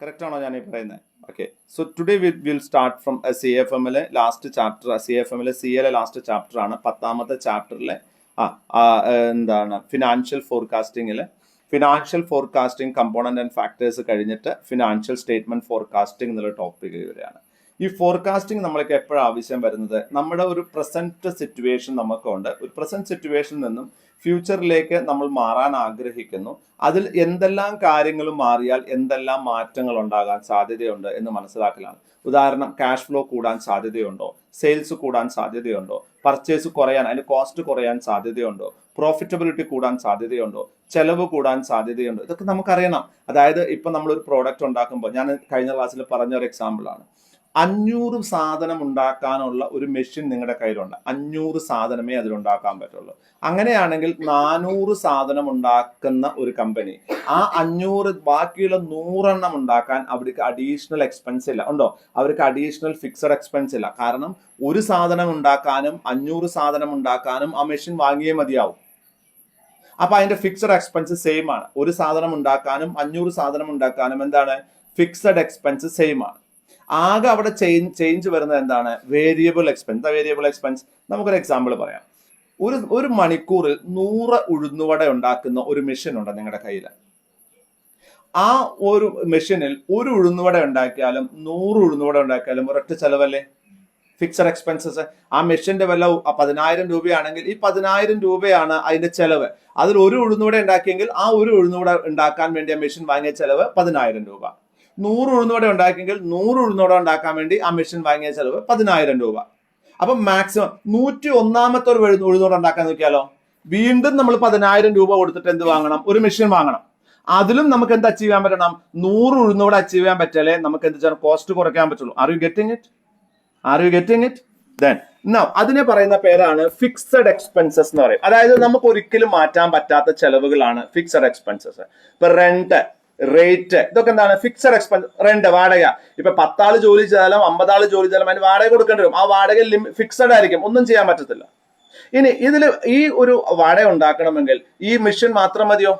Correct ആണോ ഞാൻ ഈ പറയുന്നത്? Okay, so today we will start from CFM last chapter. CFM CA last chapter ആണ്, 10ാമത്തെ ചാപ്റ്ററിലെ എന്താണ് financial forecasting component and factors കഴിഞ്ഞിട്ട് ഫിനാൻഷ്യൽ സ്റ്റേറ്റ്മെന്റ് ഫോർകാസ്റ്റിംഗ് എന്നുള്ള ടോപ്പിക് വരികയാണ്. ഈ ഫോർകാസ്റ്റിംഗ് നമ്മൾക്ക് എപ്പോഴും ആവശ്യം വരുന്നത്, നമ്മുടെ ഒരു പ്രസന്റ് സിറ്റുവേഷൻ നമുക്കുണ്ട്, ഒരു പ്രസന്റ് സിറ്റുവേഷനിൽ നിന്നും ഫ്യൂച്ചറിലേക്ക് നമ്മൾ മാറാൻ ആഗ്രഹിക്കുന്നു. അതിൽ എന്തെല്ലാം കാര്യങ്ങൾ മാറിയാൽ എന്തെല്ലാം മാറ്റങ്ങൾ ഉണ്ടാകാൻ സാധ്യതയുണ്ട് എന്ന് മനസ്സിലാക്കലാണ്. ഉദാഹരണം, ക്യാഷ് ഫ്ലോ കൂടാൻ സാധ്യതയുണ്ടോ, സെയിൽസ് കൂടാൻ സാധ്യതയുണ്ടോ, പർച്ചേസ് കുറയാൻ, അതിന്റെ കോസ്റ്റ് കുറയാൻ സാധ്യതയുണ്ടോ, പ്രോഫിറ്റബിലിറ്റി കൂടാൻ സാധ്യതയുണ്ടോ, ചെലവ് കൂടാൻ സാധ്യതയുണ്ടോ, ഇതൊക്കെ നമുക്കറിയണം. അതായത് ഇപ്പൊ നമ്മളൊരു പ്രോഡക്റ്റ് ഉണ്ടാക്കുമ്പോൾ, ഞാൻ കഴിഞ്ഞ ക്ലാസ്സിൽ പറഞ്ഞ ഒരു എക്സാമ്പിൾ ആണ്, 500 സാധനം ഉണ്ടാക്കാനുള്ള ഒരു മെഷീൻ നിങ്ങളുടെ കയ്യിലുണ്ട്. 500 സാധനമേ അതിലുണ്ടാക്കാൻ പറ്റുള്ളൂ. അങ്ങനെയാണെങ്കിൽ 400 സാധനം ഉണ്ടാക്കുന്ന ഒരു കമ്പനി ആ 500 ബാക്കിയുള്ള 100 ഉണ്ടാക്കാൻ അവർക്ക് അഡീഷണൽ എക്സ്പെൻസ് ഇല്ല. ഉണ്ടോ? അവർക്ക് അഡീഷണൽ ഫിക്സഡ് എക്സ്പെൻസ് ഇല്ല. കാരണം ഒരു സാധനം ഉണ്ടാക്കാനും 500 സാധനം ഉണ്ടാക്കാനും ആ മെഷീൻ വാങ്ങിയേ മതിയാവും. അപ്പൊ അതിന്റെ ഫിക്സഡ് എക്സ്പെൻസ് സെയിം ആണ്. ഒരു സാധനം ഉണ്ടാക്കാനും 500 സാധനം ഉണ്ടാക്കാനും എന്താണ്? ഫിക്സഡ് എക്സ്പെൻസ് സെയിം ആണ്. ആകെ അവിടെ ചേഞ്ച് വരുന്നത് എന്താണ്? Variable expense. വേരിയബിൾ എക്സ്പെൻസ് നമുക്കൊരു എക്സാമ്പിൾ പറയാം. ഒരു മണിക്കൂറിൽ 100 ഉഴുന്നുവട ഉണ്ടാക്കുന്ന ഒരു മെഷീൻ ഉണ്ട് നിങ്ങളുടെ കയ്യിൽ. ആ ഒരു മെഷീനിൽ ഒരു ഉഴുന്നുവട ഉണ്ടാക്കിയാലും 100 ഉഴുന്നുവട ഉണ്ടാക്കിയാലും ഒരൊറ്റ ചെലവല്ലേ? Fixed expenses. ആ മെഷീന്റെ വില 10,000 രൂപയാണെങ്കിൽ ഈ 10,000 രൂപയാണ് അതിന്റെ ചെലവ്. അതിൽ ഒരു ഉഴുന്നുവട ഉണ്ടാക്കിയെങ്കിൽ ആ ഒരു ഉഴുന്നുവട ഉണ്ടാക്കാൻ വേണ്ടി ആ മെഷീൻ വാങ്ങിയ ചെലവ് 10,000 രൂപ. 100 ഉഴുന്നുവട ഉണ്ടാക്കിയെങ്കിൽ 100 ഉഴുന്നുവട ഉണ്ടാക്കാൻ വേണ്ടി ആ മെഷീൻ വാങ്ങിയ ചെലവ് 10,000 രൂപ. അപ്പൊ മാക്സിമം 101ാമത്തെ ഒരു ഉഴുന്നുവട ഉണ്ടാക്കാൻ നോക്കിയാലോ, വീണ്ടും നമ്മൾ 10,000 രൂപ കൊടുത്തിട്ട് എന്ത് വാങ്ങണം? ഒരു മെഷീൻ വാങ്ങണം. അതിലും നമുക്ക് എന്ത് അച്ചീവ് ചെയ്യാൻ പറ്റണം? 100 ഉഴുന്നുവട അച്ചീവ് ചെയ്യാൻ പറ്റാലേ നമുക്ക് എന്ത് ചെയ്യണം? കോസ്റ്റ് കുറയ്ക്കാൻ പറ്റുള്ളൂ. Are you getting it? Then അതിനെ പറയുന്ന പേരാണ് ഫിക്സഡ് എക്സ്പെൻസസ് എന്ന് പറയും. അതായത് നമുക്ക് ഒരിക്കലും മാറ്റാൻ പറ്റാത്ത ചെലവുകളാണ് ഫിക്സഡ് എക്സ്പെൻസസ്. ഇപ്പൊ റെന്റ്, റേറ്റ്, ഇതൊക്കെ എന്താണ്? Fixed expense. റെന്റ്, വാടക. ഇപ്പൊ 10 ആള് ജോലി ചെയ്താലും 50 ആള് ജോലി ചെയ്താലും അതിന് വാടക കൊടുക്കേണ്ടി വരും. ആ വാടക ഫിക്സഡ് ആയിരിക്കും, ഒന്നും ചെയ്യാൻ പറ്റത്തില്ല. ഇനി ഇതിൽ ഈ ഒരു വട ഉണ്ടാക്കണമെങ്കിൽ ഈ മെഷീൻ മാത്രം മതിയോ?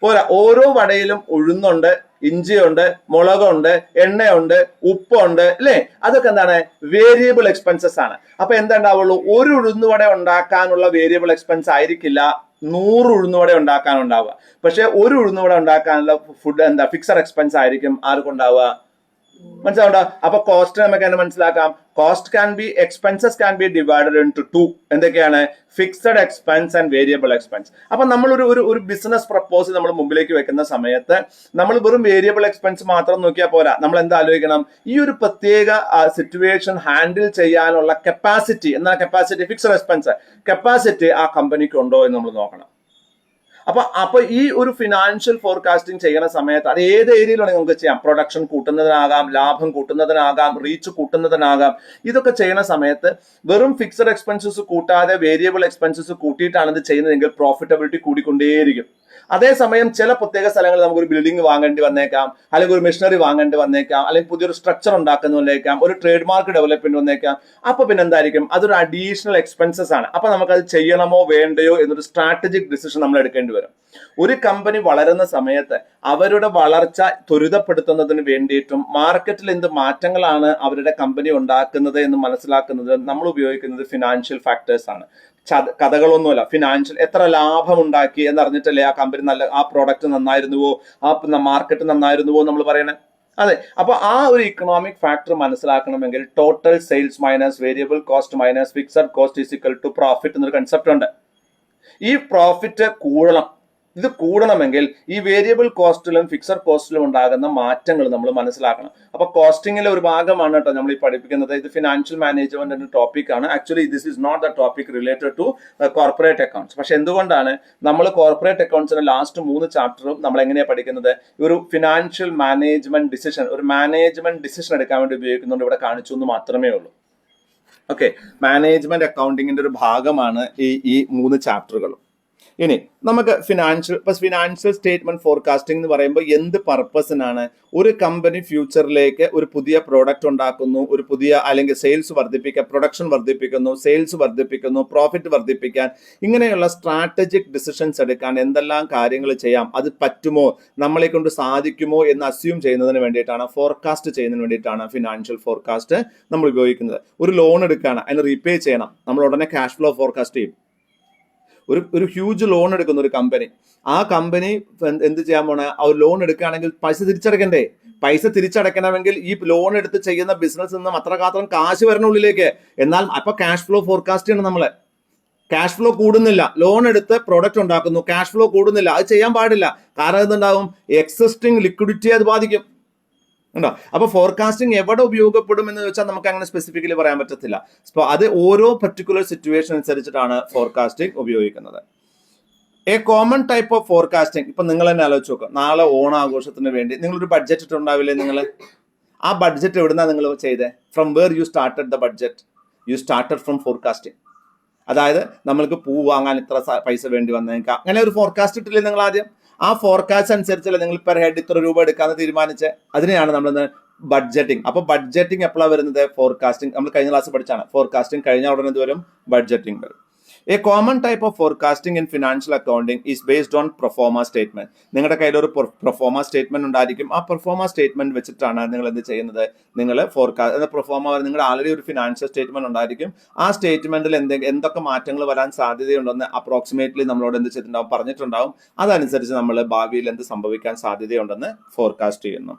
പോരാ. ഓരോ വടയിലും ഉഴുന്നുണ്ട്, ഇഞ്ചിയുണ്ട്, മുളകുണ്ട്, എണ്ണയുണ്ട്, ഉപ്പുണ്ട്, അല്ലേ? അതൊക്കെ എന്താണ്? വേരിയബിൾ എക്സ്പെൻസസ് ആണ്. അപ്പൊ എന്താ ഉണ്ടാവുള്ളൂ? ഒരു ഉഴുന്നുവട ഉണ്ടാക്കാനുള്ള വേരിയബിൾ എക്സ്പെൻസ് ആയിരിക്കില്ല 100 ഉഴുന്നുവട ഉണ്ടാക്കാനുണ്ടാവുക. പക്ഷെ ഒരു ഉഴുന്നുവട ഉണ്ടാക്കാനുള്ള ഫിക്സഡ് എക്സ്പെൻസ് ആയിരിക്കും ആർക്കുണ്ടാവുക? മനസ്സിലാവുണ്ടോ? അപ്പൊ കോസ്റ്റ് നമുക്ക് എന്നെ മനസ്സിലാക്കാം. Expenses can be divided into 2. എന്തൊക്കെയാണ്? Fixed expense and variable expense. അപ്പൊ നമ്മൾ ഒരു ബിസിനസ് പ്രപ്പോസൽ നമ്മൾ മുമ്പിലേക്ക് വെക്കുന്ന സമയത്ത് നമ്മൾ വെറും വേരിയബിൾ എക്സ്പെൻസ് മാത്രം നോക്കിയാൽ പോരാ. നമ്മൾ എന്താ ആലോചിക്കണം? ഈ ഒരു പ്രത്യേക സിറ്റുവേഷൻ ഹാൻഡിൽ ചെയ്യാനുള്ള കപ്പാസിറ്റി, എന്നാ കപ്പാസിറ്റി, ഫിക്സഡ് എക്സ്പെൻസ് കപ്പാസിറ്റി ആ കമ്പനിക്ക് ഉണ്ടോ എന്ന് നമ്മൾ നോക്കണം. അപ്പൊ ഈ ഒരു ഫിനാൻഷ്യൽ ഫോർകാസ്റ്റിംഗ് ചെയ്യുന്ന സമയത്ത് അത് ഏത് ഏരിയയിലാണെങ്കിൽ നമുക്ക് ചെയ്യാം. പ്രൊഡക്ഷൻ കൂട്ടുന്നതിനാകാം, ലാഭം കൂട്ടുന്നതിനാകാം, റീച്ച് കൂട്ടുന്നതിനാകാം. ഇതൊക്കെ ചെയ്യുന്ന സമയത്ത് വെറും ഫിക്സഡ് എക്സ്പെൻസസ് കൂട്ടാതെ വേരിയബിൾ എക്സ്പെൻസസ് കൂട്ടിയിട്ടാണ് ഇത് ചെയ്യുന്നതെങ്കിൽ പ്രോഫിറ്റബിലിറ്റി കൂടിക്കൊണ്ടേയിരിക്കും. അതേസമയം ചില പ്രത്യേക സ്ഥലങ്ങളിൽ നമുക്കൊരു ബിൽഡിംഗ് വാങ്ങേണ്ടി വന്നേക്കാം, അല്ലെങ്കിൽ ഒരു മെഷീനറി വാങ്ങേണ്ടി വന്നേക്കാം, അല്ലെങ്കിൽ പുതിയൊരു സ്ട്രക്ചർ ഉണ്ടാക്കുന്ന വന്നേക്കാം, ഒരു ട്രേഡ് മാർക്ക് ഡെവലപ്മെന്റ് വന്നേക്കാം. അപ്പൊ പിന്നെ എന്തായിരിക്കും? അതൊരു അഡീഷണൽ എക്സ്പെൻസസ് ആണ്. അപ്പൊ നമുക്കത് ചെയ്യണമോ വേണ്ടയോ എന്നൊരു സ്ട്രാറ്റജിക് ഡിസിഷൻ നമ്മൾ എടുക്കേണ്ടി വരും. ഒരു കമ്പനി വളരുന്ന സമയത്ത് അവരുടെ വളർച്ച ത്വരിതപ്പെടുത്തുന്നതിന് വേണ്ടിയിട്ടും മാർക്കറ്റിൽ എന്ത് മാറ്റങ്ങളാണ് അവരുടെ കമ്പനി ഉണ്ടാക്കുന്നത് എന്ന് മനസ്സിലാക്കുന്നത് നമ്മൾ ഉപയോഗിക്കുന്നത് ഫിനാൻഷ്യൽ ഫാക്ടേഴ്സ് ആണ്. കഥകളൊന്നുമല്ല. ഫിനാൻഷ്യൽ എത്ര ലാഭം ഉണ്ടാക്കി എന്നറിഞ്ഞിട്ടല്ലേ ആ കമ്പനി ആ പ്രോഡക്റ്റ് നന്നായിരുന്നുവോ, ആ മാർക്കറ്റ് നന്നായിരുന്നുവോ നമ്മൾ പറയണേ. അതെ. അപ്പൊ ആ ഒരു ഇക്കണോമിക് ഫാക്ടർ മനസ്സിലാക്കണമെങ്കിൽ total sales minus variable cost minus fixed cost is equal to profit എന്നൊരു കൺസെപ്റ്റ് ഉണ്ട്. ഈ പ്രോഫിറ്റ് കൂടണം. ഇത് കൂടണമെങ്കിൽ ഈ വേരിയബിൾ കോസ്റ്റിലും ഫിക്സഡ് കോസ്റ്റിലും ഉണ്ടാകുന്ന മാറ്റങ്ങൾ നമ്മൾ മനസ്സിലാക്കണം. അപ്പൊ കോസ്റ്റിംഗിലെ ഒരു ഭാഗമാണ് കേട്ടോ നമ്മൾ ഈ പഠിപ്പിക്കുന്നത്. ഇത് ഫിനാൻഷ്യൽ മാനേജ്മെന്റ് എന്ന ടോപ്പിക് ആണ്. Actually this is not the topic related to corporate accounts. പക്ഷെ എന്തുകൊണ്ടാണ് നമ്മൾ കോർപ്പറേറ്റ് അക്കൗണ്ട്സിന്റെ ലാസ്റ്റ് 3 ചാപ്റ്ററും നമ്മൾ എങ്ങനെയാണ് പഠിക്കുന്നത്? ഒരു ഫിനാൻഷ്യൽ മാനേജ്മെന്റ് ഡിസിഷൻ, ഒരു മാനേജ്മെന്റ് ഡിസിഷൻ എടുക്കാൻ വേണ്ടി ഉപയോഗിക്കുന്നുണ്ട്. ഇവിടെ കാണിച്ചു എന്ന് മാത്രമേ ഉള്ളൂ. ഓക്കെ, മാനേജ്മെന്റ് അക്കൗണ്ടിങ്ങിന്റെ ഒരു ഭാഗമാണ് ഈ 3 ചാപ്റ്ററുകളും. ഇനി നമുക്ക് ഫിനാൻഷ്യൽ സ്റ്റേറ്റ്മെന്റ് ഫോർകാസ്റ്റിംഗ് എന്ന് പറയുമ്പോൾ എന്ത് പർപ്പസിനാണ്? ഒരു കമ്പനി ഫ്യൂച്ചറിലേക്ക് ഒരു പുതിയ പ്രോഡക്റ്റ് ഉണ്ടാക്കുന്നു, ഒരു പുതിയ അല്ലെങ്കിൽ സെയിൽസ് വർദ്ധിപ്പിക്കാൻ, പ്രൊഡക്ഷൻ വർദ്ധിപ്പിക്കുന്നു, സെയിൽസ് വർദ്ധിപ്പിക്കുന്നു, പ്രോഫിറ്റ് വർദ്ധിപ്പിക്കാൻ, ഇങ്ങനെയുള്ള സ്ട്രാറ്റജിക് ഡിസിഷൻസ് എടുക്കാൻ എന്തെല്ലാം കാര്യങ്ങൾ ചെയ്യാം, അത് പറ്റുമോ, നമ്മളെ കൊണ്ട് സാധിക്കുമോ എന്ന് അസ്യൂം ചെയ്യുന്നതിന് വേണ്ടിയിട്ടാണ്, ഫോർകാസ്റ്റ് ചെയ്യുന്നതിന് വേണ്ടിയിട്ടാണ് ഫിനാൻഷ്യൽ ഫോർകാസ്റ്റ് നമ്മൾ ഉപയോഗിക്കുന്നത്. ഒരു ലോൺ എടുക്കുകയാണ്, അതിന് റീപേ ചെയ്യണം, നമ്മൾ ഉടനെ ക്യാഷ് ഫ്ലോ ഫോർകാസ്റ്റ് ചെയ്യും. ഒരു ഹ്യൂജ് ലോൺ എടുക്കുന്ന ഒരു കമ്പനി, ആ കമ്പനി എന്ത് ചെയ്യാൻ പോണ, ആ ഒരു ലോൺ എടുക്കുകയാണെങ്കിൽ പൈസ തിരിച്ചടയ്ക്കണ്ടേ? പൈസ തിരിച്ചടയ്ക്കണമെങ്കിൽ ഈ ലോൺ എടുത്ത് ചെയ്യുന്ന ബിസിനസ് നിന്നും അത്രമാത്രം കാശ് വരണ ഉള്ളിലേക്ക്. എന്നാൽ അപ്പൊ ക്യാഷ് ഫ്ലോ ഫോർകാസ്റ്റ് ചെയ്യണം നമ്മള്. ക്യാഷ് ഫ്ലോ കൂടുന്നില്ല, ലോൺ എടുത്ത് പ്രോഡക്റ്റ് ഉണ്ടാക്കുന്നു, ക്യാഷ് ഫ്ലോ കൂടുന്നില്ല, അത് ചെയ്യാൻ പാടില്ല. കാരണം എന്തുണ്ടാവും? എക്സിസ്റ്റിംഗ് ലിക്വിഡിറ്റിയെ അത് ബാധിക്കും. ഉണ്ടോ? അപ്പൊ ഫോർകാസ്റ്റിംഗ് എവിടെ ഉപയോഗപ്പെടും എന്ന് വെച്ചാൽ നമുക്ക് അങ്ങനെ സ്പെസിഫിക്കലി പറയാൻ പറ്റത്തില്ല. അത് ഓരോ പർട്ടിക്കുലർ സിറ്റുവേഷൻ അനുസരിച്ചിട്ടാണ് ഫോർകാസ്റ്റിംഗ് ഉപയോഗിക്കുന്നത്. A common type of forecasting, ഇപ്പൊ നിങ്ങൾ തന്നെ ആലോചിച്ച് നോക്കുക, നാളെ ഓണാഘോഷത്തിന് വേണ്ടി നിങ്ങളൊരു ബഡ്ജറ്റ് ഇട്ടുണ്ടാവില്ലേ? നിങ്ങൾ ആ ബഡ്ജറ്റ് എവിടുന്നാ നിങ്ങൾ ചെയ്തേ? From where you started the budget? You started from forecasting. അതായത് നമ്മൾക്ക് പൂ വാങ്ങാൻ ഇത്ര പൈസ വേണ്ടി വന്നേക്കാം, അങ്ങനെ ഒരു ഫോർകാസ്റ്റ് ഇട്ടില്ലേ നിങ്ങൾ ആദ്യം? ആ ഫോർകാസ്റ്റ് അനുസരിച്ചല്ലേ നിങ്ങൾ പെർ ഹെഡ് ഇത്ര രൂപ എടുക്കാന്ന് തീരുമാനിച്ച്, അതിനെയാണ് നമ്മൾ ബഡ്ജറ്റിംഗ്. അപ്പൊ ബഡ്ജറ്റിംഗ് എപ്പോഴാണ് വരുന്നത്? ഫോർകാസ്റ്റിംഗ്. നമ്മൾ കഴിഞ്ഞ ക്ലാസ് പഠിച്ചാണ്. ഫോർകാസ്റ്റിംഗ് കഴിഞ്ഞ ഉടനെ ഇത് വരും, ബഡ്ജറ്റിംഗ് വരും. A common type of forecasting in financial accounting is based on proforma statement. നിങ്ങളുടെ കയ്യിൽ ഒരു പ്രൊഫോമ സ്റ്റേറ്റ്മെന്റ് ഉണ്ടായിരിക്കും. ആ പ്രൊഫോമ സ്റ്റേറ്റ്മെന്റ് വെച്ചിട്ടാണ് നിങ്ങൾ എന്ത് ചെയ്യുന്നത്? നിങ്ങൾ പ്രൊഫോമ, നിങ്ങൾ ആൾറെഡി ഒരു ഫിനാൻഷ്യൽ സ്റ്റേറ്റ്മെന്റ് ഉണ്ടായിരിക്കും. ആ സ്റ്റേറ്റ്മെന്റിൽ എന്തൊക്കെ മാറ്റങ്ങൾ വരാൻ സാധ്യതയുണ്ടെന്ന് അപ്രോക്സിമേറ്റ്ലി നമ്മളോട് എന്ത് ചെയ്തിട്ടുണ്ടാവും? പറഞ്ഞിട്ടുണ്ടാവും. അതനുസരിച്ച് നമ്മൾ ഭാവിയിൽ എന്ത് സംഭവിക്കാൻ സാധ്യതയുണ്ടെന്ന് ഫോർകാസ്റ്റ് ചെയ്യുന്നു.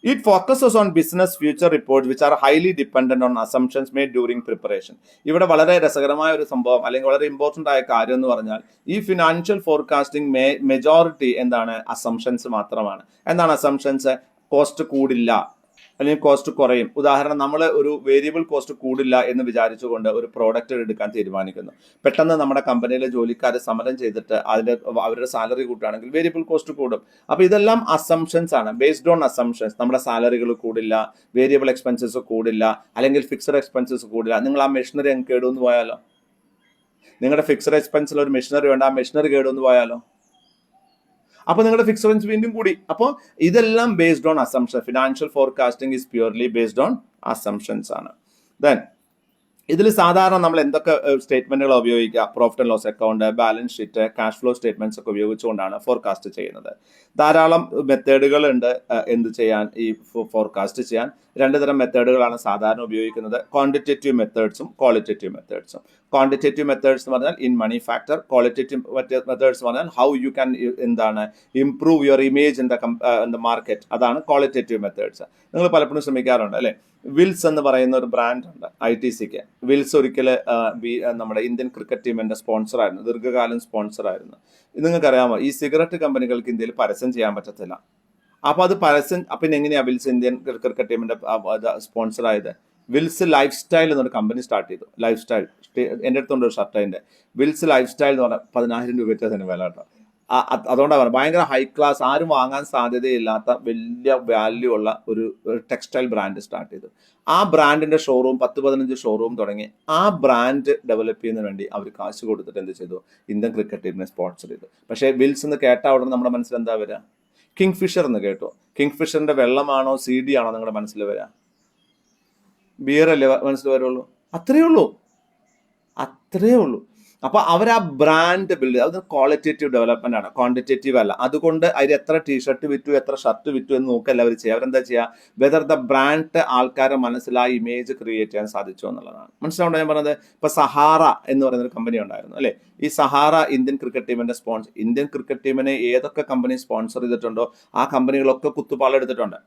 It focuses on business future reports which are highly dependent on assumptions made during preparation. ഇവിടെ വളരെ രസകരമായ ഒരു സംഭവം അല്ലെങ്കിൽ വളരെ ഇമ്പോർട്ടൻ്റ് ആയ കാര്യം എന്ന് പറഞ്ഞാൽ ഈ ഫിനാൻഷ്യൽ ഫോർകാസ്റ്റിംഗ് മെജോറിറ്റി എന്താണ്? അസംഷൻസ് മാത്രമാണ്. എന്താണ് അസംഷൻസ്? കോസ്റ്റ് കൂടില്ല അല്ലെങ്കിൽ കോസ്റ്റ് കുറയും. ഉദാഹരണം, നമ്മൾ ഒരു വേരിയബിൾ കോസ്റ്റ് കൂടില്ല എന്ന് വിചാരിച്ചുകൊണ്ട് ഒരു പ്രോഡക്റ്റ് എടുക്കാൻ തീരുമാനിക്കുന്നു. പെട്ടെന്ന് നമ്മുടെ കമ്പനിയിലെ ജോലിക്കാർ സമരം ചെയ്തിട്ട് അവരുടെ സാലറി കൂട്ടുകയാണെങ്കിൽ വേരിയബിൾ കോസ്റ്റ് കൂടും. അപ്പോൾ ഇതെല്ലാം അസംഷൻസ് ആണ്, ബേസ്ഡ് ഓൺ അസംഷൻസ്. നമ്മുടെ സാലറികൾ കൂടില്ല, വേരിയബിൾ എക്സ്പെൻസസ് കൂടില്ല, അല്ലെങ്കിൽ ഫിക്സഡ് എക്സ്പെൻസസ് കൂടില്ല. നിങ്ങൾ ആ മെഷീനറി അങ്ങ് കേടുവന്ന് പോയാലോ? നിങ്ങളുടെ ഫിക്സഡ് എക്സ്പെൻസിൽ ഒരു മെഷീനറി വേണ്ട, ആ മെഷീനറി കേടുവന്ന് പോയാലോ? അപ്പൊ നിങ്ങളുടെ ഫിക്സഡ് എക്സ്പെൻസ് വീണ്ടും കൂടി. അപ്പോൾ ഇതെല്ലാം based on assumption. Financial forecasting is purely based on assumptions ആണ്. ദെൻ ഇതിൽ സാധാരണ നമ്മൾ എന്തൊക്കെ സ്റ്റേറ്റ്മെന്റുകൾ ഉപയോഗിക്കുക? Profit and loss account, balance sheet, cash flow statements ഒക്കെ ഉപയോഗിച്ചുകൊണ്ടാണ് ഫോർകാസ്റ്റ് ചെയ്യുന്നത്. ധാരാളം മെത്തേഡുകൾ ഉണ്ട് എന്ത് ചെയ്യാൻ, ഈ ഫോർകാസ്റ്റ് ചെയ്യാൻ. രണ്ട് തരം മെത്തേഡുകളാണ് സാധാരണ ഉപയോഗിക്കുന്നത്, ക്വാണ്ടിറ്റേറ്റീവ് മെത്തേഡ്സും ക്വാളിറ്റേറ്റീവ് മെത്തേഡ്സും. ക്വാണ്ടിറ്റേറ്റീവ് മെത്തേഡ്സ് എന്ന് പറഞ്ഞാൽ in money factor, qualitative methods എന്ന് പറഞ്ഞാൽ ഹൗ യു ക്യാൻ എന്താണ് improve your image in the market, അതാണ് ക്വാളിറ്റേറ്റീവ് മെത്തേഡ്സ്. നിങ്ങൾ പലപ്പോഴും ശ്രമിക്കാറുണ്ട് അല്ലേ? വിൽസ് എന്ന് പറയുന്ന ഒരു ബ്രാൻഡ് ഉണ്ട് ITCക്ക്. വിൽസ് ഒരിക്കൽ നമ്മുടെ ഇന്ത്യൻ ക്രിക്കറ്റ് ടീമിന്റെ സ്പോൺസറായിരുന്നു, ദീർഘകാലം സ്പോൺസറായിരുന്നു. നിങ്ങൾക്കറിയാമോ, ഈ സിഗരറ്റ് കമ്പനികൾക്ക് ഇന്ത്യയിൽ പരസ്യം ചെയ്യാൻ പറ്റത്തില്ല. അപ്പോൾ അത് പരസ്യം, പിന്നെ എങ്ങനെയാണ് വിൽസ് ഇന്ത്യൻ ക്രിക്കറ്റ് ടീമിന്റെ സ്പോൺസർ ആയത്? വിൽസ് ലൈഫ് സ്റ്റൈൽ എന്നൊരു കമ്പനി സ്റ്റാർട്ട് ചെയ്തു. ലൈഫ് സ്റ്റൈൽ, എൻ്റെ അടുത്തുണ്ട് ഒരു ഷർട്ട്, അതിൻ്റെ വിൽസ് ലൈഫ് സ്റ്റൈൽ എന്ന് പറഞ്ഞാൽ 10,000 രൂപയ്ക്ക് അതിന് വില കേട്ടോ. അതുകൊണ്ടാണ് പറയുന്നത്, ഭയങ്കര ഹൈ ക്ലാസ്, ആരും വാങ്ങാൻ സാധ്യതയില്ലാത്ത വലിയ വാല്യൂ ഉള്ള ഒരു ടെക്സ്റ്റൈൽ ബ്രാൻഡ് സ്റ്റാർട്ട് ചെയ്തു. ആ ബ്രാൻഡിന്റെ ഷോറൂം 10-15 ഷോറൂം തുടങ്ങി. ആ ബ്രാൻഡ് ഡെവലപ്പ് ചെയ്യുന്നതിന് വേണ്ടി അവർ കാശ് കൊടുത്തിട്ട് എന്ത് ചെയ്തു? ഇന്ത്യൻ ക്രിക്കറ്റ് ടീമിനെ സ്പോൺസർ ചെയ്തു. പക്ഷേ വിൽസ് എന്ന് കേട്ട ഉടനെ നമ്മുടെ മനസ്സിൽ എന്താ വരിക? കിങ് ഫിഷർ എന്ന് കേട്ടോ. കിങ് ഫിഷറിന്റെ വെള്ളമാണോ CD ആണോ നിങ്ങളുടെ മനസ്സിൽ വരിക? ബിയർ അല്ലേ മനസ്സിൽ വരുള്ളൂ? അത്രയേ ഉള്ളൂ. അപ്പൊ അവർ ആ ബ്രാൻഡ് ബിൽഡ്, അത് ക്വാളിറ്റേറ്റീവ് ഡെവലപ്മെന്റ് ആണ്, ക്വാണ്ടിറ്റേറ്റീവ് അല്ല. അതുകൊണ്ട് അതിൽ എത്ര ടീഷർട്ട് വിറ്റു, എത്ര ഷർട്ട് വിറ്റു എന്ന് നോക്കല്ല അവർ ചെയ്യുക. അവരെന്താ ചെയ്യുക? വെദർ ദ ബ്രാൻഡ് ആൾക്കാരെ മനസ്സിലായി ഇമേജ് ക്രിയേറ്റ് ചെയ്യാൻ സാധിച്ചു എന്നുള്ളതാണ്. മനസ്സിലാവുണ്ടോ ഞാൻ പറഞ്ഞത്? ഇപ്പൊ സഹാറ എന്ന് പറയുന്ന ഒരു കമ്പനി ഉണ്ടായിരുന്നു അല്ലെ? ഈ സഹാറ ഇന്ത്യൻ ക്രിക്കറ്റ് ടീമിന്റെ ഇന്ത്യൻ ക്രിക്കറ്റ് ടീമിനെ ഏതൊക്കെ കമ്പനി സ്പോൺസർ ചെയ്തിട്ടുണ്ടോ ആ കമ്പനികളൊക്കെ കുത്തുപാളെടുത്തിട്ടുണ്ട്.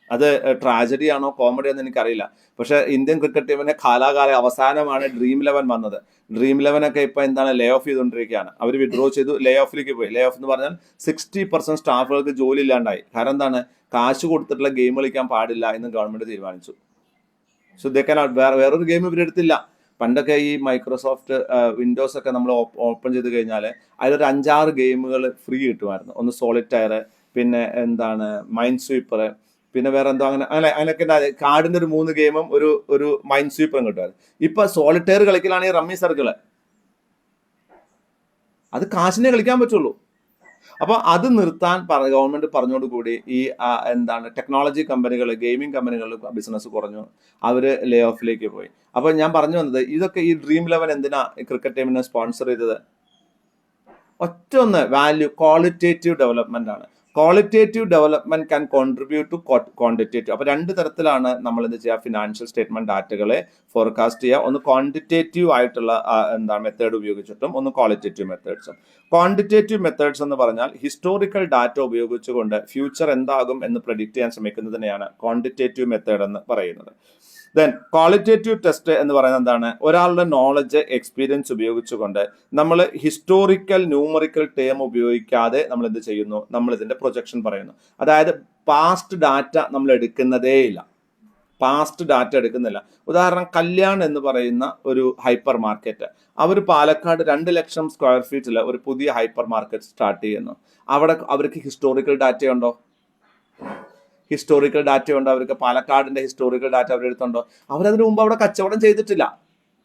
അത് ട്രാജഡി ആണോ കോമഡി ആണോ എനിക്കറിയില്ല. പക്ഷെ ഇന്ത്യൻ ക്രിക്കറ്റ് ടീമിനെ കാലാകാല അവസാനമാണ് ഡ്രീം 11 വന്നത്. ഡ്രീം 11 ഒക്കെ ഇപ്പൊ എന്താണ് ലേ ഓഫ് ചെയ്തുകൊണ്ടിരിക്കുകയാണ്. അവർ വിഡ്രോ ചെയ്തു, ലേ ഓഫിലേക്ക് പോയി. ലേ ഓഫ് എന്ന് പറഞ്ഞാൽ 60% സ്റ്റാഫുകൾക്ക് ജോലി ഇല്ലാണ്ടായി. കാരണം എന്താണ്? കാശ് കൊടുത്തിട്ടുള്ള ഗെയിം കളിക്കാൻ പാടില്ല എന്ന് ഗവൺമെന്റ് തീരുമാനിച്ചു. സോ ദേ കനോട്ട്, വേറൊരു ഗെയിം ഇവരെടുത്തില്ല. പണ്ടൊക്കെ ഈ മൈക്രോസോഫ്റ്റ് വിൻഡോസ് ഒക്കെ നമ്മൾ ഓപ്പൺ ചെയ്ത് കഴിഞ്ഞാൽ അതിലൊരു 5-6 ഗെയിമുകൾ ഫ്രീ കിട്ടുമായിരുന്നു. ഒന്ന് സോളിറ്റയർ, പിന്നെ എന്താണ് മൈൻഡ് സ്വീപ്പർ, പിന്നെ വേറെ എന്തോ അങ്ങനെയൊക്കെ കാർഡിന്റെ ഒരു 3 ഗെയിമും ഒരു മൈൻഡ് സ്വീപ്പറും കിട്ടുമായിരുന്നു. ഇപ്പൊ സോളിറ്റയർ കളിക്കലാണ് ഈ റമ്മി സർക്കിള്. അത് കാശിനെ കളിക്കാൻ പറ്റുള്ളൂ. അപ്പോൾ അത് നിർത്താൻ ഗവൺമെന്റ് പറഞ്ഞോടുകൂടി ഈ ടെക്നോളജി കമ്പനികൾ, ഗെയിമിംഗ് കമ്പനികൾ ബിസിനസ് കുറഞ്ഞു, അവർ ലേ ഓഫിലേക്ക് പോയി. അപ്പോൾ ഞാൻ പറഞ്ഞു വന്നത്, ഇതൊക്കെ ഈ ഡ്രീം 11 എന്തിനാ ക്രിക്കറ്റ് ടീമിനെ സ്പോൺസർ ചെയ്തത്? ഒറ്റ ഒന്ന് വാല്യൂ, ക്വാളിറ്റേറ്റീവ് ഡെവലപ്മെന്റ് ആണ്. Qualitative development can contribute to quantitative. അപ്പോൾ രണ്ട് തരത്തിലാണ് നമ്മൾ എന്ത് ചെയ്യുക, ഫിനാൻഷ്യൽ സ്റ്റേറ്റ്മെന്റ് ഡാറ്റകളെ ഫോർകാസ്റ്റ് ചെയ്യുക. ഒന്ന് ക്വാണ്ടിറ്റേറ്റീവ് ആയിട്ടുള്ള മെത്തേഡ് ഉപയോഗിച്ചിട്ടും, ഒന്ന് ക്വാളിറ്റേറ്റീവ് മെത്തേഡ്സും. ക്വാണ്ടിറ്റേറ്റീവ് മെത്തേഡ്സ് എന്ന് പറഞ്ഞാൽ ഹിസ്റ്റോറിക്കൽ ഡാറ്റ ഉപയോഗിച്ചുകൊണ്ട് ഫ്യൂച്ചർ എന്താകും എന്ന് പ്രെഡിക്റ്റ് ചെയ്യാൻ ശ്രമിക്കുന്നതിനെയാണ് ക്വാണ്ടിറ്റേറ്റീവ് മെത്തേഡ് എന്ന് പറയുന്നത്. ദെൻ ക്വാളിറ്റേറ്റീവ് ടെസ്റ്റ് എന്ന് പറയുന്നത് എന്താണ്? ഒരാളുടെ നോളജ്, എക്സ്പീരിയൻസ് ഉപയോഗിച്ചുകൊണ്ട് നമ്മൾ ഹിസ്റ്റോറിക്കൽ ന്യൂമറിക്കൽ ടേം ഉപയോഗിക്കാതെ നമ്മൾ എന്ത് ചെയ്യുന്നു, നമ്മൾ ഇതിന്റെ പ്രൊജക്ഷൻ പറയുന്നു. അതായത് പാസ്റ്റ് ഡാറ്റ നമ്മൾ എടുക്കുന്നതേ ഇല്ല, പാസ്റ്റ് ഡാറ്റ എടുക്കുന്നില്ല. ഉദാഹരണം, കല്യാൺ എന്ന് പറയുന്ന ഒരു ഹൈപ്പർ മാർക്കറ്റ്, അവർ പാലക്കാട് 2 ലക്ഷം സ്ക്വയർ ഫീറ്റിൽ ഒരു പുതിയ ഹൈപ്പർ മാർക്കറ്റ് സ്റ്റാർട്ട് ചെയ്യുന്നു. അവിടെ അവർക്ക് ഹിസ്റ്റോറിക്കൽ ഡാറ്റ ഉണ്ടോ? ഹിസ്റ്റോറിക്കൽ ഡാറ്റ ഉണ്ടോ അവർക്ക്? പാലക്കാടിന്റെ ഹിസ്റ്റോറിക്കൽ ഡാറ്റ അവരെടുത്തുണ്ടോ? അവരതിനു മുമ്പ് അവിടെ കച്ചവടം ചെയ്തിട്ടില്ല,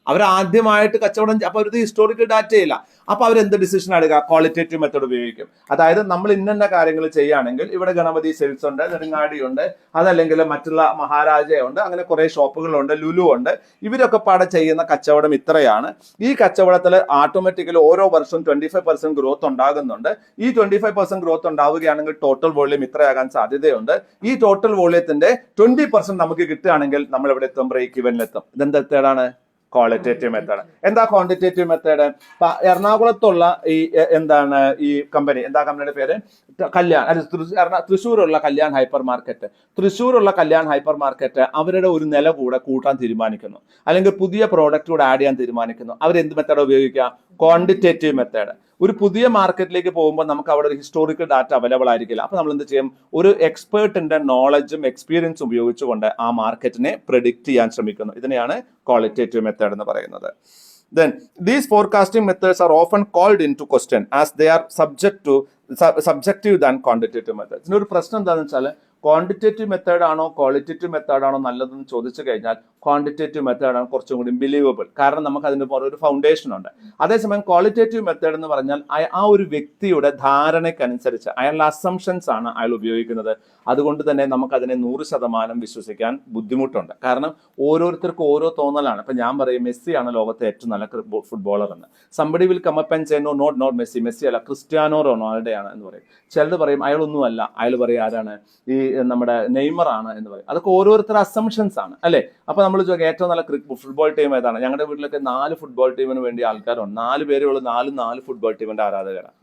അവർ ആദ്യമായിട്ട് കച്ചവടം. അപ്പൊ അവർക്ക് ഹിസ്റ്റോറിക്കൽ ഡാറ്റ ഇല്ല. അപ്പൊ അവരെന്ത് ഡിസിഷൻ എടുക്കുക? ക്വാളിറ്റേറ്റീവ് മെത്തേഡ് ഉപയോഗിക്കും. അതായത് നമ്മൾ ഇന്ന കാര്യങ്ങൾ ചെയ്യുകയാണെങ്കിൽ ഇവിടെ ഗണപതി സെയിൽസ് ഉണ്ട്, നെടുങ്ങാടി ഉണ്ട്, അതല്ലെങ്കിൽ മറ്റുള്ള മഹാരാജയുണ്ട്, അങ്ങനെ കുറെ ഷോപ്പുകളുണ്ട്, ലുലു ഉണ്ട്. ഇവരൊക്കെ പാടെ ചെയ്യുന്ന കച്ചവടം ഇത്രയാണ്. ഈ കച്ചവടത്തിൽ ഓട്ടോമാറ്റിക്കലി ഓരോ വർഷവും 25% ഗ്രോത്ത് ഉണ്ടാകുന്നുണ്ട്. ഈ 25% ഗ്രോത്ത് ഉണ്ടാവുകയാണെങ്കിൽ ടോട്ടൽ വോള്യൂം ഇത്രയാകാൻ സാധ്യതയുണ്ട്. ഈ ടോട്ടൽ വോള്യത്തിന്റെ 20% നമുക്ക് കിട്ടുകയാണെങ്കിൽ നമ്മൾ ഇവിടെ എത്തും, ബ്രേക്ക് ഇവനിലെത്തും. ഇതെന്താ മെത്തേഡാണ്? Qualitative method. എന്താ ക്വാണ്ടിറ്റേറ്റീവ് മെത്തേഡ്? എറണാകുളത്തുള്ള ഈ കമ്പനി, എന്താ കമ്പനിയുടെ പേര്? കല്യാൺ. തൃശ്ശൂരുള്ള കല്യാൺ ഹൈപ്പർ മാർക്കറ്റ്. തൃശ്ശൂരുള്ള കല്യാൺ ഹൈപ്പർ മാർക്കറ്റ് അവരുടെ ഒരു നില കൂടെ കൂട്ടാൻ തീരുമാനിക്കുന്നു, അല്ലെങ്കിൽ പുതിയ പ്രോഡക്റ്റ് കൂടെ ആഡ് ചെയ്യാൻ തീരുമാനിക്കുന്നു. അവരെന്ത് മെത്തേഡ് ഉപയോഗിക്കുക? Quantitative method. ഒരു പുതിയ മാർക്കറ്റിലേക്ക് പോകുമ്പോൾ നമുക്ക് അവിടെ ഒരു ഹിസ്റ്റോറിക്കൽ ഡാറ്റ അവൈലബിൾ ആയിരിക്കില്ല. അപ്പൊ നമ്മൾ എന്ത് ചെയ്യും? ഒരു എക്സ്പേർട്ടിന്റെ നോളജും എക്സ്പീരിയൻസും ഉപയോഗിച്ചുകൊണ്ട് ആ മാർക്കറ്റിനെ പ്രെഡിക്റ്റ് ചെയ്യാൻ ശ്രമിക്കുന്നു. ഇതിനെയാണ് ക്വാളിറ്റേറ്റീവ് മെത്തേഡ് എന്ന് പറയുന്നത്. Then these forecasting methods are often called into question as they are subjective than quantitative methods. ഇതിനൊരു പ്രശ്നം എന്താണെന്ന് വെച്ചാൽ, ക്വാണ്ടിറ്റേറ്റീവ് മെത്തേഡ് ആണോ ക്വാളിറ്റേറ്റീവ് മെത്തേഡ് ആണോ നല്ലതെന്ന് ചോദിച്ചു കഴിഞ്ഞാൽ ക്വാണ്ടിറ്റേറ്റീവ് മെത്തേഡാണ് കുറച്ചും കൂടി ബിലീവബിൾ. കാരണം നമുക്ക് അതിന് ഒരു ഫൗണ്ടേഷൻ ഉണ്ട്. അതേസമയം ക്വാളിറ്റേറ്റീവ് മെത്തേഡ് എന്ന് പറഞ്ഞാൽ ആ ഒരു വ്യക്തിയുടെ ധാരണയ്ക്കനുസരിച്ച് അയാളുടെ അസംഷൻസ് ആണ് അയാൾ ഉപയോഗിക്കുന്നത്. അതുകൊണ്ട് തന്നെ നമുക്ക് അതിനെ 100% വിശ്വസിക്കാൻ ബുദ്ധിമുട്ടുണ്ട്. കാരണം ഓരോരുത്തർക്കും ഓരോ തോന്നലാണ്. ഇപ്പൊ ഞാൻ പറയും മെസ്സിയാണ് ലോകത്തെ ഏറ്റവും നല്ല ഫുട്ബോളർ എന്ന്. Somebody will come up and say no, not Messi, Messi അല്ല, ക്രിസ്ത്യാനോ റൊണാൾഡോയാണ് എന്ന് പറയും. ചിലർ പറയും അയാളൊന്നും അല്ല, അയാൾ പറയും ആരാണ്, ഈ നമ്മുടെ നെയ്മർ ആണ് എന്ന് പറയും. അതൊക്കെ ഓരോരുത്തരുടെ അസംഷൻസ് ആണ്, അല്ലെ? അപ്പൊ നമ്മൾ ചോദിക്കുക ഏറ്റവും നല്ല ഫുട്ബോൾ ടീം ഏതാണ്? ഞങ്ങളുടെ വീട്ടിലൊക്കെ 4 ഫുട്ബോൾ ടീമിന് വേണ്ടി ആൾക്കാരുണ്ട്. 4 പേരേ ഉള്ളൂ, 4 ഫുട്ബോൾ ടീമിന്റെ ആരാധകരാണ്.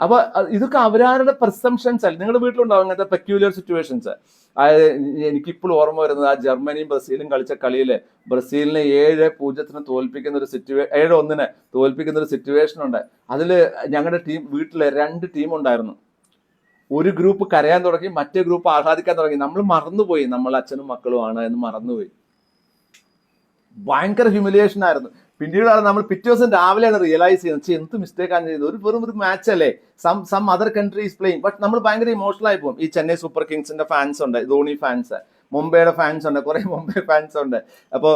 അപ്പൊ ഇതൊക്കെ അവരാരുടെ പെർസെപ്ഷൻസ് അല്ല. നിങ്ങളുടെ വീട്ടിലുണ്ടാവും അങ്ങനത്തെ പെക്യൂലിയർ സിറ്റുവേഷൻസ്. അതായത് എനിക്കിപ്പോൾ ഓർമ്മ വരുന്നത് ആ ജർമ്മനിയും ബ്രസീലും കളിച്ച കളിയില് ബ്രസീലിനെ 7-0 തോൽപ്പിക്കുന്ന ഒരു 7-1 തോൽപ്പിക്കുന്ന ഒരു സിറ്റുവേഷൻ ഉണ്ട്. അതില് ഞങ്ങളുടെ വീട്ടിലെ 2 ടീം ഉണ്ടായിരുന്നു. ഒരു ഗ്രൂപ്പ് കരയാൻ തുടങ്ങി, മറ്റേ ഗ്രൂപ്പ് ആഹ്ലാദിക്കാൻ തുടങ്ങി. നമ്മൾ മറന്നുപോയി നമ്മൾ അച്ഛനും മക്കളുമാണ് എന്ന് മറന്നുപോയി. ഭയങ്കര ഹ്യൂമിലിയേഷൻ ആയിരുന്നു. പിന്നീടാണ് നമ്മൾ പിറ്റേ ദിവസം രാവിലെയാണ് റിയലൈസ് ചെയ്യുന്നത്, എന്ത് മിസ്റ്റേക്കാണ് ചെയ്തത്, വെറും ഒരു മാച്ച് അല്ലേ, some other country is playing. But നമ്മൾ ഭയങ്കര ഇമോഷണൽ ആയി പോകും. ഈ ചെന്നൈ സൂപ്പർ കിങ്സിന്റെ ഫാൻസ് ഉണ്ട്, ധോണി ഫാൻസ്, മുംബൈയുടെ ഫാൻസ് ഉണ്ട്, കുറെ മുംബൈ ഫാൻസ് ഉണ്ട്. അപ്പോൾ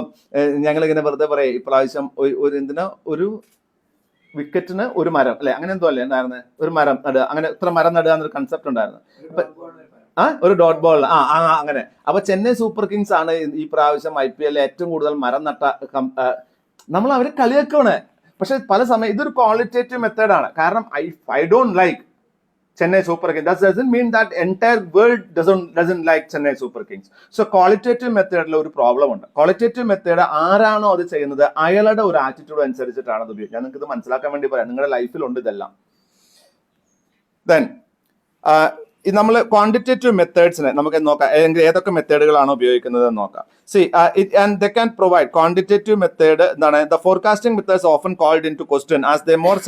ഞങ്ങളിങ്ങനെ വെറുതെ പറയും, ഇപ്രാവശ്യം ഒരു വിക്കറ്റിന് ഒരു മരം, അല്ലെ അങ്ങനെ എന്തോ അല്ലേ ഉണ്ടായിരുന്നു, ഒരു മരം നടുക, അങ്ങനെ ഇത്ര മരം നടുക എന്നൊരു കൺസെപ്റ്റ് ഉണ്ടായിരുന്നു. ഒരു ഡോട്ട് ബോൾ അങ്ങനെ. അപ്പൊ ചെന്നൈ സൂപ്പർ കിങ്സ് ആണ് ഈ പ്രാവശ്യം IPL ഏറ്റവും കൂടുതൽ മരം നട്ട. നമ്മൾ അവരെ കളിയാക്കാണ്. പക്ഷെ പല സമയം ഇതൊരു ക്വാളിറ്റേറ്റീവ് മെത്തേഡാണ്. കാരണം I don't like Chennai Super Kings, that doesn't mean that entire world doesn't like Chennai Super Kings. So qualitative method ഒരു പ്രോബ്ലം ഉണ്ട്. ക്വാളിറ്റേറ്റീവ് മെത്തേഡ് ആരാണോ അത് ചെയ്യുന്നത് അയാളുടെ ഒരു ആറ്റിറ്റ്യൂഡ് അനുസരിച്ചിട്ടാണ് അത് ഉപയോഗിക്കുക. ഞാൻ നിങ്ങൾക്ക് ഇത് മനസ്സിലാക്കാൻ വേണ്ടി പറയാം, നിങ്ങളുടെ ലൈഫിൽ ഉണ്ട് ഇതെല്ലാം. ദെൻ നമ്മൾ ക്വാണ്ടിറ്റേറ്റീവ് മെത്തേഡ്സിനെ നമുക്ക് നോക്കാം, ഏതൊക്കെ മെത്തേഡുകളാണ് ഉപയോഗിക്കുന്നത് എന്ന് നോക്കാം. And they can provide quantitative method. The forecasting methods often called into question as they more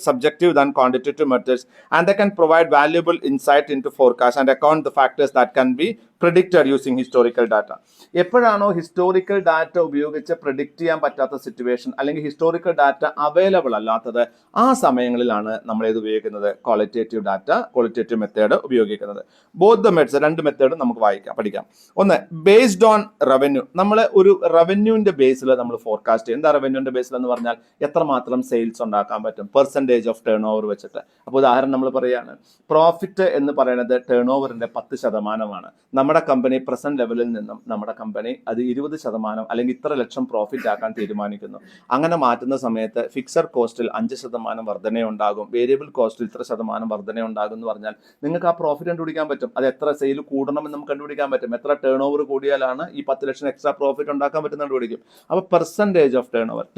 subjective than quantitative methods, and they can provide valuable insight into forecast and account the factors that can be predicted using historical data. എപ്പോഴാണോ historical data ഉപയോഗിച്ച് predict ചെയ്യാൻ പറ്റാത്ത situation അല്ലെങ്കിൽ historical data available അല്ലാത്തത്, ആ സമയങ്ങളിലാണ് നമ്മൾ ഇത് ഉപയോഗിക്കുന്നത്, ക്വാളിറ്റേറ്റീവ് മെത്തേഡ് ഉപയോഗിക്കുന്നത്. ബോത്ത് ദ മെത്തേഡ്സ്, 2 മെത്തേഡ് നമുക്ക് പഠിക്കാം. ഒന്ന്, ബേസ്ഡ് ഓൺ റവന്യൂ, നമ്മൾ ഒരു റവന്യൂവിന്റെ ബേസിൽ നമ്മൾ ഫോർകാസ്റ്റ് ചെയ്യും. എന്താ റവന്യൂവിന്റെ ബേസിൽ എന്ന് പറഞ്ഞാൽ എത്രമാത്രം സെയിൽസ് ഉണ്ടാക്കാൻ പറ്റും, പെർസെൻറ്റേജ് ഓഫ് ടേൺ ഓവർ വെച്ചിട്ട്. അപ്പോൾ ഉദാഹരണം നമ്മൾ പറയുകയാണ്, പ്രോഫിറ്റ് എന്ന് പറയുന്നത് ടേൺ ഓവറിന്റെ 10%. നമ്മുടെ കമ്പനി പ്രസന്റ് ലെവലിൽ നിന്നും നമ്മുടെ കമ്പനി അത് 20% അല്ലെങ്കിൽ ഇത്ര ലക്ഷം പ്രോഫിറ്റ് ആക്കാൻ തീരുമാനിക്കുന്നു. അങ്ങനെ മാറ്റുന്ന സമയത്ത് ഫിക്സഡ് കോസ്റ്റിൽ 5% വർധനയുണ്ടാകും, വേരിയബിൾ കോസ്റ്റിൽ ഇത്ര ശതമാനം വർധനയുണ്ടാകും എന്ന് പറഞ്ഞാൽ നിങ്ങൾക്ക് ആ പ്രോഫിറ്റ് കണ്ടുപിടിക്കാൻ പറ്റും. അത് എത്ര സെയിൽ കൂടണമെന്ന് നമുക്ക് കണ്ടുപിടിക്കാൻ പറ്റും. എത്ര ടേൺ ഓവർ കൂടിയാലാണ് ഈ 10 ലക്ഷം എക്സ്ട്രാ പ്രോഫിറ്റ് ഉണ്ടാക്കാൻ പറ്റുന്ന കണ്ടുപിടിക്കും. അപ്പോൾ പെർസെൻറ്റേജ് ഓഫ്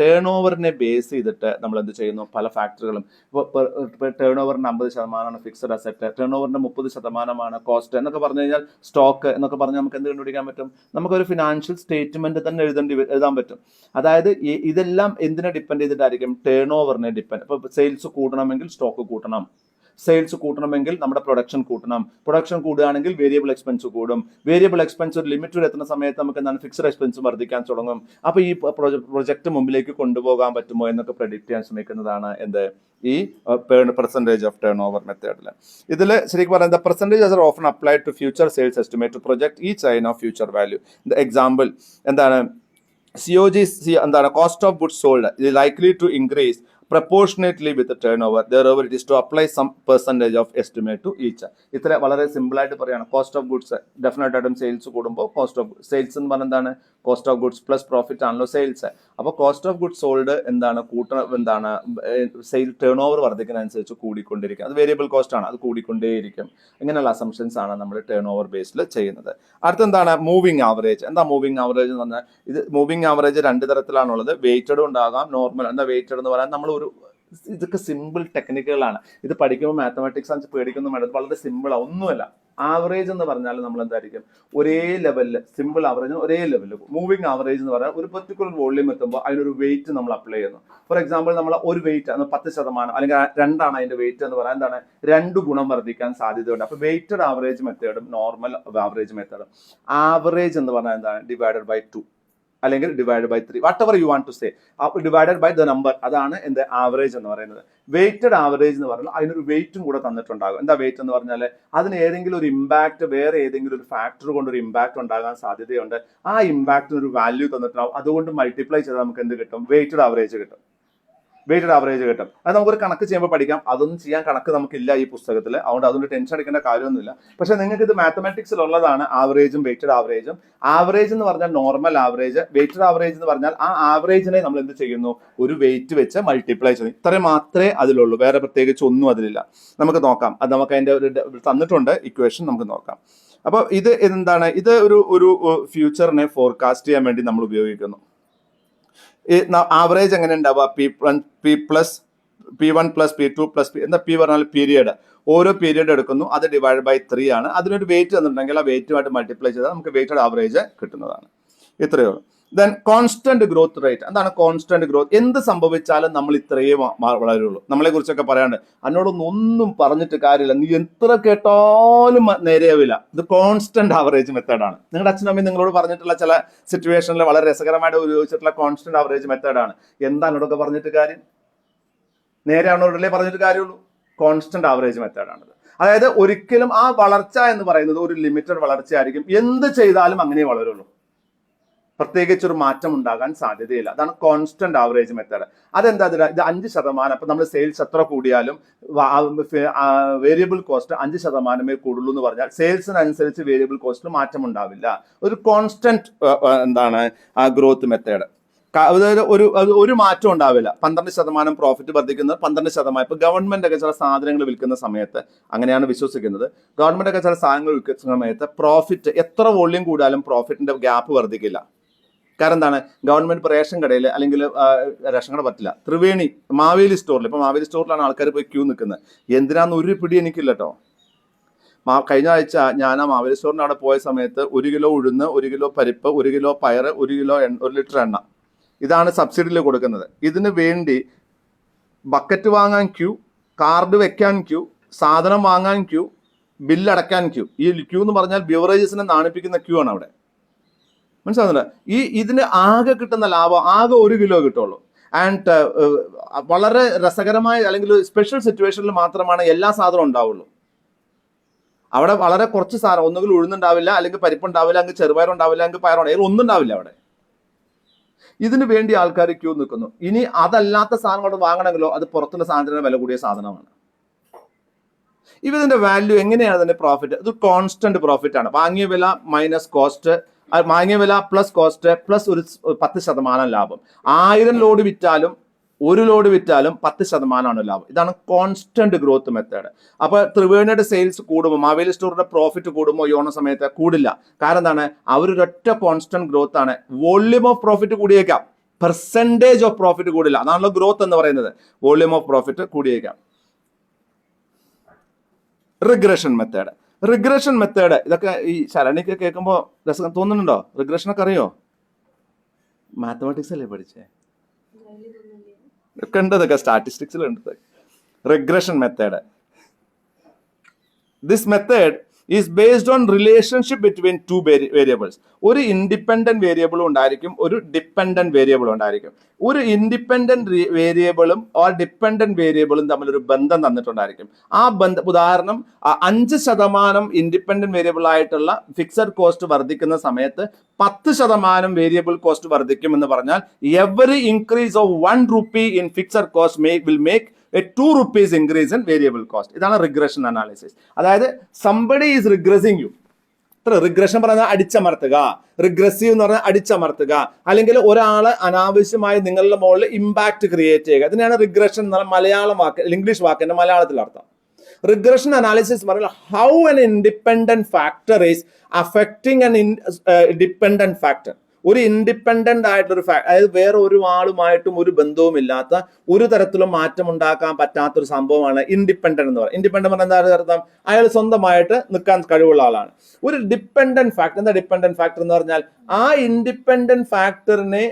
ടേൺ ഓവറിനെ ബേസ് ചെയ്തിട്ട് നമ്മൾ എന്ത് ചെയ്യുന്നു, പല ഫാക്ടറുകളും. ഇപ്പോൾ ടേൺ ഓവറിന് 50% ഫിക്സഡ് അസറ്റ്, ടേൺ ഓവറിന്റെ 30% കോസ്റ്റ് എന്നൊക്കെ പറഞ്ഞു കഴിഞ്ഞാൽ സ്റ്റോക്ക് എന്നൊക്കെ പറഞ്ഞാൽ നമുക്ക് എന്ത് കണ്ടുപിടിക്കാൻ പറ്റും, നമുക്കൊരു ഫിനാൻഷ്യൽ സ്റ്റേറ്റ്മെന്റ് തന്നെ എഴുതാൻ പറ്റും. അതായത് ഇതെല്ലാം എന്തിനെ ഡിപ്പെൻഡ് ചെയ്തിട്ടായിരിക്കും, ടേൺ ഓവറിനെ ഡിപ്പെൻഡ്. ഇപ്പോൾ സെയിൽസ് കൂട്ടണമെങ്കിൽ സ്റ്റോക്ക് കൂട്ടണം, സെയിൽസ് കൂട്ടണമെങ്കിൽ നമ്മുടെ പ്രൊഡക്ഷൻ കൂട്ടണം, പ്രൊഡക്ഷൻ കൂടുകയാണെങ്കിൽ വേരിയബിൾ എക്സ്പെൻസ് കൂടും, വേരിയബിൾ എക്സ്പെൻസ് ഒരു ലിമിറ്റ് എത്തുന്ന സമയത്ത് നമുക്ക് എന്താണ് ഫിക്സഡ് എക്സ്പെൻസ് വർദ്ധിക്കാൻ തുടങ്ങും. അപ്പോൾ ഈ പ്രൊജക്ട് മുമ്പിലേക്ക് കൊണ്ടുപോകാൻ പറ്റുമോ എന്നൊക്കെ പ്രെഡിക്റ്റ് ചെയ്യാൻ ശ്രമിക്കുന്നതാണ് എന്ത്, ഈ പെർസെൻറ്റേജ് ഓഫ് ടേൺ ഓവർ മെത്തേഡിൽ. ഇതിൽ ശരിക്കും പറയുന്നത് percentage are often applied to future sales estimate to project ഈ chain of future value. Example എന്താണ്, COG എന്താണ്, cost of goods sold is likely to increase proportionately with the turnover, therefore it is to apply some percentage of estimate to each. ഇത്ര വളരെ simple ആയിട്ട് പറയാണ്. Cost of goods definite ആയിട്ടും sales കൂടുമ്പോൾ cost of sales എന്ന് പറഞ്ഞാൽ എന്താണ്, cost of goods plus profit ആണല്ലോ സെയിൽസ്. അപ്പോൾ കോസ്റ്റ് ഓഫ് ഗുഡ്സ് സോൾഡ് എന്താണ്, എന്താണ് സെയിൽ ടേൺ ഓവർ വർദ്ധിക്കുന്നതനുസരിച്ച് കൂടിക്കൊണ്ടിരിക്കും. അത് വേരിയബിൾ കോസ്റ്റ് ആണ്, അത് കൂടിക്കൊണ്ടേയിരിക്കും. ഇങ്ങനെയുള്ള അസംഷൻസ് ആണ് നമ്മൾ ടേൺ ഓവർ ബേസിൽ ചെയ്യുന്നത്. അടുത്തെന്താണ്, മൂവിങ് ആവറേജ്. എന്താ മൂവിങ് ആവറേജ് എന്ന് പറഞ്ഞാൽ, ഇത് മൂവിങ് ആവറേജ് 2 തരത്തിലാണുള്ളത്. വെയ്റ്റഡ് ഉണ്ടാകാം, നോർമൽ. എന്താ വെയ്റ്റഡ് എന്ന് പറയാൻ, നമ്മൾ ഇതൊക്കെ സിമ്പിൾ ടെക്നിക്കുകളാണ്. ഇത് പഠിക്കുമ്പോൾ മാത്തമാറ്റിക്സ് ആണ് പേടിക്കൊന്നും വേണ്ടത്, വളരെ സിമ്പിളാണ്, ഒന്നുമല്ല. ആവറേജ് എന്ന് പറഞ്ഞാൽ നമ്മൾ എന്തായിരിക്കും, ഒരേ ലെവലിൽ, സിമ്പിൾ ആവറേജ് ഒരേ ലെവലിൽ. മൂവിങ് ആവറേജ് എന്ന് പറഞ്ഞാൽ ഒരു പെർട്ടിക്കുലർ വോള്യൂം എത്തുമ്പോൾ അതിനൊരു വെയിറ്റ് നമ്മൾ അപ്ലൈ ചെയ്യുന്നു. ഫോർ എക്സാമ്പിൾ നമ്മൾ ഒരു വെയിറ്റ് 10% അല്ലെങ്കിൽ 2 അതിന്റെ വെയിറ്റ് എന്ന് പറയാൻ എന്താണ്, 2 ഗുണം വർദ്ധിക്കാൻ സാധ്യതയുണ്ട്. അപ്പോൾ വെയിറ്റഡ് ആവറേജ് മെത്തേഡും നോർമൽ ആവറേജ് മെത്തേഡും. ആവറേജ് എന്ന് പറഞ്ഞാൽ എന്താണ്, ഡിവൈഡഡ് ബൈ 2 അല്ലെങ്കിൽ divide by 3, whatever you want to say, divided by the number, അതാണ് എന്ത് ആവറേജ് എന്ന് പറയുന്നത്. വെയ്റ്റഡ് ആവറേജ് എന്ന് പറഞ്ഞാൽ അതിനൊരു വെയിറ്റും കൂടെ തന്നിട്ടുണ്ടാകും. എന്താ വെയിറ്റ് എന്ന് പറഞ്ഞാൽ, അതിന് ഏതെങ്കിലും ഒരു ഇമ്പാക്ട്, വേറെ ഏതെങ്കിലും ഒരു ഫാക്ടർ കൊണ്ട് ഒരു ഇമ്പാക്ട് ഉണ്ടാകാൻ സാധ്യതയുണ്ട്. ആ ഇമ്പാക്ടിന് ഒരു വാല്യൂ തന്നിട്ടുണ്ടാവും, അതുകൊണ്ട് മൾട്ടിപ്ലൈ ചെയ്താൽ നമുക്ക് എന്ത് കിട്ടും, വെയ്റ്റഡ് ആവറേജ് കിട്ടും. വെയ്റ്റഡ് ആവറേജ് കിട്ടും. അത് നമുക്കൊരു കണക്ക് ചെയ്യുമ്പോൾ പഠിക്കാം. അതൊന്നും ചെയ്യാൻ കണക്ക് നമുക്കില്ല ഈ പുസ്തകത്തിൽ, അതുകൊണ്ട് ടെൻഷൻ അടിക്കേണ്ട കാര്യമൊന്നുമില്ല. പക്ഷെ നിങ്ങൾക്ക് ഇത് മാത്തമാറ്റിക്സിലുള്ളതാണ് ആവറേജും വെയ്റ്റഡ് ആവറേജും. ആവറേജ് എന്ന് പറഞ്ഞാൽ നോർമൽ ആവറേജ്, വെയ്റ്റഡ് ആവറേജ് എന്ന് പറഞ്ഞാൽ ആ ആവറേജിനെ നമ്മൾ എന്ത് ചെയ്യുന്നു, ഒരു വെയിറ്റ് വെച്ച് മൾട്ടിപ്ലൈ ചെയ്യുന്നു. ഇത്രയും മാത്രമേ അതിലുള്ളൂ, വേറെ പ്രത്യേകിച്ച് ഒന്നും അതിലില്ല. നമുക്ക് നോക്കാം, അത് നമുക്ക് അതിന്റെ ഒരു തന്നിട്ടുണ്ട് ഇക്വേഷൻ, നമുക്ക് നോക്കാം. അപ്പോൾ ഇത് എന്താണ്, ഇത് ഒരു ഫ്യൂച്ചറിനെ ഫോർകാസ്റ്റ് ചെയ്യാൻ വേണ്ടി നമ്മൾ ഉപയോഗിക്കുന്നു. ആവറേജ് എങ്ങനെ ഉണ്ടാവുക, P1 പ്ലസ് P2 പ്ലസ് എന്താ, P പറഞ്ഞാൽ പീരിയഡ്, ഓരോ പീരിയഡ് എടുക്കുന്നു, അത് ഡിവൈഡ് ബൈ 3 ആണ്. അതിനൊരു വെയിറ്റ് തന്നിട്ടുണ്ടെങ്കിൽ ആ വെയിറ്റുമായിട്ട് മൾട്ടിപ്ലൈ ചെയ്താൽ നമുക്ക് വെയിറ്റഡ് ആവറേജ് കിട്ടുന്നതാണ്. ഇത്രയേ ഉള്ളൂ. Then constant growth rate. എന്താണ് കോൺസ്റ്റന്റ് ഗ്രോത്ത്? എന്ത് സംഭവിച്ചാലും നമ്മൾ ഇത്രയേ വളരുള്ളൂ. നമ്മളെ കുറിച്ചൊക്കെ പറയാണ്ട്, എന്നോടൊന്നും പറഞ്ഞിട്ട് കാര്യമില്ല, നീ എത്ര കേട്ടാലും നേരെയാവില്ല. ഇത് കോൺസ്റ്റന്റ് ആവറേജ് മെത്തേഡാണ്. നിങ്ങളുടെ അച്ഛനമ്മയും നിങ്ങളോട് പറഞ്ഞിട്ടുള്ള ചില സിറ്റുവേഷനിൽ വളരെ രസകരമായിട്ട് ഉപയോഗിച്ചിട്ടുള്ള കോൺസ്റ്റന്റ് ആവറേജ് മെത്തേഡാണ്. എന്താ എന്നോടൊക്കെ പറഞ്ഞിട്ട് കാര്യം, നേരെയാണോടല്ലേ പറഞ്ഞിട്ട് കാര്യമുള്ളൂ. കോൺസ്റ്റന്റ് ആവറേജ് മെത്തേഡാണിത്. അതായത് ഒരിക്കലും ആ വളർച്ച എന്ന് പറയുന്നത് ഒരു ലിമിറ്റഡ് വളർച്ചയായിരിക്കും. എന്ത് ചെയ്താലും അങ്ങനെ വളരുള്ളൂ, പ്രത്യേകിച്ചൊരു മാറ്റം ഉണ്ടാകാൻ സാധ്യതയില്ല. അതാണ് കോൺസ്റ്റന്റ് ആവറേജ് മെത്തേഡ്. അതെന്താ, ഇത് 5%. അപ്പൊ നമ്മൾ സെയിൽസ് എത്ര കൂടിയാലും വേരിയബിൾ കോസ്റ്റ് 5% കൂടുള്ളൂ എന്ന് പറഞ്ഞാൽ സെയിൽസിനനുസരിച്ച് വേരിയബിൾ കോസ്റ്റിൽ മാറ്റം ഉണ്ടാവില്ല. ഒരു കോൺസ്റ്റന്റ് എന്താണ് ഗ്രോത്ത് മെത്തേഡ്. അതായത് ഒരു മാറ്റം ഉണ്ടാവില്ല. 12% പ്രോഫിറ്റ് വർദ്ധിക്കുന്നത് 12%. ഇപ്പൊ ഗവൺമെന്റ് ഒക്കെ ചില സാധനങ്ങൾ വിൽക്കുന്ന സമയത്ത് അങ്ങനെയാണ് വിശ്വസിക്കുന്നത്. ഗവൺമെന്റ് ഒക്കെ ചില സാധനങ്ങൾ വിൽക്കുന്ന സമയത്ത് പ്രോഫിറ്റ് എത്ര വോള്യൂം കൂടിയാലും പ്രോഫിറ്റിന്റെ ഗ്യാപ്പ് വർദ്ധിക്കില്ല. കാരണം എന്താണ്, ഗവൺമെന്റ് റേഷൻ കടയിൽ, അല്ലെങ്കിൽ റേഷൻ കട പറ്റില്ല, ത്രിവേണി മാവേലി സ്റ്റോറിൽ, ഇപ്പൊ മാവേലി സ്റ്റോറിലാണ് ആൾക്കാർ പോയി ക്യൂ നിൽക്കുന്നത്. എന്തിനാന്ന് ഒരു പിടി എനിക്കില്ല കേട്ടോ. കഴിഞ്ഞ ആഴ്ച ഞാൻ ആ മാവേലി സ്റ്റോറിന് അവിടെ പോയ സമയത്ത് 1 കിലോ ഉഴുന്ന്, 1 കിലോ പരിപ്പ്, 1 കിലോ പയറ്, 1 ലിറ്റർ എണ്ണ, ഇതാണ് സബ്സിഡിയിൽ കൊടുക്കുന്നത്. ഇതിന് വേണ്ടി ബക്കറ്റ് വാങ്ങാൻ ക്യൂ, കാർഡ് വെക്കാൻ ക്യൂ, സാധനം വാങ്ങാൻ ക്യൂ, ബില്ലടയ്ക്കാൻ ക്യൂ. ഈ ക്യൂ എന്ന് പറഞ്ഞാൽ ബിവറേജസിനെ നാണിപ്പിക്കുന്ന ക്യൂ ആണ് അവിടെ. മനസ്സിലാകുന്നില്ല? ഇതിന് ആകെ കിട്ടുന്ന ലാഭം ആകെ 1 കിലോ കിട്ടുള്ളൂ. ആൻഡ് വളരെ രസകരമായ അല്ലെങ്കിൽ സ്പെഷ്യൽ സിറ്റുവേഷനിൽ മാത്രമാണ് എല്ലാ സാധനവും ഉണ്ടാവുള്ളൂ. അവിടെ വളരെ കുറച്ച് സാധനം, ഒന്നുകിൽ ഉഴുന്നുണ്ടാവില്ല, അല്ലെങ്കിൽ പരിപ്പുണ്ടാവില്ല, അല്ലെങ്കിൽ ചെറുപയറുണ്ടാവില്ല, അല്ലെങ്കിൽ പയറുണ്ടാവില്ല, ഒന്നും ഉണ്ടാവില്ല അവിടെ. ഇതിനു വേണ്ടി ആൾക്കാർ ക്യൂ നിൽക്കുന്നു. ഇനി അതല്ലാത്ത സാധനം കൊണ്ട് വാങ്ങണമെങ്കിലോ അത് പുറത്തുള്ള സാധനത്തിന് വില കൂടിയ സാധനമാണ്. ഇതിന്റെ വാല്യൂ എങ്ങനെയാണ് അതിന്റെ പ്രോഫിറ്റ്? ഇത് കോൺസ്റ്റന്റ് പ്രോഫിറ്റ് ആണ്. വാങ്ങിയ വില മൈനസ് കോസ്റ്റ്, വാങ്ങിയ വില പ്ലസ് കോസ്റ്റ് പ്ലസ് ഒരു 10% ലാഭം. 1000 ലോഡ് വിറ്റാലും 1 ലോഡ് വിറ്റാലും 10% ലാഭം. ഇതാണ് കോൺസ്റ്റന്റ് ഗ്രോത്ത് മെത്തേഡ്. അപ്പൊ ത്രിവേണിയുടെ സെയിൽസ് കൂടുമ്പോൾ, മാവേലി സ്റ്റോറിന്റെ പ്രോഫിറ്റ് കൂടുമ്പോൾ യോണ സമയത്ത് കൂടില്ല. കാരണം എന്താണ്? അവരൊരൊറ്റ കോൺസ്റ്റന്റ് ഗ്രോത്ത് ആണ്. വോള്യൂം ഓഫ് പ്രോഫിറ്റ് കൂടിയേക്കാം, പെർസെന്റേജ് ഓഫ് പ്രോഫിറ്റ് കൂടില്ല. അതാണല്ലോ ഗ്രോത്ത് എന്ന് പറയുന്നത്. വോള്യൂം ഓഫ് പ്രോഫിറ്റ് കൂടിയേക്കാം. Regression method. റിഗ്രഷൻ മെത്തേഡ് ഇതൊക്കെ ഈ ശരണിക്ക് കേൾക്കുമ്പോൾ രസം തോന്നുന്നുണ്ടോ? റിഗ്രഷനൊക്കെ അറിയോ? മാത്തമാറ്റിക്സ് അല്ലേ പഠിച്ചേ? ഒക്കെ ഉണ്ട്, ഇതൊക്കെ സ്റ്റാറ്റിസ്റ്റിക്സിലുണ്ട്. Regression method. This method is based on relationship between two variables. ഒരു ഇൻഡിപെൻഡന്റ് വേരിയബിളും ഉണ്ടായിരിക്കും, ഒരു ഡിപ്പെൻഡന്റ് വേരിയബിളും ഉണ്ടായിരിക്കും. ഒരു ഇൻഡിപെൻഡന്റ് വേരിയബിളും ഓർ ഡിപ്പെൻഡന്റ് വേരിയബിളും തമ്മിലൊരു ബന്ധം തന്നിട്ടുണ്ടായിരിക്കും. ആ ബന്ധം, ഉദാഹരണം 5% ഇൻഡിപെൻഡന്റ് വേരിയബിൾ ആയിട്ടുള്ള ഫിക്സഡ് കോസ്റ്റ് വർദ്ധിക്കുന്ന സമയത്ത് 10% വേരിയബിൾ കോസ്റ്റ് വർദ്ധിക്കും എന്ന് പറഞ്ഞാൽ every increase of 1 rupee in fixed cost will make a 2 rupees increase in variable cost. ഇതാണ് റിഗ്രഷൻ അനാലിസിസ്. അതായത് സംബഡി ഈസ് റിഗ്രസിങ് യു. റിഗ്രഷൻ പറഞ്ഞാൽ അടിച്ചമർത്തുക, റിഗ്രസീവ് എന്ന് പറഞ്ഞാൽ അടിച്ചമർത്തുക, അല്ലെങ്കിൽ ഒരാള് അനാവശ്യമായി നിങ്ങളുടെ മുകളിൽ ഇമ്പാക്ട് ക്രിയേറ്റ് ചെയ്യുക. ഇതിനാണ് റിഗ്രഷൻ എന്ന് പറഞ്ഞാൽ മലയാളം വാക്ക്, ഇംഗ്ലീഷ് വാക്കിന്റെ മലയാളത്തിൽ അർത്ഥം. റിഗ്രഷൻ അനാലിസിസ് പറഞ്ഞാൽ how an independent factor is affecting an dependent factor. ഒരു ഇൻഡിപെൻഡന്റ് ആയിട്ടൊരു അതായത് വേറെ ഒരു ആളുമായിട്ടും ഒരു ബന്ധവുമില്ലാത്ത, ഒരു തരത്തിലും മാറ്റം ഉണ്ടാക്കാൻ പറ്റാത്തൊരു സംഭവമാണ് ഇൻഡിപെൻഡന്റ് എന്ന് പറയുന്നത്. ഇൻഡിപെൻഡന്റ് പറഞ്ഞാൽ എന്താ അർത്ഥം? അയാൾ സ്വന്തമായിട്ട് നിൽക്കാൻ കഴിവുള്ള ആളാണ്. ഒരു ഡിപ്പെൻഡന്റ് ഫാക്ടർ, എന്താ ഡിപ്പെൻഡന്റ് ഫാക്ടർ എന്ന് പറഞ്ഞാൽ ആ ഇൻഡിപെൻഡന്റ് ഫാക്ടറിനെ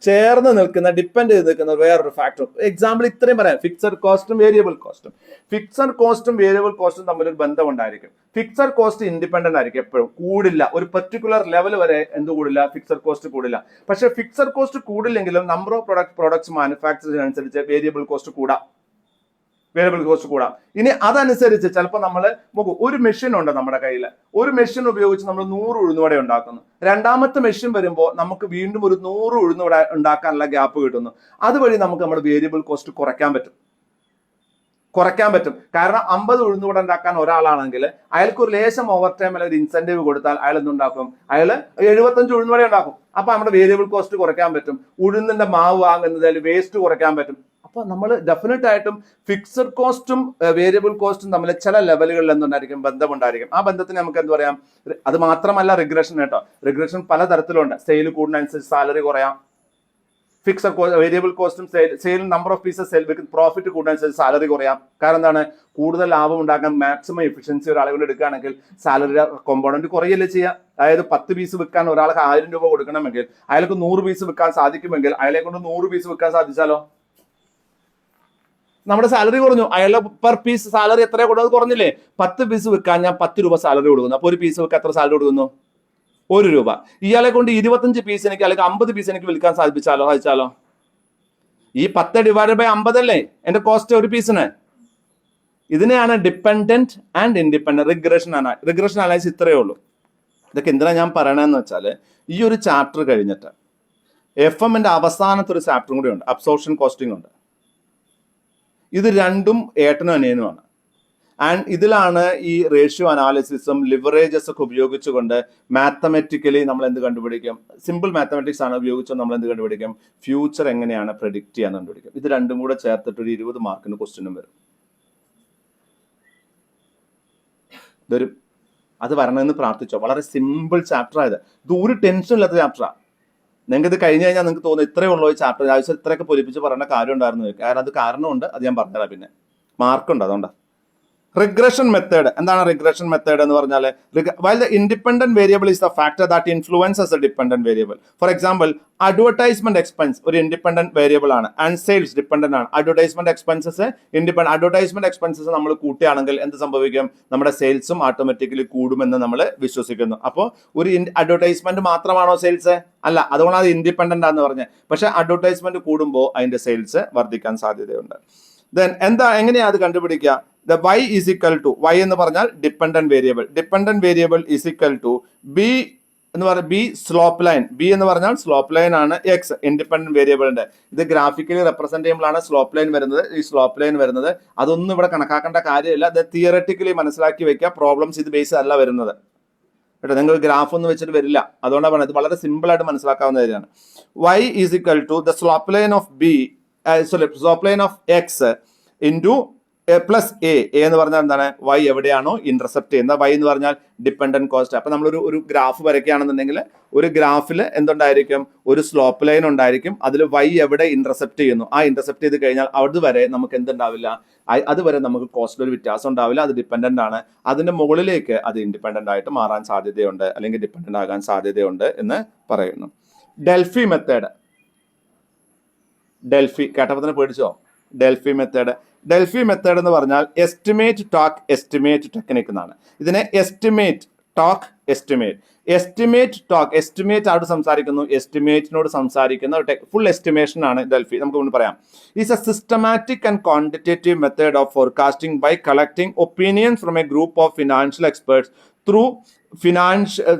ചേർന്ന് നിൽക്കുന്ന, ഡിപ്പെൻഡ് ചെയ്ത് നിൽക്കുന്ന വേറൊരു ഫാക്ടർ. എക്സാമ്പിൾ ഇത്രയും പറയാം: ഫിക്സഡ് കോസ്റ്റും വേരിയബിൾ കോസ്റ്റും. ഫിക്സഡ് കോസ്റ്റും വേരിയബിൾ കോസ്റ്റും തമ്മിലൊരു ബന്ധം ഉണ്ടായിരിക്കും. ഫിക്സഡ് കോസ്റ്റ് ഇൻഡിപെൻഡന്റ് ആയിരിക്കും, എപ്പോഴും കൂടില്ല. ഒരു പെർട്ടിക്കുലർ ലെവൽ വരെ എന്ത് കൂടില്ല? ഫിക്സഡ് കോസ്റ്റ് കൂടില്ല. പക്ഷെ ഫിക്സഡ് കോസ്റ്റ് കൂടില്ലെങ്കിലും നമ്പർ ഓഫ് പ്രോഡക്ട്സ് മാനുഫാക്ചറിനനുസരിച്ച് വേരിയബിൾ കോസ്റ്റ് കൂടാം. ഇനി അതനുസരിച്ച് ചിലപ്പോൾ നമ്മൾ നോക്കൂ, ഒരു മെഷീൻ ഉണ്ട് നമ്മുടെ കയ്യിൽ. ഒരു മെഷീൻ ഉപയോഗിച്ച് നമ്മൾ 100 ഉഴുന്നുവട ഉണ്ടാക്കുന്നു. രണ്ടാമത്തെ മെഷീൻ വരുമ്പോൾ നമുക്ക് വീണ്ടും ഒരു 100 ഉഴുന്നുവട ഉണ്ടാക്കാനുള്ള ഗ്യാപ്പ് കിട്ടുന്നു. അതുവഴി നമുക്ക് നമ്മുടെ വേരിയബിൾ കോസ്റ്റ് കുറയ്ക്കാൻ പറ്റും. കാരണം 50 ഉഴുന്നുവട ഉണ്ടാക്കാൻ ഒരാളാണെങ്കിൽ അയാൾക്ക് ഒരു ലേശം ഓവർ ടൈം അല്ലെങ്കിൽ ഒരു ഇൻസെന്റീവ് കൊടുത്താൽ അയാൾ എന്തുണ്ടാക്കും? അയാൾ 75 ഉഴുന്നുവട ഉണ്ടാക്കും. അപ്പൊ നമ്മുടെ വേരിയബിൾ കോസ്റ്റ് കുറയ്ക്കാൻ പറ്റും. ഉഴുന്നിന്റെ മാവ് വാങ്ങുന്നതിൽ വേസ്റ്റ് കുറയ്ക്കാൻ പറ്റും. അപ്പൊ നമ്മൾ ഡെഫിനറ്റ് ആയിട്ടും ഫിക്സഡ് കോസ്റ്റും വേരിയബിൾ കോസ്റ്റും തമ്മിൽ ചില ലെവലുകളിൽ എന്തുണ്ടായിരിക്കും? ബന്ധമുണ്ടായിരിക്കും. ആ ബന്ധത്തിന് നമുക്ക് എന്ത് പറയാം? അത് മാത്രമല്ല റിഗ്രഷൻ കേട്ടോ. റിഗ്രഷൻ പല തരത്തിലുണ്ട്. സെയിൽ കൂടുന്നതനുസരിച്ച് സാലറി കുറയാം. ഫിക്സഡ് വേരിയബിൾ കോസ്റ്റും sale number of pieces sale profit കൂടുന്നതനുസരിച്ച് സാലറി കുറയാം. കാരണം എന്താണ്? കൂടുതൽ ലാഭം ഉണ്ടാക്കാൻ മാക്സിമം എഫിഷ്യൻസി ഒരാളെ കൊണ്ട് എടുക്കുകയാണെങ്കിൽ സാലറി കോമ്പോണന്റ് കുറയല്ലേ ചെയ്യുക. അതായത് 10 പീസ് വിൽക്കാൻ ഒരാൾക്ക് 1000 രൂപ കൊടുക്കണമെങ്കിൽ അയാൾക്ക് 100 പീസ് വിൽക്കാൻ സാധിക്കുമെങ്കിൽ അയാളെ കൊണ്ട് 100 പീസ് വിൽക്കാൻ സാധിച്ചാലോ നമ്മുടെ സാലറി കുറഞ്ഞു. അയാളുടെ പെർ പീസ് സാലറി എത്ര കൊടുക്കുന്നത്? കുറഞ്ഞില്ലേ? 10 പീസ് വിൽക്കാൻ ഞാൻ 10 രൂപ സാലറി കൊടുക്കുന്നു. അപ്പോൾ ഒരു പീസ് വിൽക്കാൻ എത്ര സാലറി കൊടുക്കുന്നു? 1 രൂപ. ഇയാളെ കൊണ്ട് 25 പീസ് എനിക്ക്, അല്ലെങ്കിൽ 50 പീസ് എനിക്ക് വിൽക്കാൻ സാധിച്ചാലോ ഈ 10 ഡിവൈഡഡ് ബൈ 50 അല്ലേ എന്റെ കോസ്റ്റ് ഒരു പീസിന്. ഇതിനെയാണ് dependent and independent regression analysis. ഇത്രയേ ഉള്ളൂ. ഇതൊക്കെ എന്തിനാ ഞാൻ പറയണമെന്ന് വെച്ചാൽ, ഈ ഒരു ചാപ്റ്റർ കഴിഞ്ഞിട്ട് FM-ന്റെ അവസാനത്തെ ഒരു ചാപ്റ്ററും കൂടി ഉണ്ട്, അബ്സോർപ്ഷൻ കോസ്റ്റിംഗ് ഉണ്ട്. ഇത് രണ്ടും ഏട്ടനും അനിയനുമാണ്. ആൻഡ് ഇതിലാണ് ഈ റേഷ്യോ അനാലിസിസും ലിവറേജസ് ഒക്കെ ഉപയോഗിച്ചുകൊണ്ട് മാത്തമെറ്റിക്കലി നമ്മൾ എന്ത് കണ്ടുപിടിക്കും? സിമ്പിൾ മാത്തമെറ്റിക്സ് ആണ് ഉപയോഗിച്ചുകൊണ്ട് നമ്മൾ എന്ത് കണ്ടുപിടിക്കും? ഫ്യൂച്ചർ എങ്ങനെയാണ് പ്രെഡിക്റ്റ് ചെയ്യാൻ കണ്ടുപിടിക്കും. ഇത് രണ്ടും കൂടെ ചേർത്തിട്ട് ഒരു 20 മാർക്കിന് ക്വസ്റ്റ്യനും വരും. അത് വരണമെന്ന് പ്രാർത്ഥിച്ചോ. വളരെ സിമ്പിൾ ചാപ്റ്റർ ആയത്. ഇത് ഒരു ടെൻഷൻ ഇല്ലാത്ത ചാപ്റ്ററാണ്. നിങ്ങൾക്ക് ഇത് കഴിഞ്ഞ് കഴിഞ്ഞാൽ നിങ്ങൾക്ക് തോന്നുന്നു ഇത്രയേ ഉള്ളൂ ഈ ചാപ്റ്റർ, ആവശ്യം ഇത്രയൊക്കെ പൊലിപ്പിച്ച് പറയേണ്ട കാര്യം ഉണ്ടായിരുന്നു. കാരണം അത് കാരണമുണ്ട്, അത് ഞാൻ പറഞ്ഞുതരാം. പിന്നെ മാർക്കുണ്ട്, അതുകൊണ്ടാണ്. Regression method. എന്താണ് റിഗ്രഷൻ മെത്തേഡ് എന്ന് പറഞ്ഞാൽ? while the independent variable is the factor that influences the dependent variable. For example, advertisement expense ഒരു ഇൻഡിപെൻഡന്റ് വേരിയബിൾ ആണ്, ആൻഡ് സെയിൽസ് ഡിപെൻഡന്റ് ആണ്. അഡ്വർടൈസ്മെന്റ് എക്സ്പെൻസസ് അഡ്വർടൈസ്മെന്റ് എക്സ്പെൻസസ് നമ്മൾ കൂട്ടുകയാണെങ്കിൽ എന്ത് സംഭവിക്കും? നമ്മുടെ സെയിൽസും ഓട്ടോമാറ്റിക്കലി കൂടുമെന്ന് നമ്മൾ വിശ്വസിക്കുന്നു. അപ്പോൾ ഒരു അഡ്വർടൈസ്മെന്റ് മാത്രമാണോ സെയിൽസ്? അല്ല. അതുകൊണ്ടാണ് അത് ഇൻഡിപെൻഡന്റ് ആണെന്ന് പറഞ്ഞത്. പക്ഷെ അഡ്വർടൈസ്മെന്റ് കൂടുമ്പോൾ അതിന്റെ സെയിൽസ് വർദ്ധിക്കാൻ സാധ്യതയുണ്ട്. ദെൻ എങ്ങനെയാ അത് കണ്ടുപിടിക്കുക? The y is equal to y എന്ന് പറഞ്ഞാൽ dependent variable is equal to b എന്ന് പറഞ്ഞാൽ ബി സ്ലോപ്പ് ലൈൻ, ബി എന്ന് പറഞ്ഞാൽ സ്ലോപ്പ് ലൈൻ ആണ് എക്സ് ഇൻഡിപെൻഡന്റ് വേരിയബിളിന്റെ. ഇത് ഗ്രാഫിക്കലി റെപ്രസെന്റേബിൾ ആണ് സ്ലോപ്പ് ലൈൻ വരുന്നത്. ഈ സ്ലോപ്പ് ലൈൻ വരുന്നത് അതൊന്നും ഇവിടെ കണക്കാക്കേണ്ട കാര്യമില്ല. അത് തിയററ്റിക്കലി മനസ്സിലാക്കി വെക്കുക. പ്രോബ്ലംസ് ഇത് ബേസ് അല്ല വരുന്നത് കേട്ടോ. നിങ്ങൾ ഗ്രാഫ് ഒന്നും വെച്ചിട്ട് വരില്ല. അതുകൊണ്ടാണ് പറയുന്നത്, ഇത് വളരെ സിമ്പിൾ ആയിട്ട് മനസ്സിലാക്കാവുന്ന കാര്യമാണ്. y is equal to the slope line of B slope line of X into plus A എന്ന് പറഞ്ഞാൽ എന്താണ്, y എവിടെയാണോ ഇന്റർസെപ്റ്റ് ചെയ്യുന്നത്. y എന്ന് പറഞ്ഞാൽ ഡിപ്പെൻഡന്റ് കോസ്റ്റ്. അപ്പൊ നമ്മളൊരു ഒരു ഗ്രാഫ് വരയ്ക്കുകയാണെന്നുണ്ടെങ്കിൽ ഒരു ഗ്രാഫിൽ എന്തുണ്ടായിരിക്കും, ഒരു സ്ലോപ്പ് ലൈൻ ഉണ്ടായിരിക്കും. അതിൽ y എവിടെ ഇന്റർസെപ്റ്റ് ചെയ്യുന്നു, ആ ഇന്റർസെപ്റ്റ് ചെയ്ത് കഴിഞ്ഞാൽ അതുവരെ നമുക്ക് എന്തുണ്ടാവില്ല, അതുവരെ നമുക്ക് കോസ്റ്റിൽ ഒരു വ്യത്യാസം ഉണ്ടാവില്ല. അത് ഡിപ്പെൻഡന്റ് ആണ്. അതിന്റെ മുകളിലേക്ക് അത് ഇൻഡിപെൻഡന്റ് ആയിട്ട് മാറാൻ സാധ്യതയുണ്ട്, അല്ലെങ്കിൽ ഡിപ്പെൻഡന്റ് ആകാൻ സാധ്യതയുണ്ട് എന്ന് പറയുന്നു. ഡെൽഫി മെത്തേഡ്, ഡെൽഫി കേട്ടപ്പോൾ തന്നെ പേടിച്ചോ? ഡെൽഫി മെത്തേഡ് എന്ന് പറഞ്ഞാൽ എസ്റ്റിമേറ്റ് ടെക്നിക് എന്നാണ്. ഇതിനെ എസ്റ്റിമേറ്റ് ആയിട്ട് സംസാരിക്കുന്നു, എസ്റ്റിമേറ്റിനോട് സംസാരിക്കുന്ന ഫുൾ എസ്റ്റിമേഷൻ ആണ് ഡെൽഫി. നമുക്ക് മുന്നേ പറയാം. Is a systematic and quantitative method of forecasting by collecting opinions from a group of financial experts through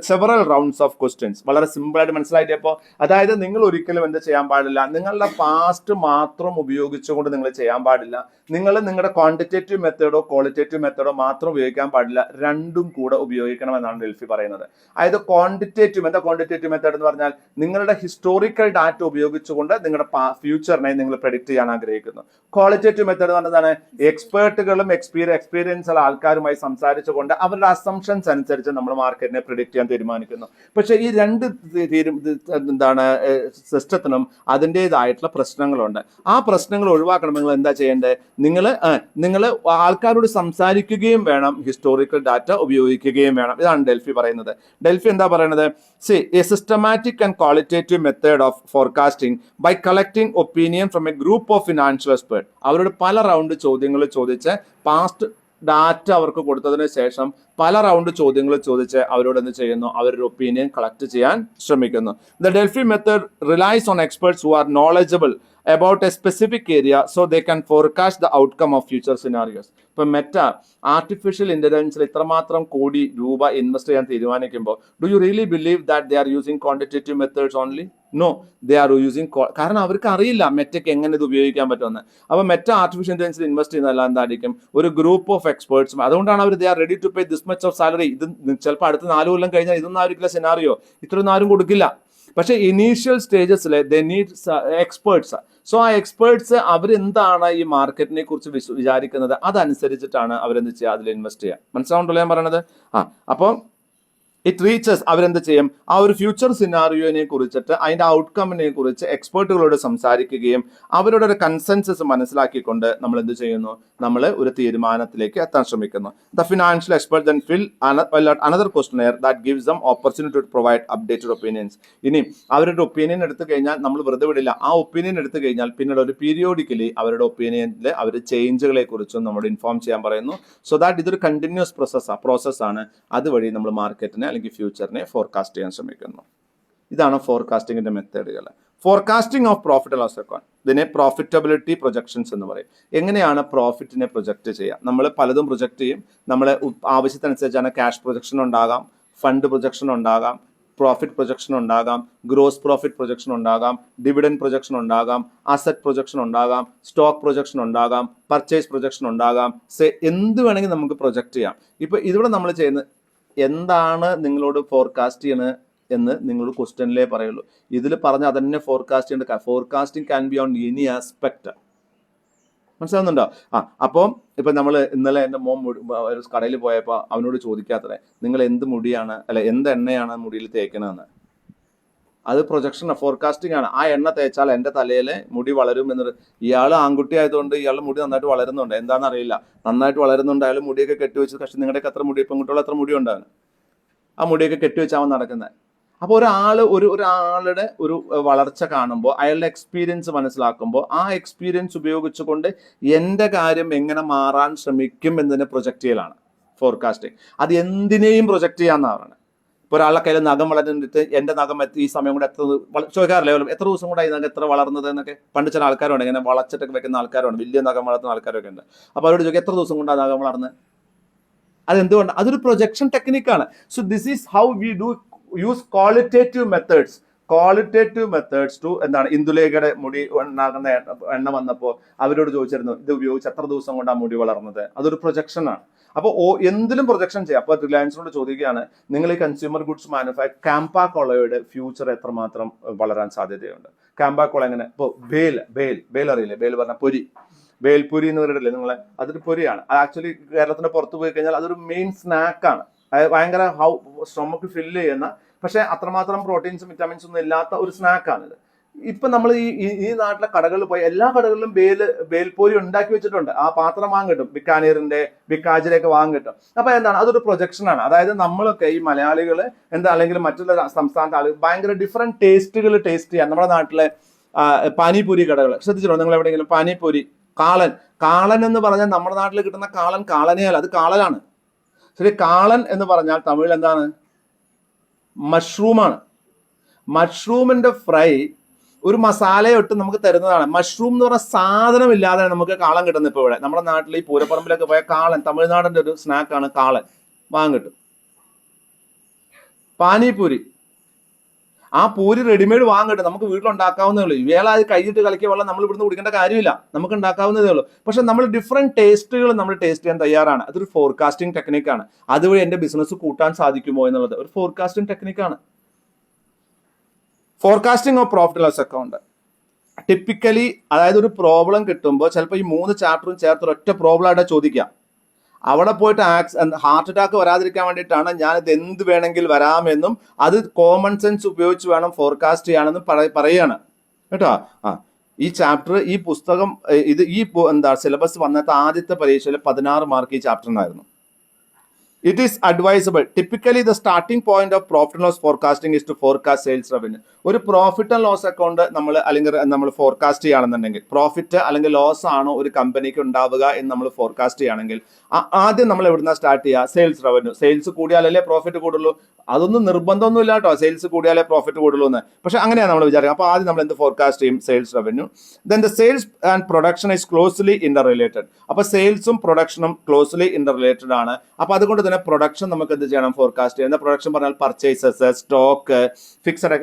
several rounds of questions. വളരെ സിമ്പിൾ ആയിട്ട് മനസ്സിലായിട്ട്. അപ്പോൾ അതായത് നിങ്ങൾ ഒരിക്കലും എന്ത് ചെയ്യാൻ പാടില്ല, നിങ്ങളുടെ പാസ്റ്റ് മാത്രം ഉപയോഗിച്ചുകൊണ്ട് നിങ്ങൾ ചെയ്യാൻ പാടില്ല. നിങ്ങൾ നിങ്ങളുടെ ക്വാണ്ടിറ്റേറ്റീവ് മെത്തേഡോ ക്വാളിറ്റേറ്റീവ് മെത്തേഡോ മാത്രം ഉപയോഗിക്കാൻ പാടില്ല, രണ്ടും കൂടെ ഉപയോഗിക്കണമെന്നാണ് ഡെൽഫി പറയുന്നത്. അതായത് ക്വാണ്ടിറ്റേറ്റീവ് മെത്തേഡ് എന്ന് പറഞ്ഞാൽ നിങ്ങളുടെ ഹിസ്റ്റോറിക്കൽ ഡാറ്റ ഉപയോഗിച്ചുകൊണ്ട് നിങ്ങളുടെ ഫ്യൂച്ചറിനെ നിങ്ങൾ പ്രെഡിക്റ്റ് ചെയ്യാൻ ആഗ്രഹിക്കുന്നു. ക്വാളിറ്റേറ്റീവ് മെത്തേഡ് എന്ന് പറഞ്ഞതാണ് എക്സ്പേർട്ടുകളും എക്സ്പീരിയൻസ് ഉള്ള ആൾക്കാരുമായി സംസാരിച്ചുകൊണ്ട് അവരുടെ അസംഷൻസ് അനുസരിച്ച് നമ്മൾ മാർക്കറ്റിനെ പ്രിഡിക്റ്റ് ചെയ്യാൻ തീരുമാനിക്കുന്നു. പക്ഷെ ഈ രണ്ട് സിസ്റ്റത്തിനും അതിൻ്റെതായിട്ടുള്ള പ്രശ്നങ്ങളുണ്ട്. ആ പ്രശ്നങ്ങൾ ഒഴിവാക്കണമെങ്കിൽ എന്താ ചെയ്യേണ്ടത്? നിങ്ങൾ ആൾക്കാരോട് സംസാരിക്കുകയും വേണം, ഹിസ്റ്റോറിക്കൽ ഡാറ്റ ഉപയോഗിക്കുകയും വേണം. ഇതാണ് ഡെൽഫി പറയുന്നത്. ഡെൽഫി എന്താ പറയുന്നത്? A systematic and qualitative method of forecasting by collecting opinion from a group of financial expert. അവരോട് പല റൗണ്ട് ചോദ്യങ്ങൾ ചോദിച്ച് പാസ്റ്റ് ഡാറ്റ അവർക്ക് കൊടുത്തതിന് ശേഷം പല റൗണ്ട് ചോദ്യങ്ങൾ ചോദിച്ച് അവരോട് എന്ത് ചെയ്യുന്നു, അവരുടെ ഒപ്പീനിയൻ കളക്ട് ചെയ്യാൻ ശ്രമിക്കുന്നു. The Delphi method റിലൈസ് on experts who are knowledgeable about a specific area so they can forecast the outcome of future scenarios. ഇപ്പൊ മെറ്റ ആർട്ടിഫിഷ്യൽ ഇന്റലിജൻസിൽ ഇത്രമാത്രം കോടി രൂപ ഇൻവെസ്റ്റ് ചെയ്യാൻ തീരുമാനിക്കുമ്പോൾ do you really believe that they are using quantitative methods only? No, they are using, കാരണം അവർക്ക് അറിയില്ല മെറ്റയ്ക്ക് എങ്ങനെ ഇത് ഉപയോഗിക്കാൻ പറ്റുമെന്ന്. അപ്പോൾ മെറ്റ ആർട്ടിഫിഷ്യൽ ഇന്റലിജൻസിൽ ഇൻവെസ്റ്റ് ചെയ്യുന്നതല്ല എന്തായിരിക്കും, ഒരു ഗ്രൂപ്പ് ഓഫ് എക്സ്പേർട്സും. അതുകൊണ്ടാണ് അവർ they are ready to pay this much of salary. ഇത് ചിലപ്പോൾ അടുത്ത 4 കൊല്ലം കഴിഞ്ഞാൽ ഇതൊന്നും ആയിരിക്കില്ല സിനാറിയോ, ഇത്രയൊന്നും ആരും കൊടുക്കില്ല. പക്ഷെ ഇനീഷ്യൽ സ്റ്റേജസിൽ ദേ നീഡ് എക്സ്പേർട്സ്. സോ ആ എക്സ്പേർട്സ് അവരെന്താണ് ഈ മാർക്കറ്റിനെ കുറിച്ച് വിചാരിക്കുന്നത്, അതനുസരിച്ചിട്ടാണ് അവരെന്ത് ചെയ്യുക, അതിൽ ഇൻവെസ്റ്റ് ചെയ്യുക. മനസ്സിലാവുണ്ടല്ലോ ഞാൻ പറയണത്? അപ്പോൾ ഇറ്റ് റീച്ചസ്, അവരെന്ത് ചെയ്യും, ആ ഒരു ഫ്യൂച്ചർ സിനാറിയോനെ കുറിച്ചിട്ട് അതിന്റെ ഔട്ട്കമ്മിനെ കുറിച്ച് എക്സ്പേർട്ടുകളോട് സംസാരിക്കുകയും അവരുടെ ഒരു കൺസെൻസസ് മനസ്സിലാക്കിക്കൊണ്ട് നമ്മൾ എന്ത് ചെയ്യുന്നു, നമ്മൾ ഒരു തീരുമാനത്തിലേക്ക് എത്താൻ ശ്രമിക്കുന്നു. The financial expert then fill another questionnaire that gives them opportunity to provide updated opinions. ഇനി അവരുടെ ഒപ്പീനിയൻ എടുത്തു കഴിഞ്ഞാൽ നമ്മൾ വെറുതെ വിടില്ല. ആ ഒപ്പീനിയൻ എടുത്തു കഴിഞ്ഞാൽ പിന്നീട് ഒരു പീരിയോഡിക്കലി അവരുടെ ഒപ്പീനിയനിൽ അവർ ചേഞ്ചുകളെ കുറിച്ചും നമ്മൾ ഇൻഫോം ചെയ്യാൻ പറയുന്നു. സോ ദാറ്റ് ഇതൊരു കണ്ടിന്യൂസ് പ്രോസസ്സാണ്. അതുവഴി നമ്മൾ മാർക്കറ്റിനെ അല്ലെങ്കിൽ ഫ്യൂച്ചറിനെ ഫോർകാസ്റ്റ് ചെയ്യാൻ ശ്രമിക്കുന്നു. ഇതാണ് ഫോർകാസ്റ്റിംഗിന്റെ മെത്തേഡുകൾ. Forecasting of profit and loss account, ഇതിനെ പ്രോഫിറ്റബിലിറ്റി പ്രൊജക്ഷൻസ് എന്ന് പറയും. എങ്ങനെയാണ് പ്രോഫിറ്റിനെ പ്രൊജക്റ്റ് ചെയ്യുക? നമ്മൾ പലതും പ്രൊജക്റ്റ് ചെയ്യും. നമ്മൾ ആവശ്യത്തിനനുസരിച്ചാണ് ക്യാഷ് പ്രൊജക്ഷൻ ഉണ്ടാകാം, ഫണ്ട് പ്രൊജക്ഷൻ ഉണ്ടാകാം, പ്രോഫിറ്റ് പ്രൊജക്ഷൻ ഉണ്ടാകാം, ഗ്രോസ് പ്രോഫിറ്റ് പ്രൊജക്ഷൻ ഉണ്ടാകാം, ഡിവിഡൻഡ് പ്രൊജക്ഷൻ ഉണ്ടാകാം, അസറ്റ് പ്രൊജക്ഷൻ ഉണ്ടാകാം, സ്റ്റോക്ക് പ്രൊജക്ഷൻ ഉണ്ടാകാം, പർച്ചേസ് പ്രൊജക്ഷൻ ഉണ്ടാകാം. എന്ത് വേണമെങ്കിൽ നമുക്ക് പ്രൊജക്റ്റ് ചെയ്യാം. ഇപ്പൊ ഇതിവിടെ നമ്മൾ ചെയ്യുന്നത് എന്താണ് നിങ്ങളോട് ഫോർകാസ്റ്റ് ചെയ്യണത് എന്ന് നിങ്ങളോട് ക്വസ്റ്റ്യനിലേ പറയുള്ളൂ. ഇതിൽ പറഞ്ഞ അതന്നെ ഫോർകാസ്റ്റ് ചെയ്യേണ്ട. Forecasting can be on any aspect. മനസ്സിലാവുന്നുണ്ടോ? അപ്പം ഇപ്പൊ നമ്മൾ ഇന്നലെ എൻ്റെ മോൻ ഒരു കടയിൽ പോയപ്പോൾ അവനോട് ചോദിക്കാത്തതേ, നിങ്ങൾ എന്ത് മുടിയാണ് എന്ത് എണ്ണയാണ് മുടിയിൽ തേക്കണമെന്ന്. അത് പ്രൊജക്ഷൻ ഫോർകാസ്റ്റിംഗ് ആണ്. ആ എണ്ണ തേച്ചാൽ എൻ്റെ തലയിൽ മുടി വളരും എന്നൊരു. ഇയാൾ ആൺകുട്ടി ആയതുകൊണ്ട് ഇയാളുടെ മുടി നന്നായിട്ട് വളരുന്നുണ്ട്, എന്താണെന്ന് അറിയില്ല, നന്നായിട്ട് വളരുന്നുണ്ട്. അയാൾ മുടിയൊക്കെ കെട്ടിവെച്ച്, പക്ഷെ നിങ്ങളുടെയൊക്കെ എത്ര മുടി, പെൺകുട്ടികൾ എത്ര മുടി ഉണ്ടാകും, ആ മുടിയൊക്കെ കെട്ടിവെച്ചാവൻ നടക്കുന്നത്. അപ്പോൾ ഒരാളുടെ ഒരു വളർച്ച കാണുമ്പോൾ, അയാളുടെ എക്സ്പീരിയൻസ് മനസ്സിലാക്കുമ്പോൾ, ആ എക്സ്പീരിയൻസ് ഉപയോഗിച്ചുകൊണ്ട് എൻ്റെ കാര്യം എങ്ങനെ മാറാൻ ശ്രമിക്കും എന്നതിനെ പ്രൊജക്റ്റ് ചെയ്യലാണ് ഫോർകാസ്റ്റിംഗ്. അത് എന്തിനേയും പ്രൊജക്റ്റ് ചെയ്യാമെന്നാണ്. ഇപ്പോൾ ഒരാളുടെ കയ്യിൽ നഖം വളർന്നിട്ട് എൻ്റെ നഖം ഈ സമയം കൂടെ എത്ര ചോദിക്കാറില്ലേ, എത്ര ദിവസം കൂടെ ഈ നഖം എത്ര വളർന്നത് എന്നൊക്കെ പണ്ട് ചില ആൾക്കാരുണ്ട്, ഇങ്ങനെ വളച്ചിട്ടൊക്കെ വെക്കുന്ന ആൾക്കാരുണ്ട്, വലിയ നഖം വളർത്തുന്ന ആൾക്കാരൊക്കെ ഉണ്ട്. അപ്പോൾ അവരോട് ചോദിക്കും എത്ര ദിവസം കൊണ്ടാണ് നഖം വളർന്നത്? അതെന്തുകൊണ്ട്? അതൊരു പ്രൊജക്ഷൻ ടെക്നിക്കാണ്. So this is how we do use qualitative methods to എന്താണ്, ഇന്ദുലേഖയുടെ മുടി ഉണ്ടാകുന്ന എണ്ണ വന്നപ്പോൾ അവരോട് ചോദിച്ചിരുന്നു ഇത് ഉപയോഗിച്ച് എത്ര ദിവസം കൊണ്ടാണ് മുടി വളർന്നത്? അതൊരു പ്രൊജക്ഷനാണ്. അപ്പോൾ എന്തിലും പ്രൊജക്ഷൻ ചെയ്യാം. അപ്പോൾ റിലയൻസിനോട് ചോദിക്കുകയാണ്, നിങ്ങൾ ഈ കൺസ്യൂമർ ഗുഡ്സ് കാമ്പ കോളയുടെ ഫ്യൂച്ചർ എത്രമാത്രം വളരാൻ സാധ്യതയുണ്ട്? കാമ്പ കോള എങ്ങനെ? ഇപ്പോൾ ബേൽ അറിയില്ലേ? ബേൽ പറഞ്ഞ പൊരി, ബേൽപൂരി എന്ന് പറഞ്ഞിട്ടില്ലേ നിങ്ങളെ? അതൊരു പൊരിയാണ്. അത് ആക്ച്വലി കേരളത്തിന്റെ പുറത്ത് പോയി കഴിഞ്ഞാൽ അതൊരു മെയിൻ സ്നാക്കാണ്. ഭയങ്കര സ്റ്റൊമക്ക് ഫില്ല് ചെയ്യുന്ന, പക്ഷെ അത്രമാത്രം പ്രോട്ടീൻസും വിറ്റാമിൻസും ഒന്നും ഇല്ലാത്ത ഒരു സ്നാക്കാണിത്. ഇപ്പൊ നമ്മൾ ഈ നാട്ടിലെ കടകളിൽ പോയി എല്ലാ കടകളിലും ബേൽപൂരി ഉണ്ടാക്കി വെച്ചിട്ടുണ്ട്. ആ പാത്രം വാങ്ങിട്ടും, ബിക്കാനീറിന്റെ ബിക്കാജിലൊക്കെ വാങ്ങിട്ടും. അപ്പൊ എന്താണ്, അതൊരു പ്രൊജക്ഷനാണ്. അതായത് നമ്മളൊക്കെ ഈ മലയാളികൾ എന്താ, അല്ലെങ്കിൽ മറ്റുള്ള സംസ്ഥാനത്തെ ആളുകൾ ഭയങ്കര ഡിഫറെന്റ് ടേസ്റ്റുകൾ ടേസ്റ്റ് ചെയ്യാൻ. നമ്മുടെ നാട്ടിലെ പാനിപൂരി കടകൾ ശ്രദ്ധിച്ചിട്ടുണ്ടോ നിങ്ങൾ? എവിടെയെങ്കിലും പാനിപൂരി, കാളൻ എന്ന് പറഞ്ഞാൽ നമ്മുടെ നാട്ടിൽ കിട്ടുന്ന കാളനെയല്ല, അത് കാളനാണ്. ശരി, കാളൻ എന്ന് പറഞ്ഞാൽ തമിഴിൽ എന്താണ്? മഷ്റൂമാണ്. മഷ്റൂമിന്റെ ഫ്രൈ ഒരു മസാലയൊട്ട് നമുക്ക് തരുന്നതാണ്. മഷ്റൂം എന്ന് പറഞ്ഞ സാധനം ഇല്ലാതെ നമുക്ക് കാളൻ കിട്ടുന്നത്. ഇപ്പോൾ ഇവിടെ നമ്മുടെ നാട്ടിൽ ഈ പൂരപ്പറമ്പിലൊക്കെ പോയ കാളൻ, തമിഴ്നാടിന്റെ ഒരു സ്നാക്കാണ് കാളൻ, വാങ്ങിട്ടും. പാനിപൂരി, ആ പൂരി റെഡിമെയ്ഡ് വാങ്ങിട്ട് നമുക്ക് വീട്ടിലുണ്ടാക്കാവുന്നതേ ഉള്ളൂ. ഇവയാൾ അത് കഴിഞ്ഞിട്ട് കളിക്കുക വെള്ളം നമ്മൾ ഇവിടുന്ന് കുടിക്കേണ്ട കാര്യമില്ല, നമുക്ക് ഉണ്ടാക്കാവുന്നതേ ഉള്ളൂ. പക്ഷെ നമ്മൾ ഡിഫറെന്റ് ടേസ്റ്റുകൾ നമ്മൾ ടേസ്റ്റ് ചെയ്യാൻ തയ്യാറാണ്. അതൊരു ഫോർകാസ്റ്റിംഗ് ടെക്നിക്കാണ്. അതുവഴി എൻ്റെ ബിസിനസ് കൂട്ടാൻ സാധിക്കുമോ എന്നുള്ളത് ഒരു ഫോർകാസ്റ്റിംഗ് ടെക്നിക്കാണ്. Forecasting of profit loss account typically, അതായത് ഒരു പ്രോബ്ലം കിട്ടുമ്പോൾ ചിലപ്പോൾ ഈ 3 ചാപ്റ്ററും ചേർത്ത് ഒറ്റ പ്രോബ്ലം ആയിട്ട് ചോദിക്കാം. അവിടെ പോയിട്ട് ഹാർട്ട് അറ്റാക്ക് വരാതിരിക്കാൻ വേണ്ടിയിട്ടാണ് ഞാൻ ഇത് എന്ത് വേണമെങ്കിൽ വരാമെന്നും അത് കോമൺ സെൻസ് ഉപയോഗിച്ച് വേണം ഫോർകാസ്റ്റ് ചെയ്യാനെന്നും പറയുകയാണ് കേട്ടോ. ഈ ചാപ്റ്റർ, ഈ പുസ്തകം, ഈ സിലബസ് വന്നിട്ട് ആദ്യത്തെ പരീക്ഷയിൽ 16 മാർക്ക് ഈ ചാപ്റ്ററിനായിരുന്നു. It is advisable. Typically, the starting point of profit and loss forecasting is to forecast sales revenue. ഒരു പ്രോഫിറ്റ് ആൻഡ് ലോസ് അക്കൗണ്ട് നമ്മൾ ഫോർകാസ്റ്റ് ചെയ്യുകയാണെന്നുണ്ടെങ്കിൽ, പ്രോഫിറ്റ് അല്ലെങ്കിൽ ലോസ് ആണോ ഒരു കമ്പനിക്ക് ഉണ്ടാവുക എന്ന് നമ്മൾ ഫോർകാസ്റ്റ് ചെയ്യുകയാണെങ്കിൽ ആദ്യം നമ്മൾ എവിടുന്ന സ്റ്റാർട്ട് ചെയ്യുക? Sales revenue. സെയിൽസ് കൂടിയാലല്ലേ പ്രോഫിറ്റ് കൂടുള്ളൂ. അതൊന്നും നിർബന്ധമൊന്നും ഇല്ല കേട്ടോ, സെയിൽസ് കൂടിയാലേ പ്രോഫിറ്റ് കൂടുള്ളൂ എന്ന്. പക്ഷെ അങ്ങനെയാണ് നമ്മൾ വിചാരിക്കുക. അപ്പോൾ ആദ്യം നമ്മൾ എന്ത് ഫോർകാസ്റ്റ് ചെയ്യും? Sales revenue. Then the sales and production is closely Inter related. അപ്പോൾ സെയിൽസും പ്രൊഡക്ഷനും ക്ലോസ്ലി ഇന്റർ റിലേറ്റഡ് ആണ്. അപ്പോൾ അതുകൊണ്ട് തന്നെ പ്രൊഡക്ഷൻ നമുക്ക് എന്ത് ചെയ്യണം? ഫോർകാസ്റ്റ് ചെയ്യുന്നത്. പ്രൊഡക്ഷൻ പറഞ്ഞാൽ purchases, stock, fixed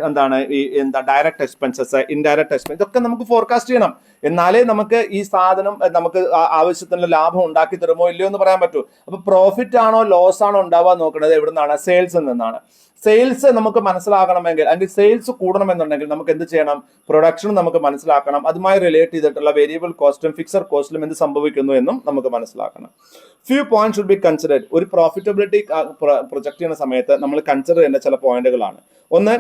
direct expenses, indirect expense, ഇതൊക്കെ നമുക്ക് ഫോർകാസ്റ്റ് ചെയ്യണം. എന്നാലേ നമുക്ക് ഈ സാധനം നമുക്ക് ആവശ്യത്തിനുള്ള ലാഭം ഉണ്ടാക്കി തരുമോ ഇല്ലയോ എന്ന് പറയാൻ പറ്റൂ. അപ്പൊ പ്രോഫിറ്റ് ആണോ ലോസ് ആണോ ഉണ്ടാവാൻ നോക്കുന്നത് എവിടെ നിന്നാണ്? സെയിൽസിൽ നിന്നാണ്. സെയിൽസ് നമുക്ക് മനസ്സിലാക്കണമെങ്കിൽ, അല്ലെങ്കിൽ സെയിൽസ് കൂടണമെന്നുണ്ടെങ്കിൽ നമുക്ക് എന്ത് ചെയ്യണം? പ്രൊഡക്ഷൻ നമുക്ക് മനസ്സിലാക്കണം. അതുമായി റിലേറ്റ് ചെയ്തിട്ടുള്ള വേരിയബിൾ കോസ്റ്റും ഫിക്സഡ് കോസ്റ്റിലും എന്ത് സംഭവിക്കുന്നു എന്നും നമുക്ക് മനസ്സിലാക്കണം. Few points should be considered. ഒരു പ്രോഫിറ്റബിലിറ്റി പ്രൊജക്ട് ചെയ്യുന്ന സമയത്ത് നമ്മൾ കൺസിഡർ ചെയ്യേണ്ട ചില പോയിന്റുകളാണ്. ഒന്ന്,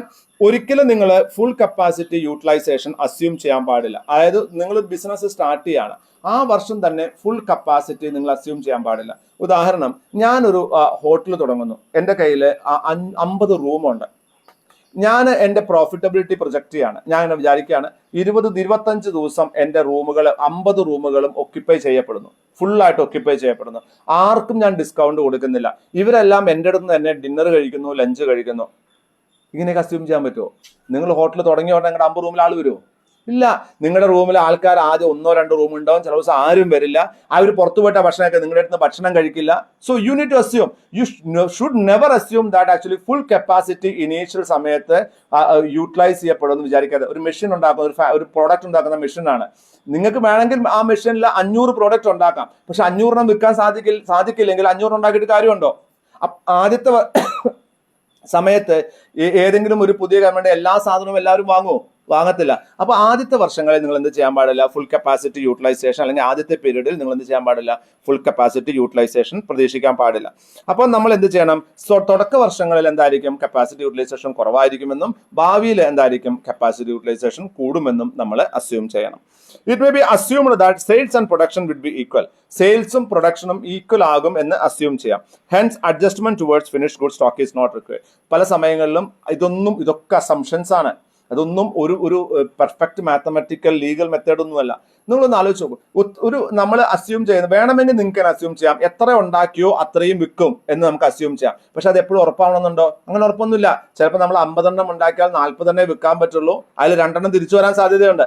ഒരിക്കലും നിങ്ങൾ ഫുൾ കപ്പാസിറ്റി യൂട്ടിലൈസേഷൻ അസ്യൂം ചെയ്യാൻ പാടില്ല. അതായത് നിങ്ങൾ ബിസിനസ് സ്റ്റാർട്ട് ചെയ്യാണ്, ആ വർഷം തന്നെ ഫുൾ കപ്പാസിറ്റി നിങ്ങൾ അസ്യൂം ചെയ്യാൻ പാടില്ല. ഉദാഹരണം, ഞാനൊരു ഹോട്ടൽ തുടങ്ങുന്നു, എൻ്റെ കയ്യിൽ 50 റൂമുണ്ട്. ഞാൻ എൻ്റെ പ്രോഫിറ്റബിലിറ്റി പ്രൊജക്ട് ചെയ്യാണ്. ഞാൻ ഇങ്ങനെ വിചാരിക്കുകയാണ് 20-25 ദിവസം എൻ്റെ റൂമുകൾ 50 റൂമുകളും ഒക്യുപ്പൈ ചെയ്യപ്പെടുന്നു, ഫുള്ളായിട്ട് ഒക്യുപ്പൈ ചെയ്യപ്പെടുന്നു. ആർക്കും ഞാൻ ഡിസ്കൗണ്ട് കൊടുക്കുന്നില്ല. ഇവരെല്ലാം എൻ്റെ അടുത്ത് തന്നെ ഡിന്നർ കഴിക്കുന്നു, ലഞ്ച് കഴിക്കുന്നു. ഇങ്ങനെയൊക്കെ അസ്യൂം ചെയ്യാൻ പറ്റുമോ? നിങ്ങൾ ഹോട്ടൽ തുടങ്ങിയ ഉടനെ നിങ്ങളുടെ 50 റൂമിൽ ആൾ വരുമോ? ഇല്ല. നിങ്ങളുടെ റൂമിൽ ആൾക്കാർ ആദ്യം 1-2 റൂം ഉണ്ടാവും, ചില ദിവസം ആരും വരില്ല. അവർ പുറത്തു പോയിട്ട് ഭക്ഷണമൊക്കെ നിങ്ങളുടെ അടുത്ത് ഭക്ഷണം കഴിക്കില്ല. So you need to assume, you should never assume that actually full capacity initial സമയത്ത് യൂട്ടിലൈസ് ചെയ്യപ്പെടുമെന്ന് വിചാരിക്കാതെ. ഒരു മെഷീൻ ഉണ്ടാക്കുന്ന ഒരു പ്രോഡക്റ്റ് ഉണ്ടാക്കുന്ന മെഷീനാണ്. നിങ്ങൾക്ക് വേണമെങ്കിൽ ആ മെഷീനിൽ 500 പ്രോഡക്റ്റ് ഉണ്ടാക്കാം. പക്ഷെ 500 വിൽക്കാൻ സാധിക്കില്ലെങ്കിൽ 500 ഉണ്ടാക്കിയിട്ട് കാര്യമുണ്ടോ? ആദ്യത്തെ സമയത്ത് ഏതെങ്കിലും ഒരു പുതിയ ഗവൺമെന്റ് എല്ലാ സാധനവും എല്ലാവരും വാങ്ങത്തില്ല. അപ്പൊ ആദ്യത്തെ വർഷങ്ങളിൽ നിങ്ങൾ എന്ത് ചെയ്യാൻ പാടില്ല? ഫുൾ കപ്പാസിറ്റി യൂട്ടിലൈസേഷൻ, അല്ലെങ്കിൽ ആദ്യത്തെ പീരീഡിൽ നിങ്ങൾ എന്ത് ചെയ്യാൻ പാടില്ല? ഫുൾ കപ്പാസിറ്റി യൂട്ടിലൈസേഷൻ പ്രതീക്ഷിക്കാൻ പാടില്ല. അപ്പോൾ നമ്മൾ എന്ത് ചെയ്യണം? തുടക്ക വർഷങ്ങളിൽ എന്തായിരിക്കും? കപ്പാസിറ്റി യൂട്ടിലൈസേഷൻ കുറവായിരിക്കുമെന്നും ഭാവിയിൽ എന്തായിരിക്കും? കപ്പാസിറ്റി യൂട്ടിലൈസേഷൻ കൂടുമെന്നും നമ്മൾ അസ്യൂം ചെയ്യണം. It may be assumed that sales and production would be equal. സെയിൽസും പ്രൊഡക്ഷനും ഈക്വൽ ആകും എന്ന് അസ്യൂം ചെയ്യാം. Hence adjustment towards finished good stock is not required. പല സമയങ്ങളിലും ഇതൊക്കെ അസംഷൻസ് ആണ്. അതൊന്നും ഒരു പെർഫെക്റ്റ് മാത്തമാറ്റിക്കൽ ലീഗൽ മെത്തേഡ് ഒന്നുമല്ല. നിങ്ങളൊന്ന് ആലോചിച്ച് നോക്കും. നമ്മൾ അസ്യൂം ചെയ്യുന്നത് വേണമെങ്കിൽ നിങ്ങൾക്ക് അസ്യൂം ചെയ്യാം, എത്ര ഉണ്ടാക്കിയോ അത്രയും വിൽക്കും എന്ന് നമുക്ക് അസ്യൂം ചെയ്യാം. പക്ഷെ അത് എപ്പോഴും ഉറപ്പാവണമെന്നുണ്ടോ? അങ്ങനെ ഉറപ്പൊന്നുമില്ല. ചിലപ്പോൾ നമ്മൾ 50 എണ്ണം ഉണ്ടാക്കിയാൽ 40 എണ്ണേ വിൽക്കാൻ പറ്റുള്ളൂ, അതിൽ 2 എണ്ണം തിരിച്ചു വരാൻ സാധ്യതയുണ്ട്.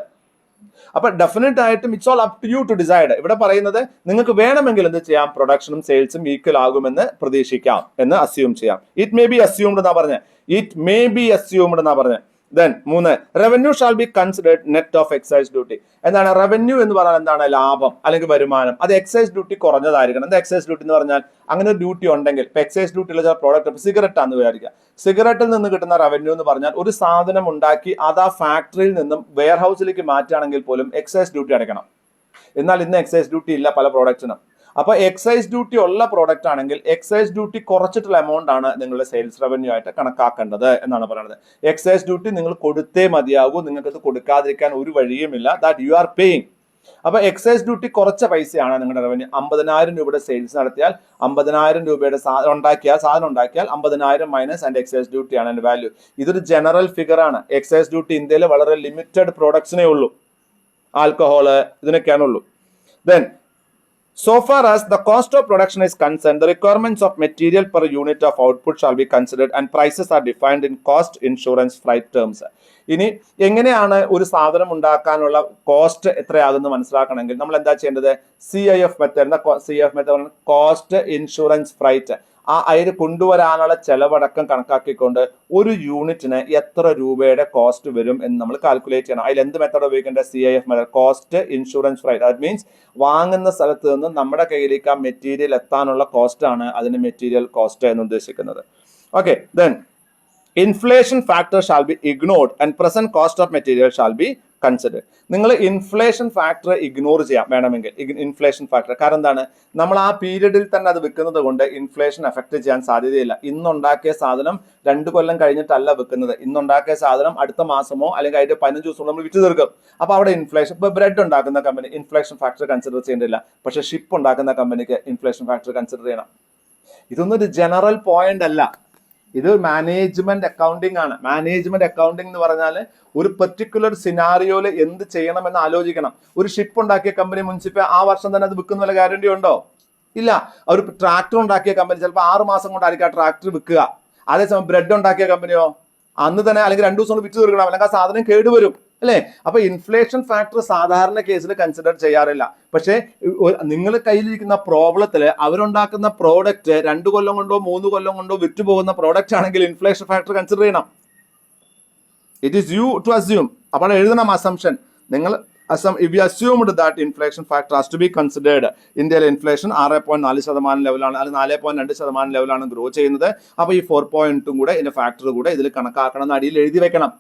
അപ്പൊ ഡെഫിനറ്റ് ആയിട്ടും it's all up to you to decide. ഇവിടെ പറയുന്നത് നിങ്ങൾക്ക് വേണമെങ്കിൽ എന്ത് ചെയ്യാം, പ്രൊഡക്ഷനും സെയിൽസും ഈക്വൽ ആകുമെന്ന് പ്രതീക്ഷിക്കാം എന്ന് അസ്യൂം ചെയ്യാം. ഇറ്റ് മേ ബി അസ്യൂംഡ് എന്നാ പറഞ്ഞത്. ഇറ്റ് മേ ബി അസ്യൂംഡ് എന്നാ പറഞ്ഞത്. Then 3, revenue shall be considered net off excise duty. എന്താണ് റവന്യൂ എന്ന് പറഞ്ഞാൽ? എന്താണ് ലാഭം അല്ലെങ്കിൽ വരുമാനം. അത് എക്സൈസ് ഡ്യൂട്ടി കുറഞ്ഞതായിരിക്കണം. എന്താ എക്സൈസ് ഡ്യൂട്ടി എന്ന് പറഞ്ഞാൽ? അങ്ങനെ ഒരു ഡ്യൂട്ടി ഉണ്ടെങ്കിൽ, ഇപ്പൊ എക്സൈസ് ഡ്യൂട്ടിയുള്ള ചില പ്രോഡക്റ്റ്, സിഗരറ്റ് ആണെന്ന് വിചാരിക്കുക. സിഗരറ്റിൽ നിന്ന് കിട്ടുന്ന റവന്യൂ എന്ന് പറഞ്ഞാൽ ഒരു സാധനം ഉണ്ടാക്കി അത് ആ ഫാക്ടറിയിൽ നിന്നും വെയർ ഹൗസിലേക്ക് മാറ്റുകയാണെങ്കിൽ പോലും എക്സൈസ് ഡ്യൂട്ടി അടയ്ക്കണം. എന്നാൽ ഇന്ന് എക്സൈസ് ഡ്യൂട്ടി ഇല്ല പല പ്രോഡക്റ്റിനും. അപ്പൊ എക്സൈസ് ഡ്യൂട്ടി ഉള്ള പ്രോഡക്റ്റ് ആണെങ്കിൽ എക്സൈസ് ഡ്യൂട്ടി കുറച്ചിട്ടുള്ള എമൗണ്ട് ആണ് നിങ്ങളുടെ സെയിൽസ് റവന്യൂ ആയിട്ട് കണക്കാക്കേണ്ടത് എന്നാണ് പറയുന്നത്. എക്സൈസ് ഡ്യൂട്ടി നിങ്ങൾ കൊടുത്തേ മതിയാകൂ, നിങ്ങൾക്ക് അത് കൊടുക്കാതിരിക്കാൻ ഒരു വഴിയുമില്ല. That you are paying. അപ്പൊ എക്സൈസ് ഡ്യൂട്ടി കുറച്ച പൈസയാണ് നിങ്ങളുടെ റവന്യൂ. 50,000 രൂപയുടെ സെയിൽസ് നടത്തിയാൽ 50,000 രൂപയുടെ സാധനം ഉണ്ടാക്കിയാൽ 50,000 മൈനസ് ആൻഡ് എക്സൈസ് ഡ്യൂട്ടി ആണ് അതിന്റെ വാല്യൂ. ഇതൊരു ജനറൽ ഫിഗർ ആണ്. എക്സൈസ് ഡ്യൂട്ടി ഇന്ത്യയിൽ വളരെ ലിമിറ്റഡ് പ്രോഡക്ട്സിനേ ഉള്ളൂ, ആൽക്കഹോള് ഇതിനൊക്കെയാണ് ഉള്ളൂ. Then so far as the cost of production is concerned, the requirements of material per unit of output shall be considered and prices are defined in cost, insurance, freight terms. ഇനി എങ്ങനെയാണ് ഒരു സാധനം ഉണ്ടാക്കാനുള്ള cost എത്രയാകുമെന്ന് മനസ്സിലാക്കണമെങ്കിൽ നമ്മൾ എന്താ ചെയ്യേണ്ടത്? CIF method. CIF method cost, insurance, freight. അതിന് കൊണ്ടുവരാനുള്ള ചെലവടക്കം കണക്കാക്കിക്കൊണ്ട് ഒരു യൂണിറ്റിന് എത്ര രൂപയുടെ കോസ്റ്റ് വരും എന്ന് നമ്മൾ കാൽക്കുലേറ്റ് ചെയ്യണം. അതിൽ എന്ത് മെത്തേഡ് ഉപയോഗിക്കേണ്ടത്? CIF method. Cost, insurance, freight. That means വാങ്ങുന്ന സ്ഥലത്ത് നിന്ന് നമ്മുടെ കയ്യിലേക്ക് ആ മെറ്റീരിയൽ എത്താനുള്ള കോസ്റ്റ് ആണ് അതിന് മെറ്റീരിയൽ കോസ്റ്റ് എന്ന് ഉദ്ദേശിക്കുന്നത്. Okay. Then inflation factor shall be ignored and present cost of material shall be consider. നിങ്ങൾ ഇൻഫ്ലേഷൻ ഫാക്ടർ ഇഗ്നോർ ചെയ്യാം വേണമെങ്കിൽ, ഇൻഫ്ലേഷൻ ഫാക്ടർ. കാരണം എന്താണ്? നമ്മൾ ആ പീരീഡിൽ തന്നെ അത് വിൽക്കുന്നത് കൊണ്ട് ഇൻഫ്ലേഷൻ എഫക്ട് ചെയ്യാൻ സാധ്യതയില്ല. ഇന്നുണ്ടാക്കിയ സാധനം 2 കൊല്ലം കഴിഞ്ഞിട്ടല്ല വിൽക്കുന്നത്. ഇന്നുണ്ടാക്കിയ സാധനം അടുത്ത മാസമോ അല്ലെങ്കിൽ അതിന്റെ 15 ദിവസമോ നമ്മൾ വിറ്റ് തീർക്കും. അപ്പൊ അവിടെ ഇൻഫ്ലേഷൻ. ഇപ്പൊ ബ്രെഡ് ഉണ്ടാക്കുന്ന കമ്പനി ഇൻഫ്ലേഷൻ ഫാക്ടർ കൺസിഡർ ചെയ്യേണ്ടില്ല. പക്ഷെ ഷിപ്പ് ഉണ്ടാക്കുന്ന കമ്പനിക്ക് ഇൻഫ്ലേഷൻ ഫാക്ടർ കൺസിഡർ ചെയ്യണം. ഇതൊന്നും ഒരു ജനറൽ പോയിന്റ് അല്ല, ഇത് മാനേജ്മെന്റ് അക്കൗണ്ടിങ് ആണ്. മാനേജ്മെന്റ് അക്കൗണ്ടിങ് എന്ന് പറഞ്ഞാൽ ഒരു പെർട്ടിക്കുലർ സിനാരിയോയില് എന്ത് ചെയ്യണമെന്ന് ആലോചിക്കണം. ഒരു ഷിപ്പ് ഉണ്ടാക്കിയ കമ്പനി മുൻസിപ്പൽ ആ വർഷം തന്നെ അത് വിൽക്കുന്ന വല്ല ഗ്യാരണ്ടി ഉണ്ടോ? ഇല്ല. ഒരു ട്രാക്ടർ ഉണ്ടാക്കിയ കമ്പനി ചിലപ്പോൾ 6 മാസം കൊണ്ടായിരിക്കും ആ ട്രാക്ടർ വിൽക്കുക. അതേസമയം ബ്രെഡ് ഉണ്ടാക്കിയ കമ്പനിയോ അന്ന് തന്നെ അല്ലെങ്കിൽ 2 ദിവസം കൊണ്ട് വിറ്റ് തീർക്കണം, അല്ലെങ്കിൽ ആ സാധനം കേടുവരും, അല്ലേ? അപ്പൊ ഇൻഫ്ലേഷൻ ഫാക്ടർ സാധാരണ കേസിൽ കൺസിഡർ ചെയ്യാറില്ല. പക്ഷേ നിങ്ങൾ കയ്യിലിരിക്കുന്ന പ്രോബ്ലത്തില് അവരുണ്ടാക്കുന്ന പ്രോഡക്റ്റ് 2 കൊല്ലം കൊണ്ടോ 3 കൊല്ലം കൊണ്ടോ വിറ്റ് പോകുന്ന പ്രോഡക്റ്റ് ആണെങ്കിൽ ഇൻഫ്ലേഷൻ ഫാക്ടർ കൺസിഡർ ചെയ്യണം. It is you to assume. അപ്പോൾ എഴുതണം അസംഷൻ. നിങ്ങൾ if we assumed that inflation factor has to be considered, ഇന്ത്യയിലെ ഇൻഫ്ലേഷൻ 6.4% ലെവലാണ്, അത് 4.2% ലെവലാണ് ഗ്രോ ചെയ്യുന്നത്. അപ്പോൾ ഈ 4.2 കൂടെ ഇതിന്റെ ഫാക്ടർ കൂടെ ഇതിൽ കണക്കാക്കണം എന്ന് അടിയിൽ എഴുതി വെക്കണം.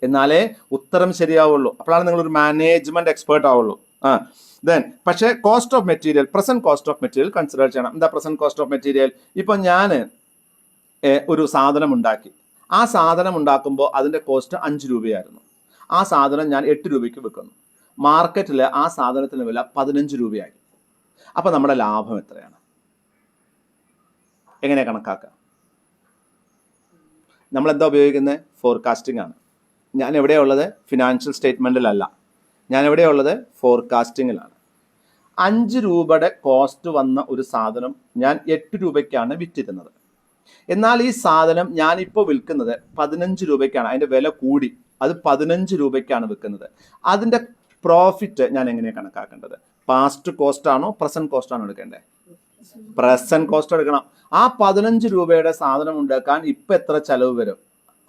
എന്നാലേ ഉത്തരം ശരിയാവുള്ളൂ. അപ്പോഴാണ് നിങ്ങളൊരു മാനേജ്മെന്റ് എക്സ്പേർട്ട് ആവുള്ളൂ. ദെൻ പക്ഷേ cost of material, present cost of material consider ചെയ്യണം. എന്താ പ്രസന്റ് കോസ്റ്റ് ഓഫ് മെറ്റീരിയൽ? ഇപ്പൊ ഞാൻ ഒരു സാധനം ഉണ്ടാക്കി. ആ സാധനം ഉണ്ടാക്കുമ്പോൾ അതിന്റെ കോസ്റ്റ് 5 രൂപയായിരുന്നു. ആ സാധനം ഞാൻ 8 രൂപയ്ക്ക് വിൽക്കുന്നു. മാർക്കറ്റിൽ ആ സാധനത്തിന് വില 15 രൂപയായി. അപ്പൊ നമ്മുടെ ലാഭം എത്രയാണ്? എങ്ങനെ കണക്കാക്കുക? നമ്മൾ എന്താ ഉപയോഗിക്കുന്നത്? ഫോർകാസ്റ്റിംഗ് ആണ്. ഞാൻ എവിടെയുള്ളത്? ഫിനാൻഷ്യൽ സ്റ്റേറ്റ്മെന്റിലല്ല, ഞാൻ എവിടെയുള്ളത്? ഫോർകാസ്റ്റിങ്ങിലാണ്. 5 രൂപയുടെ കോസ്റ്റ് വന്ന ഒരു സാധനം ഞാൻ 8 രൂപയ്ക്കാണ് വിറ്റിരുന്നത്. എന്നാൽ ഈ സാധനം ഞാനിപ്പോൾ വിൽക്കുന്നത് 15 രൂപയ്ക്കാണ്. അതിന്റെ വില കൂടി, അത് 15 രൂപയ്ക്കാണ് വിൽക്കുന്നത്. അതിന്റെ പ്രോഫിറ്റ് ഞാൻ എങ്ങനെയാണ് കണക്കാക്കേണ്ടത്? പാസ്റ്റ് കോസ്റ്റ് ആണോ പ്രസന്റ് കോസ്റ്റ് ആണോ എടുക്കേണ്ടത്? പ്രസന്റ് കോസ്റ്റ് എടുക്കണം. ആ 15 രൂപയുടെ സാധനം ഉണ്ടാക്കാൻ ഇപ്പൊ എത്ര ചെലവ് വരും?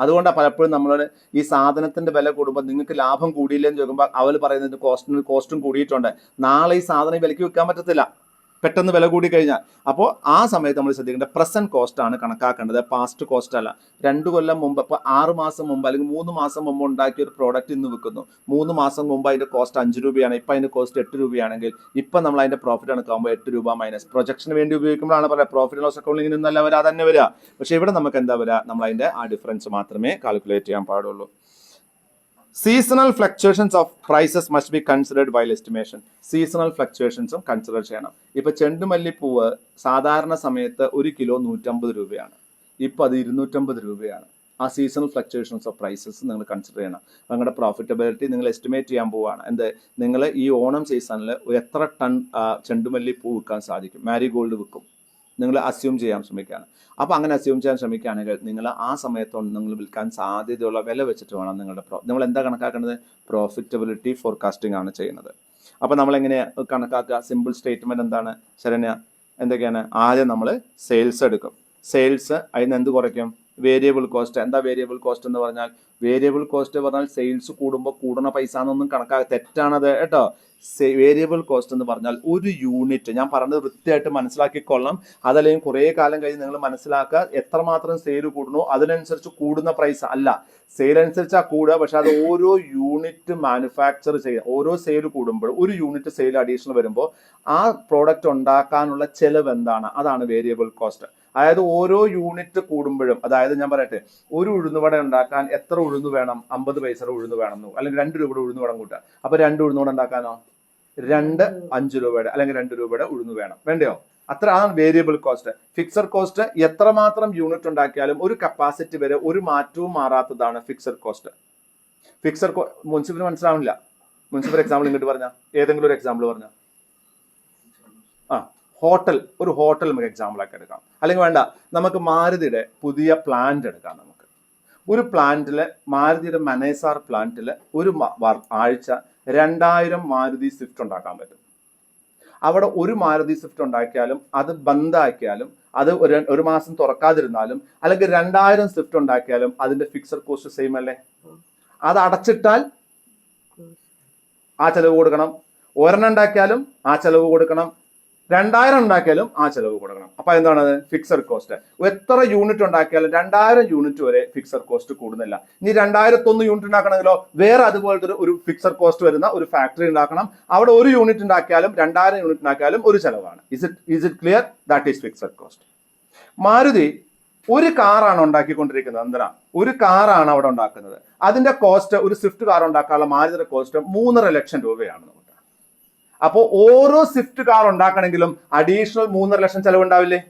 അതുകൊണ്ടാണ് പലപ്പോഴും നമ്മളോട് ഈ സാധനത്തിന്റെ വില കൂടുമ്പോൾ നിങ്ങൾക്ക് ലാഭം കൂടിയില്ലെന്ന് ചോദിക്കുമ്പോൾ അവർ പറയുന്നത് കോസ്റ്റും കൂടിയിട്ടുണ്ട്, നാളെ ഈ സാധനം വിലയ്ക്ക് വിൽക്കാൻ പറ്റത്തില്ല, പെട്ടെന്ന് വില കൂടി കഴിഞ്ഞാൽ. അപ്പോൾ ആ സമയത്ത് നമ്മൾ ശ്രദ്ധിക്കേണ്ട പ്രസന്റ് കോസ്റ്റ് ആണ് കണക്കാക്കേണ്ടത്, പാസ്റ്റ് കോസ്റ്റ് അല്ല. 2 കൊല്ലം മുമ്പ്, ഇപ്പോൾ 6 മാസം മുമ്പ് അല്ലെങ്കിൽ 3 മാസം മുമ്പ് ഉണ്ടാക്കിയ ഒരു പ്രോഡക്റ്റ് ഇന്ന് വിൽക്കുന്നു. 3 മാസം മുമ്പ് അതിന്റെ കോസ്റ്റ് 5 രൂപയാണ്, ഇപ്പം അതിന്റെ കോസ്റ്റ് 8 രൂപയാണെങ്കിൽ ഇപ്പം നമ്മൾ അതിന്റെ പ്രോഫിറ്റ് കണക്കാകുമ്പോൾ 8 രൂപ മൈനസ് പ്രൊജക്ഷന് വേണ്ടി ഉപയോഗിക്കുമ്പോഴാണ് പറയുക പ്രോഫിറ്റ് ലോസ് അക്കൗണ്ടിൽ നിന്നല്ല വരിക, അതന്നെ വരിക. പക്ഷെ ഇവിടെ നമുക്ക് എന്താ വരിക? നമ്മൾ അതിന്റെ ആ ഡിഫറൻസ് മാത്രമേ കാൽക്കുലേറ്റ് ചെയ്യാൻ പാടുള്ളൂ. Seasonal fluctuations of prices must be considered while estimation. Seasonal ഫ്ലക്ച്വേഷൻസും കൺസിഡർ ചെയ്യണം. ഇപ്പൊ ചെണ്ടുമല്ലിപ്പൂവ് സാധാരണ സമയത്ത് 1 കിലോ 150 രൂപയാണ്, ഇപ്പൊ അത് 250 രൂപയാണ്. ആ സീസണൽ ഫ്ലക്ച്വേഷൻസ് ഓഫ് പ്രൈസസ് നിങ്ങൾ കൺസിഡർ ചെയ്യണം. നിങ്ങളുടെ പ്രോഫിറ്റബിലിറ്റി നിങ്ങൾ എസ്റ്റിമേറ്റ് ചെയ്യാൻ പോവുകയാണ്. നിങ്ങൾ ഈ ഓണം സീസണിൽ എത്ര ടൺ ചെണ്ടുമല്ലി പൂ വിൽക്കാൻ സാധിക്കും, മാരിഗോൾഡ് വിൽക്കും, നിങ്ങൾ അസ്യൂം ചെയ്യാൻ ശ്രമിക്കുകയാണ്. അപ്പോൾ അങ്ങനെ അസ്യൂം ചെയ്യാൻ ശ്രമിക്കുകയാണെങ്കിൽ നിങ്ങൾ ആ സമയത്തൊന്നും നിങ്ങൾ വിൽക്കാൻ സാധ്യതയുള്ള വില വെച്ചിട്ട് വേണം നിങ്ങൾ എന്താ കണക്കാക്കേണ്ടത്, പ്രോഫിറ്റബിലിറ്റി ഫോർകാസ്റ്റിംഗ് ആണ് ചെയ്യുന്നത്. അപ്പോൾ നമ്മളെങ്ങനെ കണക്കാക്കുക, സിമ്പിൾ സ്റ്റേറ്റ്മെൻറ്റ് എന്താണ് ശരണ്യ, എന്തൊക്കെയാണ്? ആദ്യം നമ്മൾ സെയിൽസ് എടുക്കും. സെയിൽസ് അതിന് എന്ത് കുറയ്ക്കും, വേരിയബിൾ കോസ്റ്റ്. എന്താ വേരിയബിൾ കോസ്റ്റ് എന്ന് പറഞ്ഞാൽ? വേരിയബിൾ കോസ്റ്റ് പറഞ്ഞാൽ സെയിൽസ് കൂടുമ്പോൾ കൂടുന്ന പൈസ എന്നൊന്നും തെറ്റാണത് കേട്ടോ. വേരിയബിൾ കോസ്റ്റ് എന്ന് പറഞ്ഞാൽ ഒരു യൂണിറ്റ്, ഞാൻ പറഞ്ഞത് വൃത്തിയായിട്ട് മനസ്സിലാക്കിക്കൊള്ളണം. അതല്ലെങ്കിൽ കുറേ കാലം കഴിഞ്ഞ് നിങ്ങൾ മനസ്സിലാക്കുക, എത്രമാത്രം സെയിൽ കൂടുന്നു അതിനനുസരിച്ച് കൂടുന്ന പ്രൈസ് അല്ല, സെയിൽ അനുസരിച്ചാ കൂടുക. പക്ഷെ അത് ഓരോ യൂണിറ്റ് മാനുഫാക്ചർ ചെയ്യുക, ഓരോ സെയിൽ കൂടുമ്പോൾ ഒരു യൂണിറ്റ് സെയിൽ അഡീഷണൽ വരുമ്പോൾ ആ പ്രോഡക്റ്റ് ഉണ്ടാക്കാനുള്ള ചെലവ് എന്താണ്, അതാണ് വേരിയബിൾ കോസ്റ്റ്. അതായത് ഓരോ യൂണിറ്റ് കൂടുമ്പോഴും, അതായത് ഞാൻ പറയട്ടെ, ഒരു ഉഴുന്നുവട ഉണ്ടാക്കാൻ എത്ര ഉഴുന്ന് വേണം, 50 പൈസയുടെ ഉഴുന്ന് വേണം, അല്ലെങ്കിൽ 2 രൂപയുടെ ഉഴുന്ന് വേണം കൂട്ടുക. അപ്പൊ 2 ഉഴുന്നുവട ഉണ്ടാക്കാനോ 5 രൂപയുടെ അല്ലെങ്കിൽ 2 രൂപയുടെ ഉഴുന്ന് വേണം, വേണ്ടയോ? അത്ര ആണ് വേരിയബിൾ കോസ്റ്റ്. ഫിക്സഡ് കോസ്റ്റ് എത്രമാത്രം യൂണിറ്റ് ഉണ്ടാക്കിയാലും ഒരു കപ്പാസിറ്റി വരെ ഒരു മാറ്റവും മാറാത്തതാണ് ഫിക്സഡ് കോസ്റ്റ്. മുൻസിഫിന് മനസ്സിലാവില്ല. മുൻസിഫർ എക്സാമ്പിൾ ഇങ്ങോട്ട് പറഞ്ഞ, ഏതെങ്കിലും ഒരു എക്സാമ്പിൾ പറഞ്ഞ. ഒരു ഹോട്ടൽ നമുക്ക് എക്സാമ്പിൾ ആക്കി എടുക്കാം. അല്ലെങ്കിൽ വേണ്ട, നമുക്ക് മാരുതിയുടെ പുതിയ പ്ലാന്റ് എടുക്കാം. നമുക്ക് ഒരു പ്ലാന്റിൽ, മാരുതിയുടെ മനേസാർ പ്ലാന്റിൽ ഒരു ആഴ്ച 2000 മാരുതി സ്വിഫ്റ്റ് ഉണ്ടാക്കാൻ പറ്റും. അവിടെ ഒരു മാരുതി സ്വിഫ്റ്റ് ഉണ്ടാക്കിയാലും അത് ബന്ധാക്കിയാലും അത് ഒരു മാസം തുറക്കാതിരുന്നാലും അല്ലെങ്കിൽ 2000 സ്വിഫ്റ്റ് ഉണ്ടാക്കിയാലും അതിന്റെ ഫിക്സഡ് കോസ്റ്റ് സെയിം അല്ലേ? അത് അടച്ചിട്ടാൽ ആ ചെലവ് കൊടുക്കണം. ഒരെണ്ണം ഉണ്ടാക്കിയാലും ആ ചെലവ് കൊടുക്കണം, 2000 ഉണ്ടാക്കിയാലും ആ ചെലവ് കൊടുക്കണം. അപ്പൊ എന്താണ് ഫിക്സഡ് കോസ്റ്റ്? എത്ര യൂണിറ്റ് ഉണ്ടാക്കിയാലും 2000 യൂണിറ്റ് വരെ ഫിക്സഡ് കോസ്റ്റ് കൂടുന്നില്ല. ഇനി 2001 യൂണിറ്റ് ഉണ്ടാക്കണമെങ്കിലോ വേറെ അതുപോലത്തെ ഒരു ഫിക്സഡ് കോസ്റ്റ് വരുന്ന ഒരു ഫാക്ടറി ഉണ്ടാക്കണം. അവിടെ ഒരു യൂണിറ്റ് ഉണ്ടാക്കിയാലും 2000 യൂണിറ്റ് ഉണ്ടാക്കിയാലും ഒരു ചെലവാണ്. Is it clear? That is fixed cost. Maruti ഒരു കാറാണ് ഉണ്ടാക്കിക്കൊണ്ടിരിക്കുന്നത്. എന്തിനാ? ഒരു കാറാണ് അവിടെ ഉണ്ടാക്കുന്നത്. അതിന്റെ കോസ്റ്റ്, ഒരു സ്വിഫ്റ്റ് കാർ ഉണ്ടാക്കാനുള്ള മാരുതിയുടെ കോസ്റ്റ് 3.5 ലക്ഷം രൂപയാണ്. അപ്പോൾ ഓരോ സ്വിഫ്റ്റ് കാർ ഉണ്ടാക്കണമെങ്കിലും അഡീഷണൽ 3.5 ലക്ഷം ചെലവുണ്ടാവില്ലേ?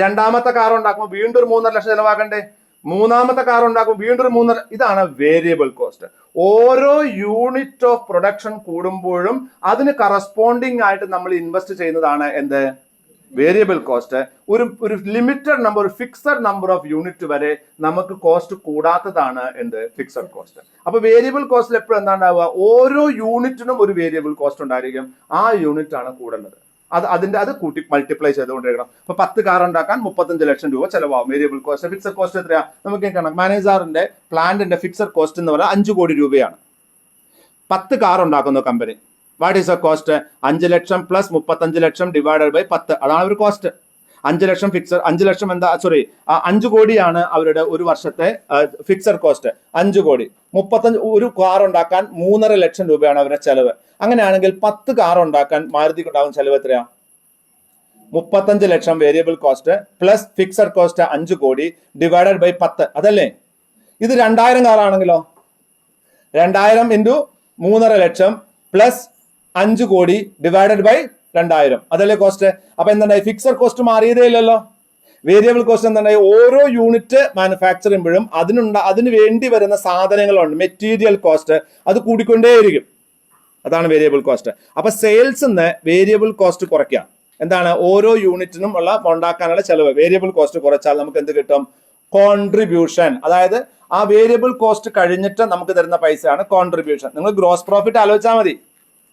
രണ്ടാമത്തെ കാർ ഉണ്ടാക്കുമ്പോൾ വീണ്ടും ഒരു 3.5 ലക്ഷം ചെലവാക്കണ്ടേ? മൂന്നാമത്തെ കാർ ഉണ്ടാക്കുമ്പോൾ വീണ്ടും ഒരു 3.5. ഇതാണ് വേരിയബിൾ കോസ്റ്റ്. ഓരോ യൂണിറ്റ് ഓഫ് പ്രൊഡക്ഷൻ കൂടുമ്പോഴും അതിന് കറസ്പോണ്ടിങ് ആയിട്ട് നമ്മൾ ഇൻവെസ്റ്റ് ചെയ്യുന്നതാണ് എന്ത്? Variable cost. ഒരു ലിമിറ്റഡ് നമ്പർ, ഒരു ഫിക്സഡ് നമ്പർ ഓഫ് യൂണിറ്റ് വരെ നമുക്ക് കോസ്റ്റ് കൂടാത്തതാണ് എന്ത്? Fixed cost. അപ്പൊ വേരിയബിൾ കോസ്റ്റിൽ എപ്പോഴും എന്താണ്ടാവുക? ഓരോ യൂണിറ്റിനും ഒരു വേരിയബിൾ കോസ്റ്റ് ഉണ്ടായിരിക്കും. ആ യൂണിറ്റ് ആണ് കൂടേണ്ടത്. അത് കൂട്ടി മൾട്ടിപ്ലൈ ചെയ്തുകൊണ്ടിരിക്കണം. അപ്പൊ 10 കാർ ഉണ്ടാക്കാൻ 35 ലക്ഷം രൂപ ചെലവാകും വേരിയബിൾ കോസ്റ്റ്. ഫിക്സഡ് കോസ്റ്റ് എത്രയാ? നമുക്ക് കേൾക്കണം. മാനേജറിന്റെ പ്ലാന്റിന്റെ ഫിക്സഡ് കോസ്റ്റ് എന്ന് പറഞ്ഞാൽ 5 കോടി രൂപയാണ്. 10 കാർ ഉണ്ടാക്കുന്ന company. What is a cost? 5 lakh plus 35 lakh divided by 10, അതാണ് ഒരു കോസ്റ്റ്. 5 ലക്ഷം ഫിക്സഡ്, 5 ലക്ഷം എന്താ, സോറി 5 കോടിയാണ് അവരുടെ ഒരു വർഷത്തെ ഫിക്സഡ് കോസ്റ്റ്. 5 കോടി. 35 ഒരു കാർ ഉണ്ടാക്കാൻ 3.5 ലക്ഷം രൂപയാണ് അവരുടെ ചെലവ്. അങ്ങനെയാണെങ്കിൽ 10 കാർ ഉണ്ടാക്കാൻ മാരുതിക്ക് ഉണ്ടാകുന്ന ചെലവ് എത്രയാ? 35 ലക്ഷം variable cost plus fixed cost 5 കോടി ഡിവൈഡഡ് ബൈ 10, അതല്ലേ? ഇത് 2000 കാറാണെങ്കിലോ 2000 ഇൻറ്റു 3.5 ലക്ഷം പ്ലസ് 5 കോടി ഡിവൈഡഡ് ബൈ 2000, അതല്ലേ കോസ്റ്റ്? അപ്പൊ എന്തുണ്ടായി? ഫിക്സഡ് കോസ്റ്റ് മാറിയതേ ഇല്ലല്ലോ. വേരിയബിൾ കോസ്റ്റ് എന്തുണ്ടായി? ഓരോ യൂണിറ്റ് മാനുഫാക്ചർ ചെയ്യുമ്പോഴും അതിന് വേണ്ടി വരുന്ന സാധനങ്ങളുണ്ട്, മെറ്റീരിയൽ കോസ്റ്റ്, അത് കൂടിക്കൊണ്ടേയിരിക്കും. അതാണ് വേരിയബിൾ കോസ്റ്റ്. അപ്പൊ സെയിൽസിന്ന് വേരിയബിൾ കോസ്റ്റ് കുറയ്ക്കാം. എന്താണ്? ഓരോ യൂണിറ്റിനും ഉള്ള ഉണ്ടാക്കാനുള്ള ചെലവ് വേരിയബിൾ കോസ്റ്റ് കുറച്ചാൽ നമുക്ക് എന്ത് കിട്ടും? കോൺട്രിബ്യൂഷൻ. അതായത് ആ വേരിയബിൾ കോസ്റ്റ് കഴിഞ്ഞിട്ട് നമുക്ക് തരുന്ന പൈസയാണ് കോൺട്രിബ്യൂഷൻ. നിങ്ങൾ ഗ്രോസ് പ്രോഫിറ്റ് ആലോചിച്ചാൽ മതി,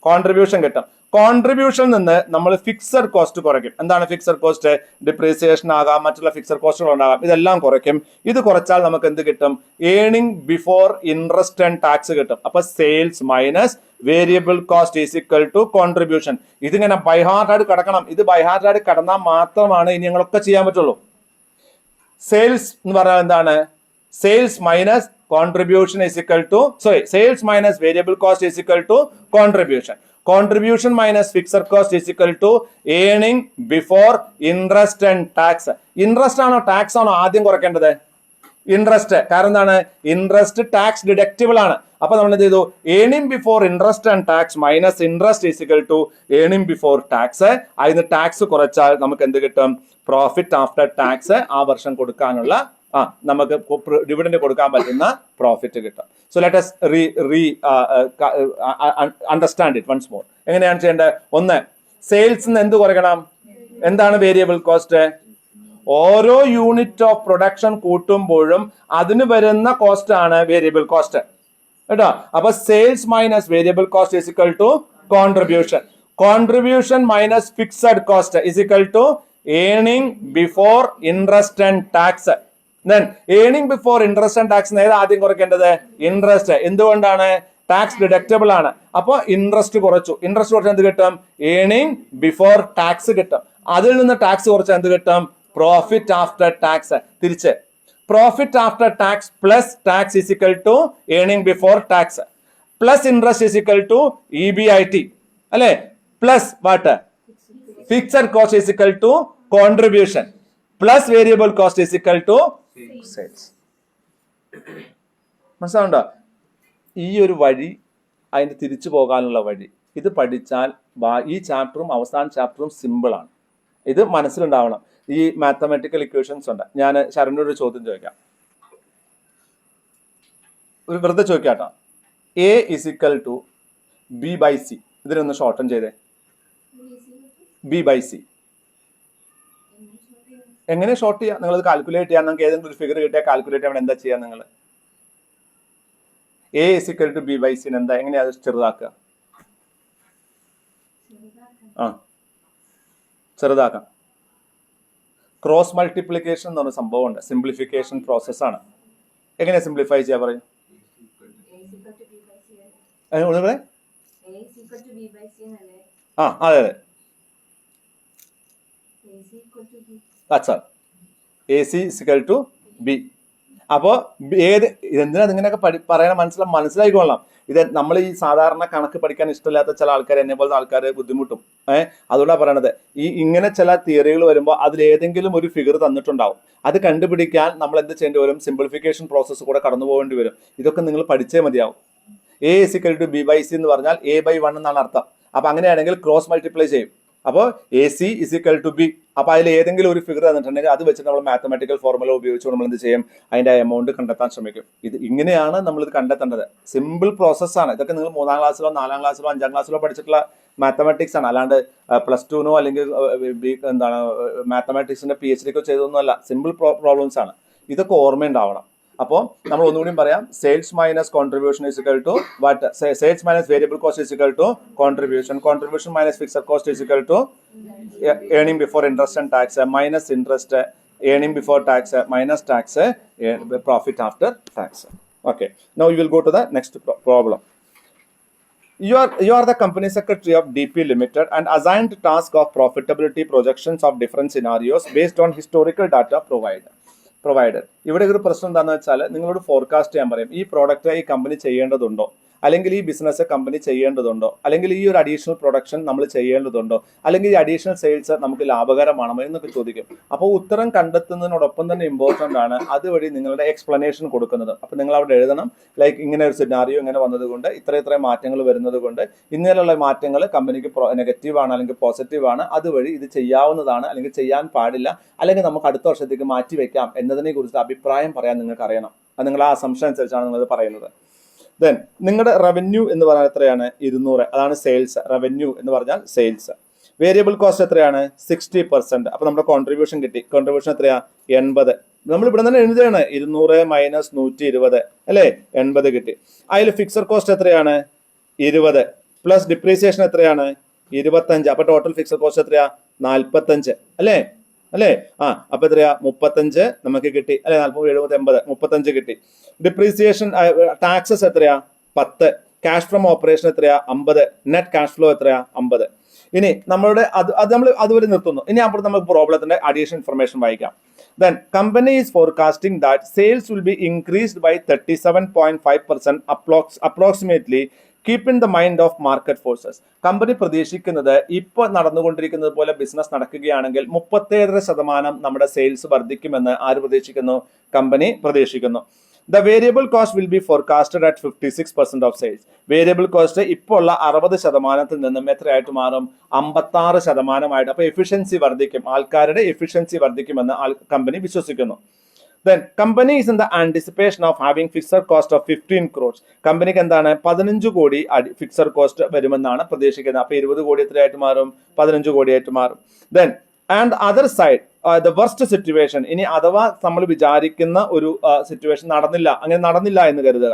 കോൺട്രിബ്യൂഷൻ കിട്ടും. കോൺട്രിബ്യൂഷനിൽ നിന്ന് നമ്മൾ ഫിക്സഡ് കോസ്റ്റ് കുറയ്ക്കും. എന്താണ് ഫിക്സഡ് കോസ്റ്റ്? ഡിപ്രീസിയേഷൻ ആകാം, മറ്റുള്ള ഫിക്സഡ് കോസ്റ്റുകൾ ഉണ്ടാകാം, ഇതെല്ലാം കുറയ്ക്കും. ഇത് കുറച്ചാൽ നമുക്ക് എന്ത് കിട്ടും? Earning before interest and tax കിട്ടും. അപ്പൊ sales minus variable cost is equal to contribution. ഇതിങ്ങനെ ബൈഹാർട്ടായിട്ട് കിടക്കണം. ഇത് ബൈഹാർട്ടായിട്ട് കിടന്നാൽ മാത്രമാണ് ഇനി ഞങ്ങളൊക്കെ ചെയ്യാൻ പറ്റുള്ളൂ. സെയിൽസ് എന്ന് പറഞ്ഞാൽ എന്താണ്? Sales minus contribution is equal to, sales minus variable cost is equal to contribution. Contribution minus fixed cost is equal to earning before interest and tax. Interest ആണോ ടാക്സ് ആണോ ആദ്യം കുറയ്ക്കേണ്ടത്? ഇൻട്രസ്റ്റ്. കാരണം എന്താണ്? ഇൻട്രസ്റ്റ് ടാക്സ് ഡിഡക്റ്റബിൾ ആണ്. അപ്പൊ നമ്മൾ എന്ത് ചെയ്തു? Earning before interest and tax minus interest is equal to earning before tax. അതിന് ടാക്സ് കുറച്ചാൽ നമുക്ക് എന്ത് കിട്ടും? പ്രോഫിറ്റ് ആഫ്റ്റർ ടാക്സ് ആ വർഷം കൊടുക്കാനുള്ള നമുക്ക് ഡിവിഡൻഡ് കൊടുക്കാൻ പറ്റുന്ന പ്രോഫിറ്റ് കിട്ടും. So let us understand it once more. എങ്ങനെയാണ് ചെയ്യേണ്ടത്? ഒന്ന്, സെയിൽസ് എന്ത് കുറയ്ക്കണം? എന്താണ് വേരിയബിൾ കോസ്റ്റ്? ഓരോ യൂണിറ്റ് ഓഫ് പ്രൊഡക്ഷൻ കൂട്ടുമ്പോഴും അതിന് വരുന്ന കോസ്റ്റ് ആണ് വേരിയബിൾ കോസ്റ്റ് കേട്ടോ. അപ്പൊ sales minus variable cost is equal to contribution. Contribution minus fixed cost is equal to earning before interest and tax. Then earning before interest and tax ഏത് ആദ്യം കുറയ്ക്കേണ്ടത്? Interest. എന്തുകൊണ്ടാണ്? ടാക്സ് ഡിഡക്റ്റബിൾ ആണ്. അപ്പൊ interest കുറച്ചു. Interest കുറച്ച് എന്ത് കിട്ടും? ഏർണിംഗ് ബിഫോർ ടാക്സ് കിട്ടും. അതിൽ നിന്ന് ടാക്സ് കുറച്ച് എന്ത് കിട്ടും? Profit after tax. തിരിച്ച് profit after tax plus tax is equal to earning before tax plus interest is equal to EBIT അല്ലെ, plus what? Fixed cost is equal to contribution plus variable cost is equal to sales. മനസ്സിലാവുണ്ടോ? ഈ ഒരു വഴി, അതിന് തിരിച്ചു പോകാനുള്ള വഴി ഇത് പഠിച്ചാൽ ഈ ചാപ്റ്ററും അവസാന ചാപ്റ്ററും സിമ്പിളാണ്. ഇത് മനസ്സിലുണ്ടാവണം. ഈ മാത്തമാറ്റിക്കൽ ഇക്വേഷൻസ് ഉണ്ട്. ഞാൻ ശരണിനോട് ഒരു ചോദ്യം ചോദിക്കാം, ഒരു വെറുതെ ചോദിക്കാട്ടോ. A is equal to B/C. ഇതിനൊന്ന് ഷോർട്ടൻ ചെയ്തേ. B/C എങ്ങനെ ഷോർട്ട് ചെയ്യാം? നിങ്ങൾ കാൽക്കുലേറ്റ് ചെയ്യാൻ നിങ്ങൾക്ക് ഏതെങ്കിലും ഒരു ഫിഗർ കിട്ടിയാൽ കാൽക്കുലേറ്റ് ചെയ്യാൻ എന്താ ചെയ്യാം? നിങ്ങൾ A is equal to B/C എന്താ, എങ്ങനെയാ അത് ചെറുതാക്കുക? ചെറുതാക്കാം. ക്രോസ് മൾട്ടിപ്ലിക്കേഷൻ എന്ന് പറഞ്ഞ സംഭവമുണ്ട്. സിംപ്ലിഫിക്കേഷൻ പ്രോസസ്സാണ്. എങ്ങനെ സിംപ്ലിഫൈ ചെയ്യാൻ പറയും? അതെ അതെ, AC is equal to B. അപ്പോ ഇതെന്തിനാ ഇങ്ങനെയൊക്കെ പറയണം? മനസ്സിലായിക്കൊള്ളാം. ഇത് നമ്മൾ ഈ സാധാരണ കണക്ക് പഠിക്കാൻ ഇഷ്ടമില്ലാത്ത ചില ആൾക്കാർ, എന്നെ പോലത്തെ ആൾക്കാർ ബുദ്ധിമുട്ടും. അതുകൊണ്ടാണ് പറയണത്, ഇങ്ങനെ ചില തിയറികൾ വരുമ്പോൾ അതിലേതെങ്കിലും ഒരു ഫിഗർ തന്നിട്ടുണ്ടാവും. അത് കണ്ടുപിടിക്കാൻ നമ്മൾ എന്ത് ചെയ്യേണ്ടി വരും? സിംപ്ലിഫിക്കേഷൻ പ്രോസസ്സ് കൂടെ കടന്നു പോകേണ്ടി വരും. ഇതൊക്കെ നിങ്ങൾ പഠിച്ചേ മതിയാവും. A is equal to B/C എന്ന് പറഞ്ഞാൽ A/1 എന്നാണ് അർത്ഥം. അപ്പൊ അങ്ങനെയാണെങ്കിൽ ക്രോസ് മൾട്ടിപ്ലൈ ചെയ്യും. അപ്പോൾ AC is equal to B. അപ്പൊ അതിൽ ഏതെങ്കിലും ഒരു ഫിഗർ തന്നിട്ടുണ്ടെങ്കിൽ അത് വെച്ചിട്ട് നമ്മൾ മാത്തമാറ്റിക്കൽ ഫോർമുല ഉപയോഗിച്ച് നമ്മൾ എന്ത് ചെയ്യും? അതിന്റെ എമൗണ്ട് കണ്ടെത്താൻ ശ്രമിക്കും. ഇങ്ങനെയാണ് നമ്മൾ ഇത് കണ്ടെത്തേണ്ടത്. സിമ്പിൾ പ്രോസസ്സാണ്. ഇതൊക്കെ നിങ്ങൾ 3ാം ക്ലാസ്സിലോ 4ാം ക്ലാസ്സിലോ 5ാം ക്ലാസ്സിലോ പഠിച്ചിട്ടുള്ള മാത്തമാറ്റിക്സ് ആണ്. അല്ലാണ്ട് +2നോ അല്ലെങ്കിൽ മാത്തമാറ്റിക്സിന്റെ PhDക്കോ ചെയ്തൊന്നുമല്ല. സിമ്പിൾ പ്രോബ്ലംസ് ആണ്. ഇതൊക്കെ ഓർമ്മയുണ്ടാവണം. അപ്പോൾ നമ്മൾ ഒന്നുകൂടി പറയാം. Sales minus contribution is equal to what? Sales minus variable cost is equal to contribution. Contribution minus fixed cost is equal to earning before interest and tax minus interest, earning before tax minus tax, profit after tax. Okay, now you will go to the next problem. You are the company secretary of DP Limited and assigned task of profitability projections of different scenarios based on historical data provided. ഇവിടെ ഒരു പ്രശ്നം എന്താണെന്ന് വെച്ചാൽ, നിങ്ങളോട് forecast ചെയ്യാൻ പറയും. ഈ product ഈ കമ്പനി ചെയ്യേണ്ടതുണ്ടോ, അല്ലെങ്കിൽ ഈ ബിസിനസ് കമ്പനി ചെയ്യേണ്ടതുണ്ടോ, അല്ലെങ്കിൽ ഈ ഒരു അഡീഷണൽ പ്രൊഡക്ഷൻ നമ്മൾ ചെയ്യേണ്ടതുണ്ടോ, അല്ലെങ്കിൽ ഈ അഡീഷണൽ സെയിൽസ് നമുക്ക് ലാഭകരമാണോ എന്നൊക്കെ ചോദിക്കും. അപ്പോൾ ഉത്തരം കണ്ടെത്തുന്നതിനോടൊപ്പം തന്നെ ഇമ്പോർട്ടൻ്റ് ആണ് അതുവഴി നിങ്ങളുടെ എക്സ്പ്ലനേഷൻ കൊടുക്കുന്നത്. അപ്പോൾ നിങ്ങൾ അവിടെ എഴുതണം, ലൈക്ക് ഇങ്ങനെ ഒരു സിനാരിയോ ഇങ്ങനെ വന്നതുകൊണ്ട് ഇത്ര മാറ്റങ്ങൾ വരുന്നത് കൊണ്ട് ഇങ്ങനെയുള്ള മാറ്റങ്ങൾ കമ്പനിക്ക് നെഗറ്റീവ് ആണ് അല്ലെങ്കിൽ പോസിറ്റീവ് ആണ്, അതുവഴി ഇത് ചെയ്യാവുന്നതാണ് അല്ലെങ്കിൽ ചെയ്യാൻ പാടില്ല, അല്ലെങ്കിൽ നമുക്ക് അടുത്ത വർഷത്തേക്ക് മാറ്റി വെക്കാം എന്നതിനെ കുറിച്ച് അഭിപ്രായം പറയാൻ നിങ്ങൾക്ക് അറിയണം. അത് നിങ്ങൾ ആ അസംഷൻ അനുസരിച്ചാണ് നിങ്ങളത് പറയുന്നത്. ദെൻ നിങ്ങളുടെ റവന്യൂ എന്ന് പറഞ്ഞാൽ എത്രയാണ്? 200. അതാണ് സെയിൽസ്. റവന്യൂ എന്ന് പറഞ്ഞാൽ സെയിൽസ്. വേരിയബിൾ കോസ്റ്റ് എത്രയാണ്? 60%. അപ്പൊ നമ്മുടെ കോൺട്രിബ്യൂഷൻ കിട്ടി. കോൺട്രിബ്യൂഷൻ എത്രയാ? 80. നമ്മൾ ഇവിടെ തന്നെ എഴുതുകയാണ് 200 മൈനസ് 120 അല്ലേ, 80 കിട്ടി. അതിൽ ഫിക്സഡ് കോസ്റ്റ് എത്രയാണ്? 20 പ്ലസ് ഡിപ്രീസിയേഷൻ എത്രയാണ്? 25. അപ്പൊ ടോട്ടൽ ഫിക്സഡ് കോസ്റ്റ് എത്രയാ? 45 അല്ലേ? അപ്പൊ എത്രയാ? 35 നമുക്ക് കിട്ടി അല്ലെ. 40, 70, 80, 35 കിട്ടി. ഡിപ്രീസിയേഷൻ ടാക്സസ് എത്രയാ? 10. ക്യാഷ് ഫ്രം ഓപ്പറേഷൻ എത്രയാ? 50. നെറ്റ് ക്യാഷ് ഫ്ലോ എത്രയാ? 50. ഇനി നമ്മളുടെ അത് നമ്മൾ അതുവരെ നിർത്തുന്നു. ഇനി അപ്പോൾ നമുക്ക് പ്രോബ്ലത്തിന്റെ അഡീഷണൽ ഇൻഫർമേഷൻ വായിക്കാം. Then company is forecasting that sales will be increased by 37.5% approximately. Keep in the mind of market forces. Company പ്രതീക്ഷിക്കുന്നത് ഇപ്പോൾ നടന്നുകൊണ്ടിരിക്കുന്നത് പോലെ ബിസിനസ് നടക്കുകയാണെങ്കിൽ 37% നമ്മുടെ സെയിൽസ് വർദ്ധിക്കുമെന്ന് ആര് പ്രതീക്ഷിക്കുന്നു? കമ്പനി പ്രതീക്ഷിക്കുന്നു. The variable cost will be forecasted at 56% of sales. Variable cost ഇപ്പോൾ ഉള്ള 60% നിന്നും എത്രയായിട്ട് മാറും? 56%. അപ്പോൾ എഫിഷ്യൻസി വർദ്ധിക്കും, ആൾക്കാരുടെ എഫിഷ്യൻസി വർദ്ധിക്കുമെന്ന് കമ്പനി വിശ്വസിക്കുന്നു. Then company is in the anticipation of having fixed cost of 15 crores. കമ്പനിക്ക് എന്താണ് 15 കോടി ഫിക്സഡ് കോസ്റ്റ് വരുമെന്നാണ് പ്രതീക്ഷിക്കുന്നത്. അപ്പൊ 20 കോടി എത്രയായിട്ട് മാറും? 15 കോടിയായിട്ട് മാറും. Then and other side the worst situation, ഇനി അഥവാ നമ്മൾ വിചാരിക്കുന്ന ഒരു സിറ്റുവേഷൻ നടന്നില്ല എന്ന് കരുതുക.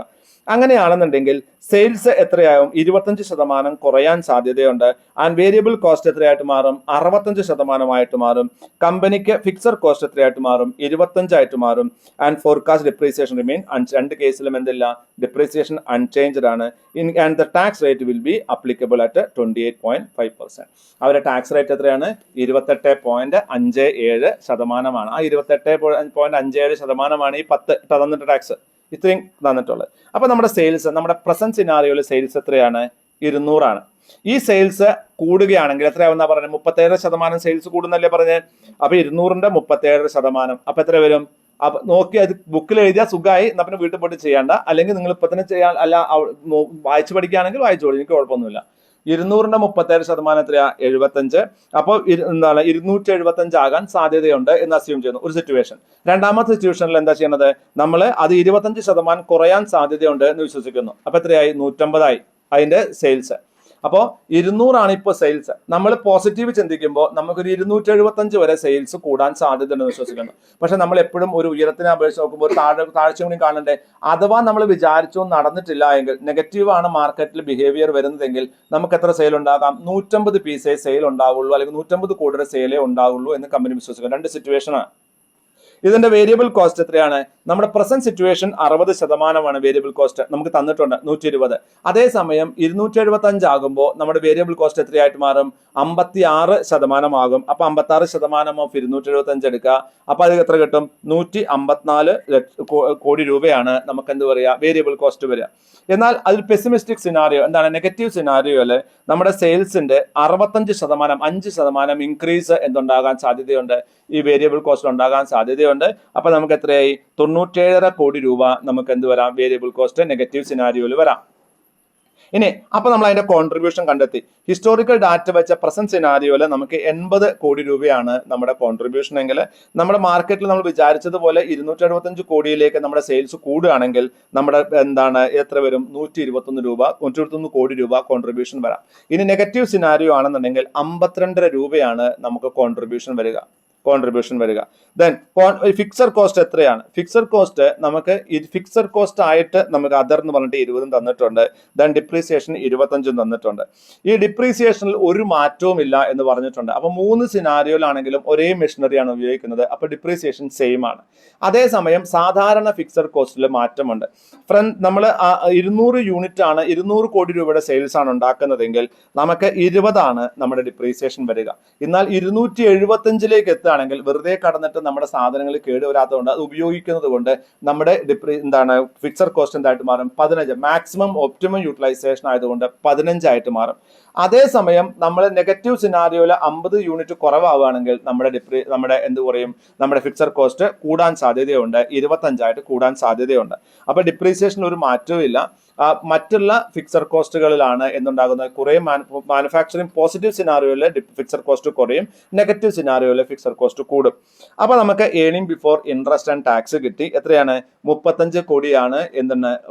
അങ്ങനെയാണെന്നുണ്ടെങ്കിൽ സെയിൽസ് എത്രയാവും? 25% കുറയാൻ സാധ്യതയുണ്ട്. ആൻഡ് വേരിയബിൾ കോസ്റ്റ് എത്രയായിട്ട് മാറും? 65% മാറും. കമ്പനിക്ക് ഫിക്സഡ് കോസ്റ്റ് എത്രയായിട്ട് മാറും? 25 മാറും. ആൻഡ് ഫോർകാസ്റ്റ് ഡിപ്രീസിയേഷൻ റിമെയിൻ രണ്ട് കേസിലും എന്തില്ല? ഡിപ്രീസിയേഷൻ അൺചേഞ്ച്ഡ് ആണ്. And the tax rate will be applicable at 28.5%. അവരുടെ ടാക്സ് റേറ്റ് എത്രയാണ്? 28.57%. ആ 28.57% ഈ 10 തന്നിട്ട് ടാക്സ് ഇത്രയും തന്നിട്ടുള്ളത്. അപ്പൊ നമ്മുടെ സെയിൽസ്, നമ്മുടെ പ്രസന്റ് സിനാരിയോയിൽ സെയിൽസ് എത്രയാണ്? 200 ആണ്. ഈ സെയിൽസ് കൂടുകയാണെങ്കിൽ എത്രയാവുന്ന പറഞ്ഞത്? 37% സെയിൽസ് കൂടുന്നല്ലേ പറഞ്ഞത്? അപ്പൊ 200ന്റെ 37%. അപ്പൊ എത്ര വരും? അപ്പൊ നോക്കി അത് ബുക്കിൽ എഴുതിയാൽ സുഖമായി. എന്നാ പിന്നെ വീട്ടിൽ പോയിട്ട് ചെയ്യണ്ട. അല്ലെങ്കിൽ നിങ്ങൾ ഇപ്പൊ തന്നെ ചെയ്യാൻ, അല്ല വായിച്ചു പഠിക്കുകയാണെങ്കിൽ വായിച്ചോളൂ, എനിക്ക് കുഴപ്പമൊന്നുമില്ല. 200ന്റെ 37% എത്രയാ? 75. അപ്പോൾ എന്താണ് 275 ആകാൻ സാധ്യതയുണ്ട് എന്ന് അസ്യൂം ചെയ്യുന്നു ഒരു സിറ്റുവേഷൻ. രണ്ടാമത്തെ സിറ്റുവേഷനിൽ എന്താ ചെയ്യുന്നത്? നമ്മൾ അത് 25% കുറയാൻ സാധ്യതയുണ്ട് എന്ന് വിശ്വസിക്കുന്നു. അപ്പൊ എത്രയായി? 150 അതിന്റെ സെയിൽസ്. അപ്പോൾ 200 ആണ് ഇപ്പോൾ സെയിൽസ്. നമ്മൾ പോസിറ്റീവ് ചിന്തിക്കുമ്പോൾ നമുക്കൊരു 275 വരെ സെയിൽസ് കൂടാൻ സാധ്യതയുണ്ടെന്ന് വിശ്വസിക്കുന്നു. പക്ഷെ നമ്മൾ എപ്പോഴും ഒരു ഉയരത്തിനെ അപേക്ഷിച്ച് നോക്കുമ്പോൾ ഒരു താഴ്ച കൂടി കാണണ്ടേ? അഥവാ നമ്മൾ വിചാരിച്ചോ നടന്നിട്ടില്ല എങ്കിൽ, നെഗറ്റീവ് ആണ് മാർക്കറ്റിൽ ബിഹേവിയർ വരുന്നതെങ്കിൽ നമുക്ക് എത്ര സെയിൽ ഉണ്ടാകാം? 150 പീസേ സെയിൽ ഉണ്ടാവുള്ളൂ, അല്ലെങ്കിൽ 150 കോടിയുടെ സെയിലേ ഉണ്ടാവുള്ളൂ എന്ന് കമ്പനി വിശ്വസിക്കുന്നു. രണ്ട് സിറ്റുവേഷനാണ്. ഇതിന്റെ വേരിയബിൾ കോസ്റ്റ് എത്രയാണ്? നമ്മുടെ പ്രസന്റ് സിറ്റുവേഷൻ 60% വേരിയബിൾ കോസ്റ്റ് നമുക്ക് തന്നിട്ടുണ്ട്, 120. അതേസമയം 275 ആകുമ്പോൾ നമ്മുടെ വേരിയബിൾ കോസ്റ്റ് എത്രയായിട്ട് മാറും? 56% ആകും. അപ്പൊ 56% ഓഫ് 275 എടുക്കുക. അപ്പൊ അത് എത്ര കിട്ടും? 154 കോടി രൂപയാണ് നമുക്ക് എന്ത് പറയുക? വേരിയബിൾ കോസ്റ്റ് വരിക. എന്നാൽ അതിൽ പെസിമിസ്റ്റിക് സിനാരിയോ എന്താണ്? നെഗറ്റീവ് സിനാരിയോയില് നമ്മുടെ സെയിൽസിന്റെ 65%, 5% ഇൻക്രീസ് എന്തുണ്ടാകാൻ സാധ്യതയുണ്ട്? ഈ വേരിയബിൾ കോസ്റ്റ് ഉണ്ടാകാൻ സാധ്യതയുണ്ട്. അപ്പൊ നമുക്ക് എത്രയായി? 97.5 കോടി രൂപ നമുക്ക് എന്ത് വരാം? വേരിയബിൾ കോസ്റ്റ് നെഗറ്റീവ് സിനാരിയോയിൽ വരാം. ഇനി അപ്പൊ നമ്മൾ അതിന്റെ കോൺട്രിബ്യൂഷൻ കണ്ടെത്തി. ഹിസ്റ്റോറിക്കൽ ഡാറ്റ വെച്ച പ്രസന്റ് സിനാരിയോയില് നമുക്ക് 80 കോടി രൂപയാണ് നമ്മുടെ കോൺട്രിബ്യൂഷൻ എങ്കിൽ, നമ്മുടെ മാർക്കറ്റിൽ നമ്മൾ വിചാരിച്ചതുപോലെ 275 കോടിയിലേക്ക് നമ്മുടെ സെയിൽസ് കൂടുകയാണെങ്കിൽ നമ്മുടെ എന്താണ് എത്ര വരും? 121 കോടി രൂപ കോൺട്രിബ്യൂഷൻ വരാം. ഇനി നെഗറ്റീവ് സിനാരിയോ ആണെന്നുണ്ടെങ്കിൽ 52.5 രൂപയാണ് നമുക്ക് കോൺട്രിബ്യൂഷൻ വരിക. ദെൻ ഫിക്സഡ് കോസ്റ്റ് എത്രയാണ്? ഫിക്സഡ് കോസ്റ്റ് നമുക്ക് ഫിക്സഡ് കോസ്റ്റ് ആയിട്ട് നമുക്ക് അതർ എന്ന് പറഞ്ഞിട്ട് 20 തന്നിട്ടുണ്ട്. ദെൻ ഡിപ്രീസിയേഷൻ 25 തന്നിട്ടുണ്ട്. ഈ ഡിപ്രീസിയേഷനിൽ ഒരു മാറ്റവും ഇല്ല എന്ന് പറഞ്ഞിട്ടുണ്ട്. അപ്പൊ 3 സിനാരിയോയിലാണെങ്കിലും ഒരേ മെഷീനറിയാണ് ഉപയോഗിക്കുന്നത്. അപ്പൊ ഡിപ്രീസിയേഷൻ സെയിം ആണ്. അതേസമയം സാധാരണ ഫിക്സഡ് കോസ്റ്റിൽ മാറ്റമുണ്ട്. നമ്മൾ 200 യൂണിറ്റ് ആണ്, 200 കോടി രൂപയുടെ സെയിൽസ് ആണ് ഉണ്ടാക്കുന്നതെങ്കിൽ നമുക്ക് 20 ആണ് നമ്മുടെ ഡിപ്രീസിയേഷൻ വരിക. എന്നാൽ 275ലേക്ക് എത്തുകയാണെങ്കിൽ വെറുതെ കടന്നിട്ട് നമ്മുടെ സാധനങ്ങൾ കേടുവരാത്തതുകൊണ്ട് അത് ഉപയോഗിക്കുന്നത് കൊണ്ട് നമ്മുടെ ഫിക്സഡ് കോസ്റ്റ് എന്തായിട്ട് മാറും? 15. മാക്സിമം ഒപ്റ്റിമം യൂട്ടിലൈസേഷൻ ആയതുകൊണ്ട് 15 ആയിട്ട് മാറും. അതേസമയം നമ്മൾ നെഗറ്റീവ് സിനാരിയോയില് 50 യൂണിറ്റ് കുറവാവുകയാണെങ്കിൽ നമ്മുടെ എന്ത് കുറയും? നമ്മുടെ ഫിക്സഡ് കോസ്റ്റ് കൂടാൻ സാധ്യതയുണ്ട്, 25 ആയിട്ട് കൂടാൻ സാധ്യതയുണ്ട്. അപ്പൊ ഡിപ്രീസിയേഷനിൽ ഒരു മാറ്റവും ഇല്ല. മറ്റുള്ള ഫിക്സഡ് കോസ്റ്റുകളിലാണ് എന്തുണ്ടാകുന്നത്? കുറെ മാനുഫാക്ചറിങ് പോസിറ്റീവ് സിനാരിയോയില് ഫിക്സഡ് കോസ്റ്റ് കുറയും, നെഗറ്റീവ് സിനാരിയോയില് ഫിക്സഡ് കോസ്റ്റ് കൂടും. അപ്പൊ നമുക്ക് earning before interest and tax കിട്ടി. എത്രയാണ്? 35 കോടിയാണ്.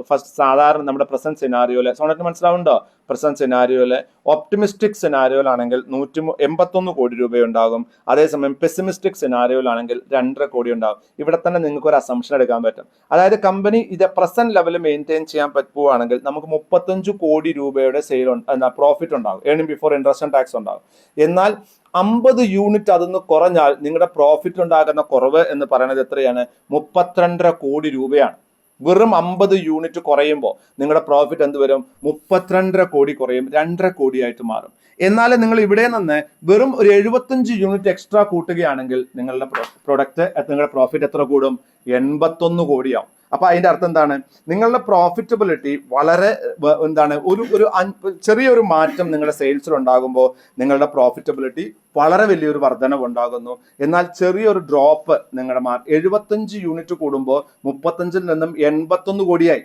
ഫസ്റ്റ് സാധാരണ നമ്മുടെ പ്രസന്റ് സിനാരിയോയില് സോണറ്റ് മനസ്സിലാവുന്നുണ്ടോ? പ്രസന്റ് സിനാരിയോയില് ഒപ്റ്റിമിസ്റ്റിക് സിനാരിയോയിലാണെങ്കിൽ 181 കോടി രൂപയുണ്ടാകും. അതേസമയം പെസിമിസ്റ്റിക് സിനാരിയോയിലാണെങ്കിൽ 2.5 കോടി ഉണ്ടാകും. ഇവിടെ തന്നെ നിങ്ങൾക്ക് ഒരു അസംഷൻ എടുക്കാൻ പറ്റും. അതായത് കമ്പനി ഇത് പ്രസന്റ് ലെവൽ മെയിൻറ്റെയിൻ ചെയ്യാൻ പറ്റുവാണെങ്കിൽ നമുക്ക് 35 കോടി രൂപയുടെ പ്രോഫിറ്റ് ഉണ്ടാകും, earning before interest and tax ഉണ്ടാകും. എന്നാൽ 50 യൂണിറ്റ് അതൊന്ന് കുറഞ്ഞാൽ നിങ്ങളുടെ പ്രോഫിറ്റ് ഉണ്ടാകുന്ന കുറവ് എന്ന് പറയുന്നത് എത്രയാണ്? 32.5 കോടി രൂപയാണ്. വെറും 50 യൂണിറ്റ് കുറയുമ്പോൾ നിങ്ങളുടെ പ്രോഫിറ്റ് എന്ത് വരും? 32.5 കോടി കുറയും, 2.5 കോടിയായിട്ട് മാറും. എന്നാൽ നിങ്ങൾ ഇവിടെ നിന്ന് വെറും ഒരു 75 യൂണിറ്റ് എക്സ്ട്രാ കൂട്ടുകയാണെങ്കിൽ നിങ്ങളുടെ നിങ്ങളുടെ പ്രോഫിറ്റ് എത്ര കൂടും? 81 കോടിയാവും. അപ്പൊ അതിന്റെ അർത്ഥം എന്താണ്? നിങ്ങളുടെ പ്രോഫിറ്റബിലിറ്റി വളരെ ഒരു ചെറിയൊരു മാറ്റം നിങ്ങളുടെ സെയിൽസിൽ ഉണ്ടാകുമ്പോൾ നിങ്ങളുടെ പ്രോഫിറ്റബിലിറ്റി വളരെ വലിയൊരു വർധനവ് ഉണ്ടാകുന്നു. എന്നാൽ ചെറിയൊരു ഡ്രോപ്പ് നിങ്ങളുടെ 75 യൂണിറ്റ് കൂടുമ്പോൾ 35 നിന്നും 81 കോടിയായി.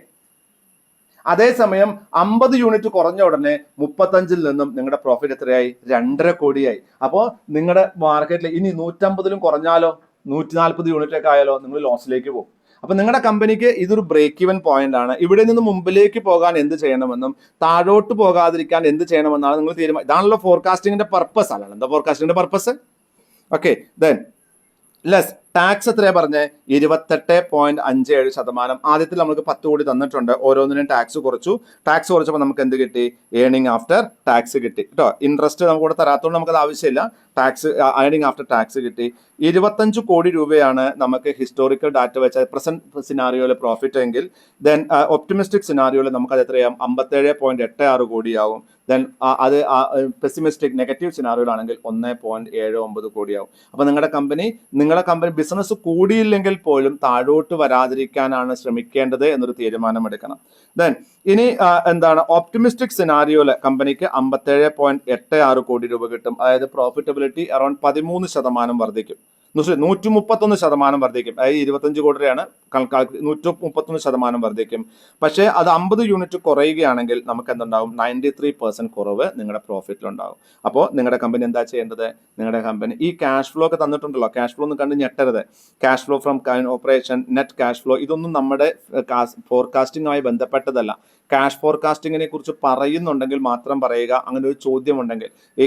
അതേസമയം 50 യൂണിറ്റ് കുറഞ്ഞ ഉടനെ 35 നിന്നും നിങ്ങളുടെ പ്രോഫിറ്റ് എത്രയായി? 2.5 കോടിയായി. അപ്പോൾ നിങ്ങളുടെ മാർക്കറ്റിൽ ഇനി 150 കുറഞ്ഞാലോ? 140 യൂണിറ്റ് ഒക്കെ ആയാലോ നിങ്ങൾ ലോസിലേക്ക് പോകും. അപ്പൊ നിങ്ങളുടെ കമ്പനിക്ക് ഇതൊരു ബ്രേക്ക് ഈവൻ പോയിന്റ് ആണ്. ഇവിടെ നിന്ന് മുമ്പിലേക്ക് പോകാൻ എന്ത് ചെയ്യണമെന്നും താഴോട്ട് പോകാതിരിക്കാൻ എന്ത് ചെയ്യണമെന്നാണ് നിങ്ങൾ തീരുമാനം. ഇതാണല്ലോ ഫോർകാസ്റ്റിംഗിന്റെ പർപ്പസ്. അല്ല എന്താ ഫോർകാസ്റ്റിംഗിന്റെ purpose? Okay, then less tax എത്രയാ പറഞ്ഞേ? 28.57%. ആദ്യത്തിൽ നമുക്ക് 10 കോടി തന്നിട്ടുണ്ട്, ഓരോന്നിനും ടാക്സ് കുറച്ചു. ടാക്സ് കുറച്ചപ്പോൾ നമുക്ക് എന്ത് കിട്ടി? ഏണിംഗ് ആഫ്റ്റർ ടാക്സ് കിട്ടി കേട്ടോ. ഇൻട്രസ്റ്റ് നമുക്ക് ഇവിടെ തരാത്തതുകൊണ്ട് നമുക്കത് ആവശ്യമില്ല. ടാക്സ് ഏണിംഗ് ആഫ്റ്റർ ടാക്സ് കിട്ടി. 25 കോടി രൂപയാണ് നമുക്ക് ഹിസ്റ്റോറിക്കൽ ഡാറ്റ വെച്ച പ്രസന്റ് സിനാരിയോയിലെ പ്രോഫിറ്റ് എങ്കിൽ ദെൻ ഒപ്റ്റിമിസ്റ്റിക് സിനാരിയോയിൽ നമുക്കത് എത്രയാവും? 57.86 കോടിയാവും. ദെൻ അത് പെസിമിസ്റ്റിക് നെഗറ്റീവ് സിനാരിയോയിലാണെങ്കിൽ 1.79 കോടിയാവും. അപ്പൊ നിങ്ങളുടെ കമ്പനി ബിസിനസ് കൂടിയില്ലെങ്കിൽ പോലും താഴോട്ട് വരാതിരിക്കാനാണ് ശ്രമിക്കേണ്ടത് എന്നൊരു തീരുമാനം എടുക്കണം. ദെൻ ഇനി എന്താണ് ഓപ്റ്റിമിസ്റ്റിക് സിനാരിയോയില് കമ്പനിക്ക് 57.86 കോടി രൂപ കിട്ടും. അതായത് പ്രോഫിറ്റബിലിറ്റി അറൌണ്ട് 13% വർദ്ധിക്കും. 131% വർദ്ധിക്കും. അതായത് 25 കോടി രൂപയാണ് 131% വർദ്ധിക്കും. പക്ഷേ അത് 50 യൂണിറ്റ് കുറയുകയാണെങ്കിൽ നമുക്ക് എന്തുണ്ടാവും? 93% കുറവ് നിങ്ങളുടെ പ്രോഫിറ്റിലുണ്ടാവും. അപ്പോൾ നിങ്ങളുടെ കമ്പനി എന്താ ചെയ്യേണ്ടത്? നിങ്ങളുടെ കമ്പനി ഈ ക്യാഷ് ഫ്ലോ ഒക്കെ തന്നിട്ടുണ്ടല്ലോ, ക്യാഷ് ഫ്ലോ ഒന്ന് കണ്ട് ഞെട്ടരുത്. Cash flow from operation, net cash flow, ഇതൊന്നും നമ്മുടെ ഫോർകാസ്റ്റിംഗുമായി ബന്ധപ്പെട്ടതല്ല. ക്യാഷ് ഫോർകാസ്റ്റിങ്ങിനെ കുറിച്ച് പറയുന്നുണ്ടെങ്കിൽ മാത്രം പറയുക. അങ്ങനെ ഒരു ചോദ്യമുണ്ടെങ്കിൽ ഈ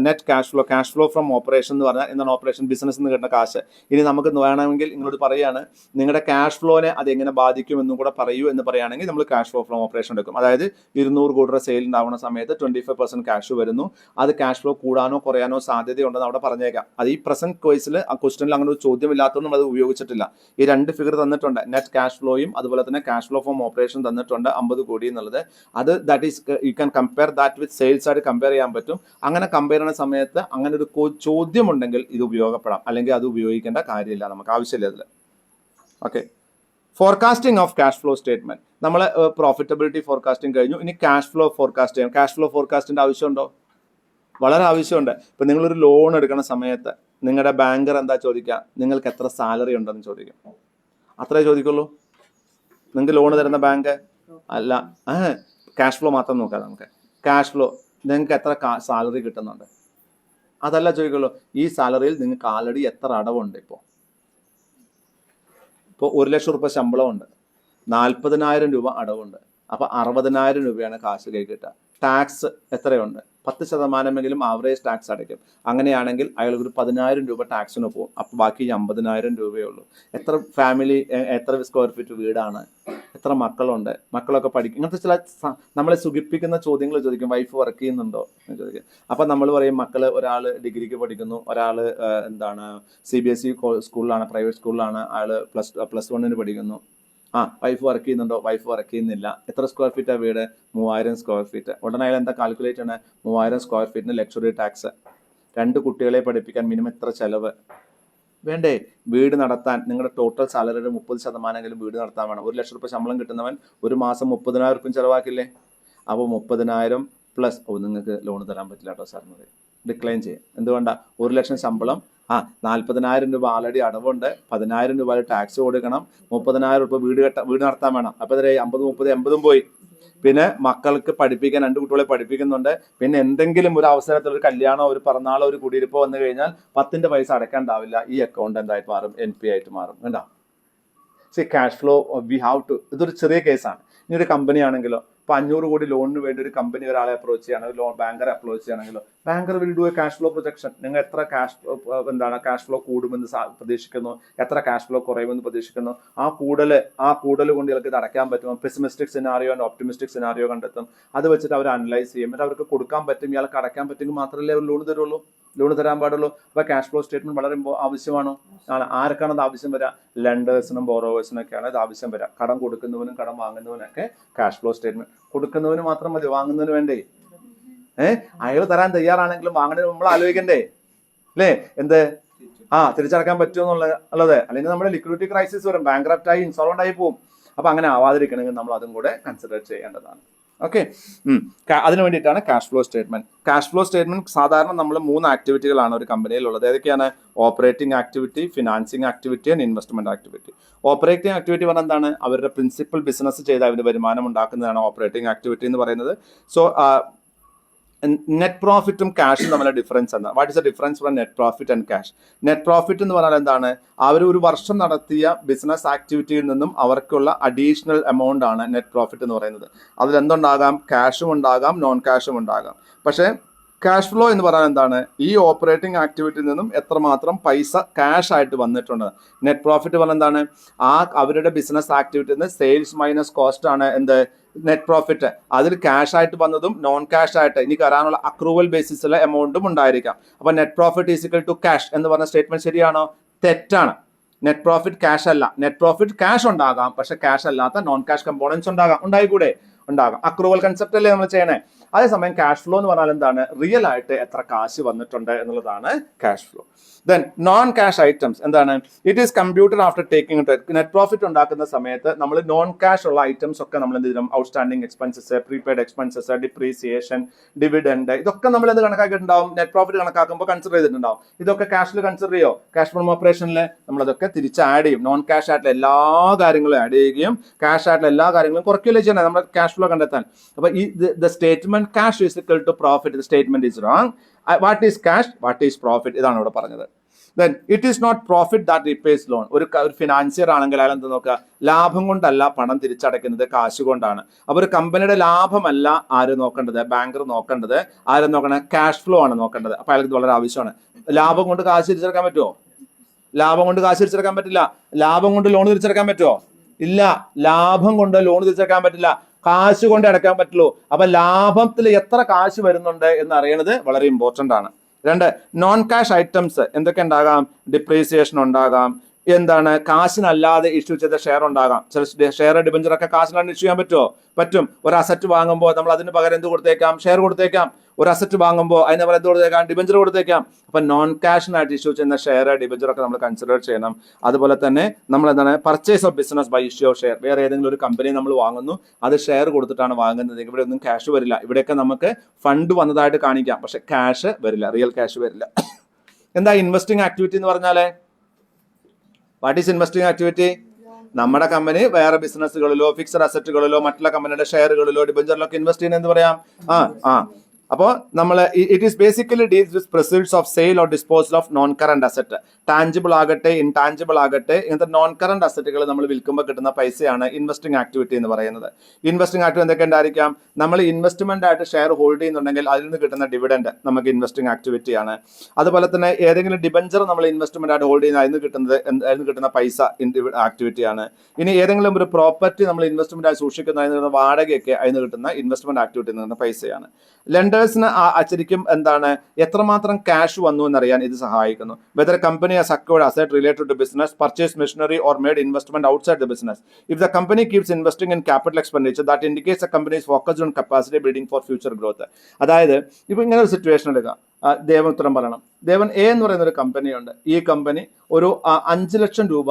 net cash flow from operation എന്ന് പറഞ്ഞാൽ എന്താണ്? ഓപ്പറേഷൻ ബിസിനസ് നിന്ന് കിട്ടുന്ന കാശ്. ഇനി നമുക്ക് വേണമെങ്കിൽ നിങ്ങളോട് പറയാണ് നിങ്ങളുടെ ക്യാഷ് ഫ്ലോനെ അത് എങ്ങനെ ബാധിക്കും എന്നും കൂടെ പറയൂ എന്ന് പറയുകയാണെങ്കിൽ നമ്മൾ ക്യാഷ് ഫ്ലോ ഫ്രം ഓപ്പറേഷൻ എടുക്കും. അതായത് 200 കോടി രൂപ സെയിൽ ഉണ്ടാവുന്ന സമയത്ത് 25% ക്യാഷ് വരുന്നു. അത് ക്യാഷ് ഫ്ലോ കൂടാനോ കുറയാനോ സാധ്യതയുണ്ടെന്ന് അവിടെ പറഞ്ഞേക്കാം. അത് ഈ പ്രസന്റ് കേസിൽ ആ ക്വസ്റ്റനിൽ അങ്ങനെ ഒരു ചോദ്യം ഇല്ലാത്തതുകൊണ്ട് അത് ഉപയോഗിച്ചിട്ടില്ല. ഈ 2 ഫിഗർ തന്നിട്ടുണ്ട്, നെറ്റ് ക്യാഷ് ഫ്ലോയും അതുപോലെ തന്നെ ക്യാഷ് ഫ്ലോ ഫ്രം ഓപ്പറേഷൻ തന്നിട്ടുണ്ട് 50 കോടി എന്നുള്ളത്. അത് that is you can compare that with sales ആയിട്ട് കമ്പയർ ചെയ്യാൻ പറ്റും. അങ്ങനെ കമ്പയർ ചെയ്യുന്ന സമയത്ത് അങ്ങനെ ഒരു ചോദ്യം ഉണ്ടെങ്കിൽ ഇത് ഉപയോഗപ്പെടാം, അല്ലെങ്കിൽ അത് ഉപയോഗിക്കേണ്ട കാര്യമില്ല, നമുക്ക് ആവശ്യമില്ല ഇതിൽ. Okay, forecasting of cash flow statement. നമ്മൾ പ്രോഫിറ്റബിലിറ്റി ഫോർകാസ്റ്റിംഗ് കഴിഞ്ഞു. ഇനി ക്യാഷ് ഫ്ലോ ഫോർകാസ്റ്റ് ചെയ്യാം. ക്യാഷ് ഫ്ലോ ഫോർകാസ്റ്റിന്റെ ആവശ്യമുണ്ടോ? വളരെ ആവശ്യമുണ്ട്. ഇപ്പം നിങ്ങളൊരു ലോൺ എടുക്കുന്ന സമയത്ത് നിങ്ങളുടെ ബാങ്കർ എന്താ ചോദിക്കുക? നിങ്ങൾക്ക് എത്ര സാലറി ഉണ്ടെന്ന് ചോദിക്കും. അത്രേ ചോദിക്കുള്ളൂ. നിങ്ങൾക്ക് ലോൺ തരുന്ന ബാങ്ക് അല്ല, ക്യാഷ് ഫ്ലോ മാത്രം നോക്കാം. നമുക്ക് ക്യാഷ് ഫ്ലോ, നിങ്ങൾക്ക് എത്ര സാലറി കിട്ടുന്നുണ്ട് അതല്ല ചോദിക്കുള്ളൂ. ഈ സാലറിയിൽ നിങ്ങൾക്ക് ആൾറെഡി എത്ര അടവുണ്ട്? ഇപ്പോൾ 1 ലക്ഷം രൂപ ശമ്പളമുണ്ട്, 40,000 രൂപ അടവുണ്ട്. അപ്പോൾ 60,000 രൂപയാണ് കാശ് കൈ കിട്ടുക. ടാക്സ് എത്രയുണ്ട്? 10% ആവറേജ് ടാക്സ് അടയ്ക്കും. അങ്ങനെയാണെങ്കിൽ അയാൾക്ക് ഒരു 10,000 രൂപ ടാക്സിന് പോകും. അപ്പോൾ ബാക്കി 50,000 രൂപയേ ഉള്ളൂ. എത്ര ഫാമിലി, എത്ര സ്ക്വയർ ഫീറ്റ് വീടാണ്, എത്ര മക്കളുണ്ട്, മക്കളൊക്കെ പഠിക്കും, ഇങ്ങനത്തെ ചില നമ്മളെ സുഖിപ്പിക്കുന്ന ചോദ്യങ്ങൾ ചോദിക്കും. വൈഫ് വർക്ക് ചെയ്യുന്നുണ്ടോ എന്ന് ചോദിക്കും. അപ്പം നമ്മൾ പറയും മക്കൾ, ഒരാൾ ഡിഗ്രിക്ക് പഠിക്കുന്നു, ഒരാൾ CBSE സ്കൂളിലാണ്, പ്രൈവറ്റ് സ്കൂളിലാണ്, അയാൾ പ്ലസ് 1 പഠിക്കുന്നു. വൈഫ് വർക്ക് ചെയ്യുന്നുണ്ടോ? വൈഫ് വർക്ക് ചെയ്യുന്നില്ല. എത്ര സ്ക്വയർ ഫീറ്റാണ് വീട്? 3000 സ്ക്വയർ ഫീറ്റ്. ഉടനെ അയാൾ എന്താ കാൽക്കുലേറ്റ് ആണ്? 3000 സ്ക്വയർ ഫീറ്റിന് ലക്ഷറി ടാക്സ്. 2 കുട്ടികളെ പഠിപ്പിക്കാൻ മിനിമം എത്ര ചെലവ് വേണ്ടേ? വീട് നടത്താൻ നിങ്ങളുടെ ടോട്ടൽ സാലറിയുടെ 30% വീട് നടത്താൻ വേണം. 1 ലക്ഷം രൂപ ശമ്പളം കിട്ടുന്നവൻ ഒരു മാസം 30,000 രൂപ ചിലവാക്കില്ലേ? അപ്പോൾ 30,000 പ്ലസ് നിങ്ങൾക്ക് ലോൺ തരാൻ പറ്റില്ല കേട്ടോ സാർ, ഡിക്ലൈൻ ചെയ്യും. എന്തുകൊണ്ടാണ്? 1 ലക്ഷം ശമ്പളം, 40,000 രൂപ ആൾറെഡി അടവുണ്ട്, 10,000 രൂപ ടാക്സ് കൊടുക്കണം, 30,000 രൂപ വീട് നടത്താൻ വേണം. അപ്പോൾ ഇതിലെ 50, 30, 80 പോയി. പിന്നെ മക്കൾക്ക് പഠിപ്പിക്കാൻ 2 കുട്ടികളെ പഠിപ്പിക്കുന്നുണ്ട്. പിന്നെ എന്തെങ്കിലും ഒരു അവസരത്തിൽ ഒരു കല്യാണോ, ഒരു പിറന്നാളോ, ഒരു കുടിയിരിപ്പോ വന്നു കഴിഞ്ഞാൽ 10ന്റെ പൈസ അടയ്ക്കാണ്ടാവില്ല. ഈ അക്കൗണ്ട് എന്തായിട്ട് മാറും? NP ആയിട്ട് മാറും. കണ്ടോ? Cash flow we have to. ഇതൊരു ചെറിയ കേസാണ്. ഇനി ഒരു കമ്പനി ആണെങ്കിലോ, ഇപ്പോൾ 500 കോടി ലോണിന് വേണ്ടി ഒരു കമ്പനി ഒരാളെ അപ്രോച്ച് ചെയ്യുകയാണെങ്കിലോ, ബാങ്കറെ അപ്രോച്ച് ചെയ്യുകയാണെങ്കിലോ, banker will do a cash flow projection. നിങ്ങൾ എത്ര ക്യാഷ് ഫ്ലോ കൂടുമെന്ന് പ്രതീക്ഷിക്കുന്നു, എത്ര ക്യാഷ് ഫ്ലോ കുറയുമെന്ന് പ്രതീക്ഷിക്കുന്നു, ആ കൂടൽ കൊണ്ട് ഇയാൾക്ക് ഇത് അടയ്ക്കാൻ പറ്റുമോ? Pessimistic scenario and optimistic scenario കണ്ടെത്തും. അത് വെച്ചിട്ട് അവർ അനലൈസ് ചെയ്യും. എന്നിട്ട് അവർക്ക് കൊടുക്കാൻ പറ്റും, ഇയാൾക്ക് അടയ്ക്കാൻ പറ്റുമെങ്കിൽ മാത്രമല്ലേ അവർ ലോൺ തരാൻ പാടുള്ളൂ. അപ്പോൾ ക്യാഷ് ഫ്ലോ സ്റ്റേറ്റ്മെന്റ് വളരെ ആവശ്യമാണോ? ആർക്കാണ് അത് ആവശ്യം വരിക? ലെൻഡേഴ്സിനും ബോറോവേഴ്സിനൊക്കെയാണ് ഇത് ആവശ്യം വരിക. കടം കൊടുക്കുന്നവനും കടം വാങ്ങുന്നവനൊക്കെ ക്യാഷ് ഫ്ലോ സ്റ്റേറ്റ്മെന്റ്. കൊടുക്കുന്നവന് മാത്രം മതി, വാങ്ങുന്നതിന് വേണ്ടേ? അയാൾ തരാൻ തയ്യാറാണെങ്കിലും വാങ്ങണത് നമ്മൾ ആലോചിക്കണ്ടേ അല്ലേ? എന്ത് തിരിച്ചടക്കാൻ പറ്റുമോ എന്നുള്ളത്. അല്ലെങ്കിൽ നമ്മുടെ ലിക്വിഡിറ്റി ക്രൈസിസ് വരും, ബാങ്ക്രപ്റ്റ് ആയി, ഇൻസോൾവന്റ് ആയി പോകും. അപ്പൊ അങ്ങനെ ആവാതിരിക്കണമെങ്കിൽ നമ്മൾ അതും കൂടെ കൺസിഡർ ചെയ്യേണ്ടതാണ്. ഓക്കെ, അതിനു വേണ്ടിയിട്ടാണ് cash flow statement. Cash flow statement സാധാരണ നമ്മൾ 3 ആക്ടിവിറ്റികളാണ് ഒരു കമ്പനിയിൽ ഉള്ളത്. ഏതൊക്കെയാണ്? Operating activity, financing activity and investment activity. Operating activity പറഞ്ഞാൽ എന്താണ്? അവരുടെ പ്രിൻസിപ്പൽ ബിസിനസ് ചെയ്ത് അവരുടെ വരുമാനം ഉണ്ടാക്കുന്നതാണ് ഓപ്പറേറ്റിംഗ് ആക്ടിവിറ്റി എന്ന് പറയുന്നത്. സോ നെറ്റ് പ്രോഫിറ്റും ക്യാഷും തമ്മിലുള്ള ഡിഫറൻസ് എന്താ? What is the difference from net profit and cash? Net profit എന്ന് പറഞ്ഞാൽ എന്താണ്? അവർ ഒരു വർഷം നടത്തിയ ബിസിനസ് ആക്ടിവിറ്റിയിൽ നിന്നും അവർക്കുള്ള അഡീഷണൽ എമൗണ്ട് ആണ് നെറ്റ് പ്രോഫിറ്റ് എന്ന് പറയുന്നത്. അതിലെന്തുണ്ടാകാം? ക്യാഷും ഉണ്ടാകാം, നോൺ ക്യാഷും ഉണ്ടാകാം. പക്ഷേ ക്യാഷ് ഫ്ലോ എന്ന് പറഞ്ഞാൽ എന്താണ്? ഈ ഓപ്പറേറ്റിംഗ് ആക്ടിവിറ്റിയിൽ നിന്നും എത്രമാത്രം പൈസ ക്യാഷ് ആയിട്ട് വന്നിട്ടുണ്ട്. നെറ്റ് പ്രോഫിറ്റ് പറഞ്ഞാൽ എന്താണ്? അവരുടെ ബിസിനസ് ആക്ടിവിറ്റിയിൽ നിന്ന് സെയിൽസ് മൈനസ് കോസ്റ്റ് ആണ് എന്ത്? Net profit. അതിൽ ക്യാഷ് ആയിട്ട് വന്നതും നോൺ ക്യാഷ് ആയിട്ട് ഇനി കയറാനുള്ള അക്രൂവൽ ബേസിസിലെ എമൗണ്ടും ഉണ്ടായിരിക്കാം. അപ്പൊ net profit is equal to cash എന്ന് പറഞ്ഞ സ്റ്റേറ്റ്മെന്റ് ശരിയാണോ? തെറ്റാണ്. നെറ്റ് പ്രോഫിറ്റ് ക്യാഷ് അല്ല. നെറ്റ് പ്രോഫിറ്റ് ക്യാഷ് ഉണ്ടാകാം, പക്ഷെ ക്യാഷ് അല്ലാത്ത നോൺ ക്യാഷ് കമ്പോണൻസ് ഉണ്ടായിക്കൂടെ? ഉണ്ടാകാം. അക്രൂവൽ കൺസെപ്റ്റ് അല്ലേ നമ്മൾ ചെയ്യണേ. അതേസമയം ക്യാഷ് ഫ്ലോ എന്ന് പറഞ്ഞാൽ എന്താണ്? റിയൽ ആയിട്ട് എത്ര കാശ് വന്നിട്ടുണ്ട് എന്നുള്ളതാണ് cash flow. Then non cash items എന്താണ്? It is computed after taking net profit ഉണ്ടാക്കുന്ന സമയത്ത് നമ്മൾ നോൺ ക്യാഷ് ഉള്ള ഐറ്റംസ് ഒക്കെ നമ്മൾ എന്ത് ചെയ്യണം? Outstanding expenses, prepaid expenses, depreciation, dividend, ഇതൊക്കെ നമ്മൾ എന്ത് കണക്കാക്കിയിട്ടുണ്ടാവും? നെറ്റ് പ്രോഫിറ്റ് കണക്കാക്കുമ്പോൾ കൺസിഡർ ചെയ്തിട്ടുണ്ടാവും. ഇതൊക്കെ ക്യാഷിൽ കൺസിഡർ ചെയ്യോ? ക്യാഷ് ഫ്രം ഓപ്പറേഷനിൽ നമ്മളതൊക്കെ തിരിച്ച് ആഡ് ചെയ്യും. നോൺ ക്യാഷ് ആയിട്ടുള്ള എല്ലാ കാര്യങ്ങളും ആഡ് ചെയ്യുകയും ക്യാഷ് ആയിട്ടുള്ള എല്ലാ കാര്യങ്ങളും കുറയ്ക്കുകയും ചെയ്യണം നമ്മുടെ ക്യാഷ് ഫ്ലോ കണ്ടെത്താൻ. അപ്പൊ ഈ the statement cash is equal to profit, the statement is wrong. What is cash? What is profit? ഇതാണ് ഇവിടെ പറഞ്ഞത്. Then it is not profit that repays loan. ഒരു ഫിനാൻസിയർ ആണെങ്കിൽ അയാൾ എന്ത് നോക്കുക? ലാഭം കൊണ്ടല്ല പണം തിരിച്ചടയ്ക്കുന്നത്, കാശ് കൊണ്ടാണ്. അപ്പൊ ഒരു കമ്പനിയുടെ ലാഭമല്ല ആര് നോക്കേണ്ടത്? ബാങ്കർ നോക്കേണ്ടത്. ആരും നോക്കണം? ക്യാഷ് ഫ്ലോ ആണ് നോക്കേണ്ടത്. അപ്പൊ അയാൾക്ക് വളരെ ആവശ്യമാണ്. ലാഭം കൊണ്ട് കാശ് തിരിച്ചടക്കാൻ പറ്റുമോ? ലാഭം കൊണ്ട് കാശ് തിരിച്ചടക്കാൻ പറ്റില്ല. ലാഭം കൊണ്ട് ലോൺ തിരിച്ചടക്കാൻ പറ്റുമോ? ഇല്ല. ലാഭം കൊണ്ട് ലോൺ തിരിച്ചടക്കാൻ പറ്റില്ല. കാശ് കൊണ്ട് അടയ്ക്കാൻ പറ്റുള്ളൂ. അപ്പൊ ലാഭത്തിൽ എത്ര കാശ് വരുന്നുണ്ട് എന്ന് അറിയണത് വളരെ ഇമ്പോർട്ടന്റ് ആണ്. രണ്ട്, നോൺ ക്യാഷ് ഐറ്റംസ് എന്തൊക്കെ ഉണ്ടാകാം? ഡിപ്രീസിയേഷൻ ഉണ്ടാകാം. എന്താണ്? കാശിനല്ലാതെ ഇഷ്യൂ ചെയ്ത ഷെയർ ഉണ്ടാകാം. ചില ഷെയർ ഡിബഞ്ചർ ഒക്കെ കാശിനല്ലാതെ ഇഷ്യൂ ചെയ്യാൻ പറ്റുമോ? പറ്റും. ഒരു അസറ്റ് വാങ്ങുമ്പോൾ നമ്മൾ അതിന് പകരം എന്ത് കൊടുത്തേക്കാം? ഷെയർ കൊടുത്തേക്കാം. ഒരു അസറ്റ് വാങ്ങുമ്പോൾ അതിന് പകരം എന്ത് കൊടുത്തേക്കാം? ഡിബഞ്ചർ കൊടുത്തേക്കാം. അപ്പൊ നോൺ ക്യാഷിനായിട്ട് ഇഷ്യൂ ചെയ്യുന്ന ഷെയർ, ഡിബഞ്ചർ ഒക്കെ നമ്മൾ കൺസിഡർ ചെയ്യണം. അതുപോലെ തന്നെ നമ്മൾ എന്താണ്? Purchase of business by issue of share. വേറെ ഏതെങ്കിലും ഒരു കമ്പനി നമ്മൾ വാങ്ങുന്നു, അത് ഷെയർ കൊടുത്തിട്ടാണ് വാങ്ങുന്നത്. ഇവിടെ ഒന്നും ക്യാഷ് വരില്ല. ഇവിടെയൊക്കെ നമുക്ക് ഫണ്ട് വന്നതായിട്ട് കാണിക്കാം, പക്ഷെ ക്യാഷ് വരില്ല, റിയൽ ക്യാഷ് വരില്ല. എന്താ ഇൻവെസ്റ്റിംഗ് ആക്ടിവിറ്റി എന്ന് പറഞ്ഞാലേ? What is investing activity? നമ്മുടെ കമ്പനി വേറെ ബിസിനസ്സുകളിലോ ഫിക്സഡ് അസറ്റുകളിലോ മറ്റുള്ള കമ്പനിയുടെ ഷെയറുകളിലോ ഡിബഞ്ചറിലൊക്കെ ഇൻവെസ്റ്റ് ചെയ്യുന്നത് എന്ത് പറയാം? അപ്പോൾ നമ്മൾ it is basically deals with proceeds of sale or disposal of non current asset. Tangible ആകട്ടെ ഇൻടാഞ്ചിബിൾ ആകട്ടെ ഇങ്ങനത്തെ നോൺ കറന്റ് അസറ്റുകൾ നമ്മൾ വിൽക്കുമ്പോൾ കിട്ടുന്ന പൈസയാണ് ഇൻവെസ്റ്റിംഗ് ആക്ടിവിറ്റി എന്ന് പറയുന്നത്. ഇൻവെസ്റ്റിംഗ് ആക്ടിവിറ്റി എന്തൊക്കെ ഉണ്ടായിരിക്കാം? നമ്മൾ ഇൻവെസ്റ്റ്മെന്റ് ആയിട്ട് ഷെയർ ഹോൾഡ് ചെയ്യുന്നുണ്ടെങ്കിൽ അതിൽ നിന്ന് കിട്ടുന്ന ഡിവിഡൻഡ് നമുക്ക് ഇൻവെസ്റ്റിംഗ് ആക്ടിവിറ്റിയാണ്. അതുപോലെ തന്നെ ഏതെങ്കിലും ഡിബഞ്ചർ നമ്മൾ ഇൻവെസ്റ്റ്മെന്റ് ആയിട്ട് ഹോൾഡ് ചെയ്യുന്ന അതിൽ നിന്ന് കിട്ടുന്ന പൈസ ആക്ടിവിറ്റിയാണ്. ഇനി ഏതെങ്കിലും ഒരു പ്രോപ്പർട്ടി നമ്മൾ ഇൻവെസ്റ്റ്മെന്റ് ആയി സൂക്ഷിക്കുന്ന അതിൽ നിന്ന് വാടകയൊക്കെ അതിൽ നിന്ന് കിട്ടുന്ന ഇൻവെസ്റ്റ്മെന്റ് ആക്ടിവിറ്റി നിന്ന് പൈസയാണ്. ലെൻഡേഴ്സിന് അച്ചടിക്കും എന്താണ്? എത്രമാത്രം ക്യാഷ് വന്നു എന്നറിയാൻ ഇത് സഹായിക്കുന്നു. Whether company has acquired asset related to business, purchased machinery or made investment outside the business. If the company keeps investing in capital expenditure, that indicates the company is focused on capacity building for future growth. അതായത് ഇപ്പൊ ഇങ്ങനെ ഒരു situation എടുക്കാം. ദേവൻ ഉത്തരം പറയണം. ദേവൻ A എന്ന് പറയുന്ന ഒരു കമ്പനിയുണ്ട്. ഈ കമ്പനി ഒരു 5 ലക്ഷം രൂപ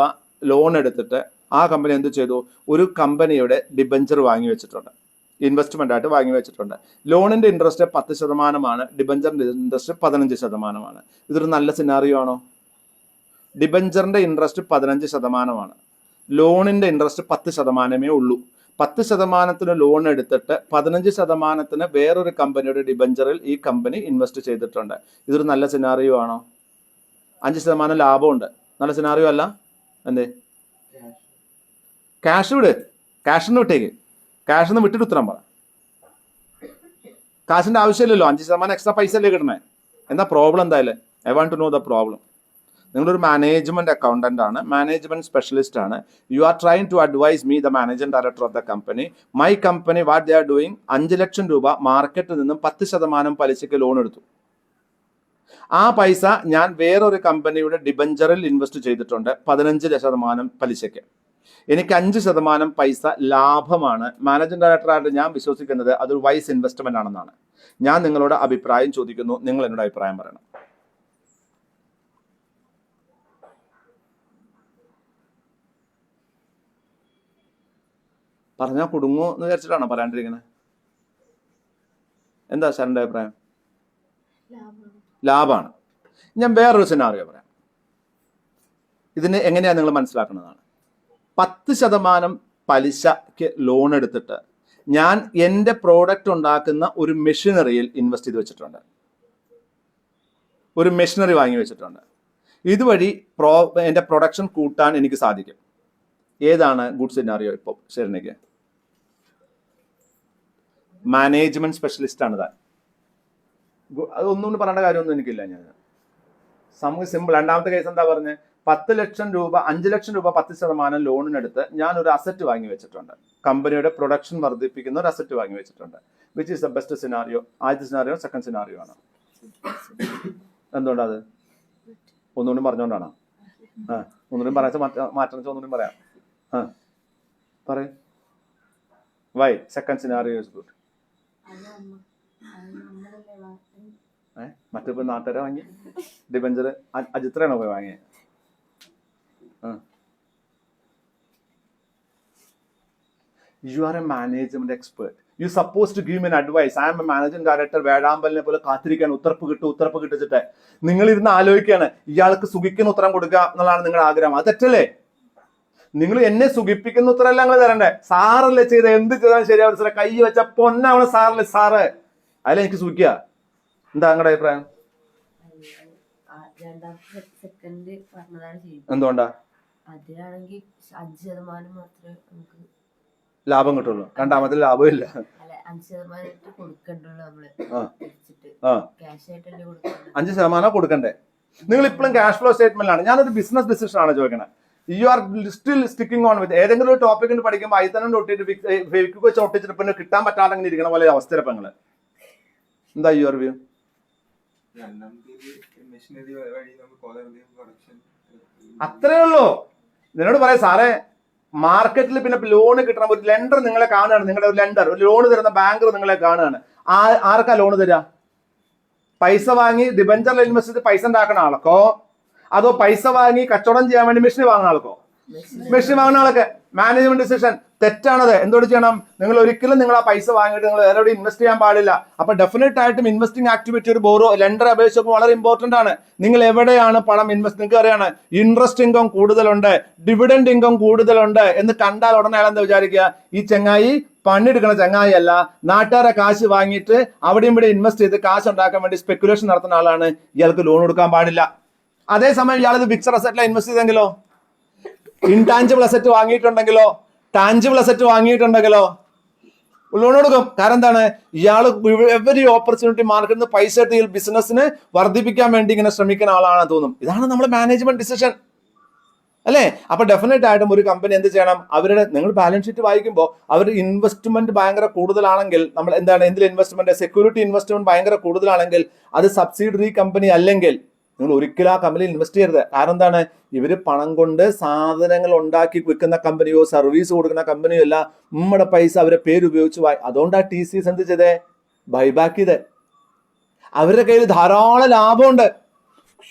ലോൺ എടുത്തിട്ട് ആ കമ്പനി എന്ത് ചെയ്തു? ഒരു കമ്പനിയുടെ ഡിബഞ്ചർ വാങ്ങി വെച്ചിട്ടുണ്ട്, ഇൻവെസ്റ്റ്മെന്റ് ആയിട്ട് വാങ്ങി വെച്ചിട്ടുണ്ട്. ലോണിന്റെ ഇൻട്രസ്റ്റ് 10%, ഡിബഞ്ചറിന്റെ ഇൻട്രസ്റ്റ് 15%. ഇതൊരു നല്ല സിനാറിയോ ആണോ? ഡിബഞ്ചറിന്റെ ഇൻട്രസ്റ്റ് 15%, ലോണിന്റെ ഇൻട്രസ്റ്റ് 10% ഉള്ളൂ. 10% ലോൺ എടുത്തിട്ട് 15% വേറൊരു കമ്പനിയുടെ ഡിബഞ്ചറിൽ ഈ കമ്പനി ഇൻവെസ്റ്റ് ചെയ്തിട്ടുണ്ട്. ഇതൊരു നല്ല സിനാറിയോ ആണോ? 5% ലാഭമുണ്ട്. നല്ല സിനാറിയോ അല്ല? എന്തേ? ക്യാഷ് വിട്, ക്യാഷിന് വിട്ടേക്ക്. ക്യാഷിന്ന് വിട്ടിട്ട് ഉത്തരം പറ. കാശിന്റെ ആവശ്യമില്ലല്ലോ, 5% എക്സ്ട്രാ പൈസ അല്ലേ കിട്ടണേ. എന്താ പ്രോബ്ലം? എന്തായാലും I want to know the problem. നിങ്ങളൊരു മാനേജ്മെന്റ് അക്കൗണ്ടന്റ് ആണ്, മാനേജ്മെന്റ് സ്പെഷ്യലിസ്റ്റ് ആണ്. You are trying to advise me, the managing director of the company. My company what they are doing? 5 lakh രൂപ മാർക്കറ്റിൽ നിന്നും 10% പലിശയ്ക്ക് ലോൺ എടുത്തു. ആ പൈസ ഞാൻ വേറൊരു കമ്പനിയുടെ ഡിബഞ്ചറിൽ ഇൻവെസ്റ്റ് ചെയ്തിട്ടുണ്ട് 15% പലിശയ്ക്ക്. എനിക്ക് 5% പൈസ ലാഭമാണ്. മാനേജിംഗ് ഡയറക്ടറായിട്ട് ഞാൻ വിശ്വസിക്കുന്നത് അതൊരു വൈസ് ഇൻവെസ്റ്റ്മെന്റ് ആണെന്നാണ്. ഞാൻ നിങ്ങളോട് അഭിപ്രായം ചോദിക്കുന്നു, നിങ്ങൾ എന്നോട് അഭിപ്രായം പറയണം. പറഞ്ഞാൽ കുടുങ്ങോ എന്ന് വിചാരിച്ചിട്ടാണോ പറയാണ്ടിരിക്കുന്നത്? എന്താ സാറിൻ്റെ അഭിപ്രായം? ലാഭമാണ്. ഞാൻ വേറൊരു സിനാറിയോ പറയാം. ഇതിന് എങ്ങനെയാണ് നിങ്ങൾ മനസ്സിലാക്കുന്നതാണ്. 10% പലിശയ്ക്ക് ലോൺ എടുത്തിട്ട് ഞാൻ എൻ്റെ പ്രോഡക്റ്റ് ഉണ്ടാക്കുന്ന ഒരു മെഷീനറിയിൽ ഇൻവെസ്റ്റ് ചെയ്ത് വെച്ചിട്ടുണ്ട്, ഒരു മെഷീനറി വാങ്ങി വെച്ചിട്ടുണ്ട്. ഇതുവഴി എൻ്റെ പ്രൊഡക്ഷൻ കൂട്ടാൻ എനിക്ക് സാധിക്കും. ഏതാണ് ഗുഡ് സിനാറിയോ? ഇപ്പോൾ ശരിക്ക് മാനേജ്മെന്റ് സ്പെഷ്യലിസ്റ്റ് ആണ് താൻ. അതൊന്നും പറയേണ്ട കാര്യമൊന്നും എനിക്കില്ല. ഞാൻ നമുക്ക് സിമ്പിൾ. രണ്ടാമത്തെ കേസ് എന്താ പറഞ്ഞത്? 10 ലക്ഷം രൂപ 5 ലക്ഷം രൂപ 10% ലോണിനെടുത്ത് ഞാൻ ഒരു അസറ്റ് വാങ്ങി വെച്ചിട്ടുണ്ട്, കമ്പനിയുടെ പ്രൊഡക്ഷൻ വർദ്ധിപ്പിക്കുന്ന ഒരു അസറ്റ് വാങ്ങി വെച്ചിട്ടുണ്ട്. Which is the best scenario? ആദ്യത്തെ സിനാറിയോ സെക്കൻഡ് സിനാറിയോ ആണ്? എന്തുകൊണ്ടത്? ഒന്നുകൂടി പറഞ്ഞുകൊണ്ടാണോ? ഒന്നുകൂടി പറയാ മാറ്റം ഒന്നുകൂടി പറയാം. പറയൂ. Why second scenario is good? മറ്റിപ്പോ നാട്ടുകാരെ വാങ്ങി ഡിബഞ്ചർ അജിത്രയാണോ പോയി വാങ്ങിയത്? You are a management expert. You supposed to give me an advice. I am a managing director. വേഴാമ്പലിനെ പോലെ കാത്തിരിക്കാൻ ഉത്തരപ്പ് കിട്ടിച്ചിട്ട് നിങ്ങൾ ഇരുന്ന് ആലോചിക്കുകയാണ് ഇയാൾക്ക് സുഖിക്കുന്ന ഉത്തരം കൊടുക്കുക എന്നുള്ളതാണ് നിങ്ങളുടെ ആഗ്രഹം. അത് തെറ്റല്ലേ? നിങ്ങൾ എന്നെ സുഖിപ്പിക്കുന്ന ഉത്തരമല്ല നിങ്ങൾ തരണ്ടേ. സാറല്ലേ ചെയ്ത എന്ത് ചെയ്താലും ശരിയാവും സാറേ. കൈ വെച്ച പൊന്നാവണ സാറല്ലേ സാറ്. അതിലെ എനിക്ക് സുഖിക്കുക. എന്താ നിങ്ങളുടെ അഭിപ്രായം? എന്തുകൊണ്ടാ? ലാഭം കിട്ടുള്ളൂ. രണ്ടാമത്തെ ലാഭമില്ല. 5% കൊടുക്കണ്ടേ? നിങ്ങൾ ഇപ്പോഴും ക്യാഷ് ഫ്ലോ സ്റ്റേറ്റ്മെന്റിലാണ്. ഞാനൊരു ബിസിനസ് ഡിസിഷൻ ആണ് ചോദിക്കണത്. You are still sticking on with ഏതെങ്കിലും ഒരു ടോപ്പിക്കിന് പഠിക്കുമ്പോൾ അയിത്തന്നെ ഒട്ടിട്ട് വെച്ച് ഒട്ടിച്ചിട്ട് പിന്നെ കിട്ടാൻ പറ്റാതെ ഇരിക്കണ പോലെ അവസ്ഥരപ്പങ്ങള്. എന്താ യുവർ വ്യൂ? അത്രേ ഉള്ളൂ. നിന്നോട് പറയാം സാറേ, മാർക്കറ്റിൽ പിന്നെ ലോണ് കിട്ടണം. ഒരു ലെൻഡർ നിങ്ങളെ കാണുകയാണ്. നിങ്ങളുടെ ഒരു ലെൻഡർ, ഒരു ലോൺ തരുന്ന ബാങ്കർ നിങ്ങളെ കാണുകയാണ്. ആർക്കാ ലോണ് തരാ? പൈസ വാങ്ങി ഡിബഞ്ചറിൽ ഇൻവെസ്റ്റ് ചെയ്ത് പൈസ ഉണ്ടാക്കുന്ന ആൾക്കോ, അതോ പൈസ വാങ്ങി കച്ചവടം ചെയ്യാൻ വേണ്ടി മെഷീൻ വാങ്ങുന്ന ആൾക്കോ? മെഷീൻ വാങ്ങുന്ന ആൾക്ക്. മാനേജ്മെന്റ് ഡിസിഷൻ തെറ്റാണത്. എന്തുകൊണ്ട് ചെയ്യണം? നിങ്ങൾ ഒരിക്കലും നിങ്ങൾ ആ പൈസ വാങ്ങിയിട്ട് നിങ്ങൾ വേറെ എവിടെ ഇൻവെസ്റ്റ് ചെയ്യാൻ പാടില്ല. അപ്പൊ ഡെഫിനറ്റ് ആയിട്ടും ഇൻവെസ്റ്റിംഗ് ആക്ടിവിറ്റി ഒരു ബോറോ ലെൻഡർ അപേക്ഷിച്ചപ്പോൾ വളരെ ഇമ്പോർട്ടന്റ് ആണ്. നിങ്ങൾ എവിടെയാണ് പണം ഇൻവെസ്റ്റ്? നിങ്ങൾക്ക് അറിയാണ് ഇൻട്രസ്റ്റ് ഇൻകം കൂടുതലുണ്ട്, ഡിവിഡൻഡ് ഇൻകം കൂടുതലുണ്ട് എന്ന് കണ്ടാൽ ഉടനെ അയാൾ എന്താ വിചാരിക്കുക? ഈ ചങ്ങായി പണിയെടുക്കണ ചങ്ങായി അല്ല, നാട്ടുകാരെ കാശ് വാങ്ങിയിട്ട് അവിടെയും ഇവിടെ ഇൻവെസ്റ്റ് ചെയ്ത് കാശ് ഉണ്ടാക്കാൻ വേണ്ടി സ്പെക്കുലേഷൻ നടത്തുന്ന ആളാണ്. ഇയാൾക്ക് ലോൺ കൊടുക്കാൻ പാടില്ല. അതേസമയം ഇയാൾ ഇത് ഫിക്സഡ് അസറ്റിലാണ് ഇൻവെസ്റ്റ് ചെയ്തെങ്കിലോ, ഇൻടാഞ്ചിബിൾ അസറ്റ് വാങ്ങിയിട്ടുണ്ടെങ്കിലോ, ടാഞ്ചിബിൾ അസറ്റ് വാങ്ങിയിട്ടുണ്ടെങ്കിലോ ലോൺ കൊടുക്കും. കാരണം എന്താണ്? ഇയാൾ എവരി ഓപ്പർച്യൂണിറ്റി മാർക്കറ്റിൽ നിന്ന് പൈസ എടുത്ത് ഈ ബിസിനസ്സിന് വർദ്ധിപ്പിക്കാൻ വേണ്ടി ഇങ്ങനെ ശ്രമിക്കുന്ന ആളാണെന്ന് തോന്നും. ഇതാണ് നമ്മുടെ മാനേജ്മെന്റ് ഡിസിഷൻ അല്ലേ? അപ്പൊ ഡെഫിനറ്റ് ആയിട്ടും ഒരു കമ്പനി എന്ത് ചെയ്യണം? അവരുടെ നിങ്ങൾ ബാലൻസ് ഷീറ്റ് വായിക്കുമ്പോൾ അവരുടെ ഇൻവെസ്റ്റ്മെന്റ് ഭയങ്കര കൂടുതലാണെങ്കിൽ, നമ്മൾ എന്താണ് എന്തിൽ ഇൻവെസ്റ്റ്മെന്റ്, സെക്യൂരിറ്റി ഇൻവെസ്റ്റ്മെന്റ് ഭയങ്കര കൂടുതലാണെങ്കിൽ, അത് സബ്സിഡറി കമ്പനി അല്ലെങ്കിൽ നിങ്ങൾ ഒരിക്കലും ആ കമ്പനിയിൽ ഇൻവെസ്റ്റ് ചെയ്യരുത്. കാരണം എന്താണ്? ഇവര് പണം കൊണ്ട് സാധനങ്ങൾ ഉണ്ടാക്കി വിൽക്കുന്ന കമ്പനിയോ സർവീസ് കൊടുക്കുന്ന കമ്പനിയോ അല്ല. നമ്മുടെ പൈസ അവരെ പേരുപയോഗിച്ച് അതുകൊണ്ടാണ് TCS എന്ത് ചെയ്തേ? ബൈബാക്ക് ചെയ്തേ. അവരുടെ കയ്യിൽ ധാരാളം ലാഭമുണ്ട്.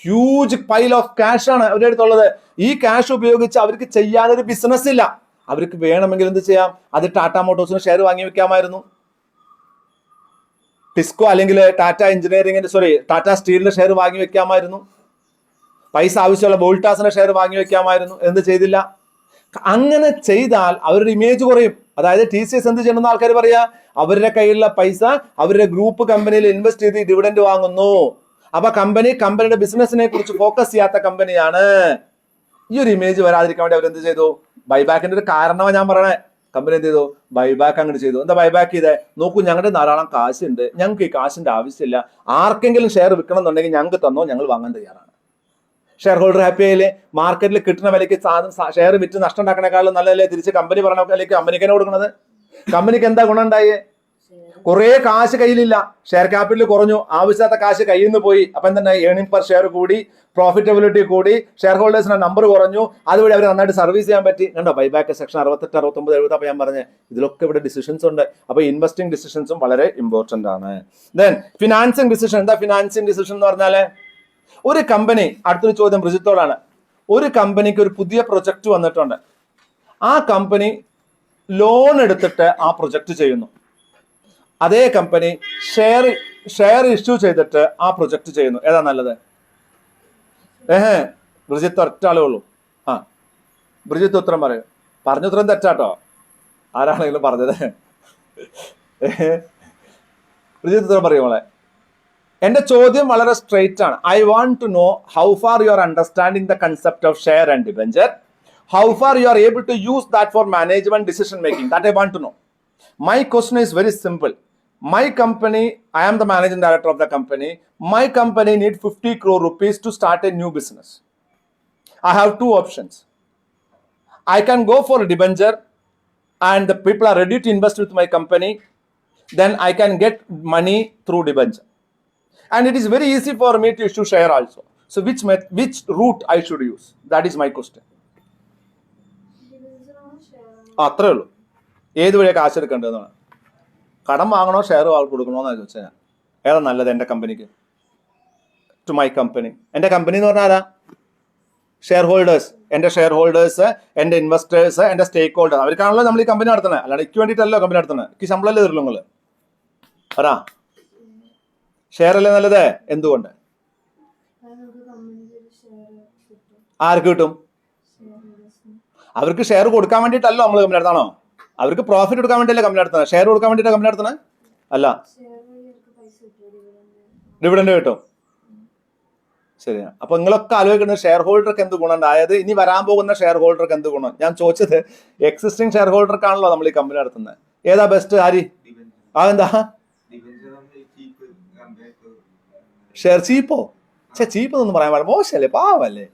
ഹ്യൂജ് പൈൽ ഓഫ് ക്യാഷ് ആണ് അവരുടെ അടുത്തുള്ളത്. ഈ ക്യാഷ് ഉപയോഗിച്ച് അവർക്ക് ചെയ്യാനൊരു ബിസിനസ് ഇല്ല. അവർക്ക് വേണമെങ്കിൽ എന്ത് ചെയ്യാം? അത് ടാറ്റ മോട്ടോഴ്സിന് ഷെയർ വാങ്ങി വെക്കാമായിരുന്നു, ടിസ്കോ അല്ലെങ്കിൽ ടാറ്റ സ്റ്റീലിന്റെ ഷെയർ വാങ്ങി വെക്കാമായിരുന്നു, പൈസ ആവശ്യമുള്ള വോൾട്ടാസിന്റെ ഷെയർ വാങ്ങി വെക്കാമായിരുന്നു. എന്ത് ചെയ്തില്ല? അങ്ങനെ ചെയ്താൽ അവരുടെ ഇമേജ് കുറയും. അതായത് TCS എന്ത് ചെയ്യണമെന്ന് ആൾക്കാർ പറയാ? അവരുടെ കയ്യിലുള്ള പൈസ അവരുടെ ഗ്രൂപ്പ് കമ്പനിയിൽ ഇൻവെസ്റ്റ് ചെയ്ത് ഡിവിഡൻഡ് വാങ്ങുന്നു. അപ്പൊ കമ്പനിയുടെ ബിസിനസിനെ കുറിച്ച് ഫോക്കസ് ചെയ്യാത്ത കമ്പനിയാണ്. ഈ ഒരു ഇമേജ് വരാതിരിക്കാൻ വേണ്ടി അവരെന്ത് ചെയ്തു? ബൈബാക്കിന്റെ ഒരു കാരണമാണ് ഞാൻ പറയണേ. കമ്പനി എന്ത് ചെയ്തു? ബൈബാക്ക് അങ്ങോട്ട് ചെയ്തു. എന്താ ബൈബാക്ക് ചെയ്തേ? നോക്കൂ, ഞങ്ങളുടെ ധാരാളം കാശുണ്ട്, ഞങ്ങൾക്ക് ഈ കാശിന്റെ ആവശ്യമില്ല, ആർക്കെങ്കിലും ഷെയർ വിൽക്കണം എന്നുണ്ടെങ്കിൽ ഞങ്ങൾക്ക് തന്നോ, ഞങ്ങൾ വാങ്ങാൻ തയ്യാറാണ്. ഷെയർ ഹോൾഡർ ഹാപ്പി ആയില്ലേ? മാർക്കറ്റിൽ കിട്ടുന്ന വിലയ്ക്ക് ഷെയർ വിറ്റ് നഷ്ടം ഉണ്ടാക്കണേക്കാളും നല്ലതല്ലേ തിരിച്ച് കമ്പനി പറഞ്ഞ വിലയ്ക്ക് കമ്പനിക്ക് തന്നെ കൊടുക്കുന്നത്? കമ്പനിക്ക് എന്താ ഗുണം ഉണ്ടായേ? കുറെ കാശ് കയ്യിലില്ല, ഷെയർ ക്യാപിറ്റൽ കുറഞ്ഞു, ആവശ്യമില്ലാത്ത കാശ് കയ്യിൽ നിന്ന് പോയി. അപ്പൊ എന്താ? ഏണിംഗ് പെർ ഷെയർ കൂടി, പ്രോഫിറ്റബിലിറ്റി കൂടി, ഷെയർ ഹോൾഡേഴ്സിന്റെ നമ്പർ കുറഞ്ഞു, അതുവഴി അവർ നന്നായിട്ട് സർവീസ് ചെയ്യാൻ പറ്റി. കണ്ടോ? Buyback section 68, 69, 70. അപ്പൊ ഞാൻ പറഞ്ഞത് ഇതിലൊക്കെ ഇവിടെ ഡിസിഷൻസ് ഉണ്ട്. അപ്പൊ ഇൻവെസ്റ്റിംഗ് ഡിസിഷൻസും വളരെ ഇമ്പോർട്ടന്റ് ആണ്. Then financing decision. എന്താ ഫിനാൻസിങ് ഡിസിഷൻ എന്ന് പറഞ്ഞാല്? ഒരു കമ്പനി, അടുത്തൊരു ചോദ്യം ബ്രിജിത്തോടാണ്. ഒരു കമ്പനിക്ക് ഒരു പുതിയ പ്രൊജക്ട് വന്നിട്ടുണ്ട്. ആ കമ്പനി ലോൺ എടുത്തിട്ട് ആ പ്രൊജക്ട് ചെയ്യുന്നു. അതേ കമ്പനി ഷെയർ ഇഷ്യൂ ചെയ്തിട്ട് ആ പ്രൊജക്ട് ചെയ്യുന്നു. ഏതാ നല്ലത്? ബ്രിജിത്ത് ഒറ്റ ആളേ ഉള്ളൂ. ബ്രിജിത്ത് ഉത്തരം പറയൂ. പറഞ്ഞ ഉത്തരം തെറ്റാട്ടോ, ആരാണെങ്കിലും പറഞ്ഞത്. പറയുമോളെ? എന്റെ ചോദ്യം വളരെ സ്ട്രെയിറ്റ് ആണ്. I want to know how far you are understanding the concept of share and debenture. How far you are able to use that for management decision making? That I want to know. My question is very simple. My company, I am the managing director of the company. My company need 50 crore rupees to start a new business. I have two options. I can go for a debenture and the people are ready to invest with my company. Then I can get money through debenture. And it is very easy for me to issue share also. So which route I should use? That is my question. അത്രേ ഉള്ളൂ. ഏത് വഴിയാണ് കാശ് എടുക്കേണ്ടതെന്നാണ്. കടം വാങ്ങണോ share കൊടുക്കണോ എന്നാണ് ചോദിച്ചാൽ ഏതാ നല്ലത് എൻ്റെ കമ്പനിക്ക്? To my company. എൻ്റെ കമ്പനി എന്ന് പറഞ്ഞാൽ ആരാ? Share holders. എൻ്റെ ഷെയർ ഹോൾഡേഴ്സ്, എൻ്റെ ഇൻവെസ്റ്റേഴ്സ്, എൻ്റെ സ്റ്റേക്ക് ഹോൾഡേഴ്സ്. അവർക്കാണല്ലോ നമ്മൾ ഈ കമ്പനി നടത്തുന്നത്. അല്ലാണ്ട് എനിക്ക് വേണ്ടിയിട്ടല്ലോ കമ്പനി നടത്തുന്നത്. എനിക്ക് ശമ്പളമല്ലേ തരുള്ളൂ നിങ്ങൾ? പറ, ഷെയർ അല്ലേ നല്ലത്? എന്തുകൊണ്ട്? ആർക്ക് കിട്ടും? അവർക്ക് ഷെയർ കൊടുക്കാൻ വേണ്ടിയിട്ടല്ലോ നമ്മൾ കമ്പനി നടത്തണോ? അവർക്ക് പ്രോഫിറ്റ് എടുക്കാൻ വേണ്ടിയല്ലേ കമ്പനി നടത്തുന്നത്? ഷെയർ കൊടുക്കാൻ വേണ്ടിയിട്ടാണ് കമ്പനി നടത്തുന്നത്? അല്ല, ഡിവിഡൻഡ് കിട്ടും. ശരിയാണ്. അപ്പൊ നിങ്ങളൊക്കെ ആലോചിക്കുന്നത് ഷെയർ ഹോൾഡർക്ക് എന്ത് ഗുണം? അതായത് ഇനി വരാൻ പോകുന്ന ഷെയർ ഹോൾഡർക്ക് എന്ത് ഗുണം? ഞാൻ ചോദിച്ചത് എക്സിസ്റ്റിംഗ് ഷെയർ ഹോൾഡർക്കാണല്ലോ നമ്മൾ ഈ കമ്പനി നടത്തുന്നത്. ഏതാ ബെസ്റ്റ്? ആരി? അതെന്താ ഷെയർ ചീപ്പോ? ചീപ്പ് എന്നൊന്നും പറയാൻ പാടില്ല. മോശമല്ലേ, പാവല്ലേ?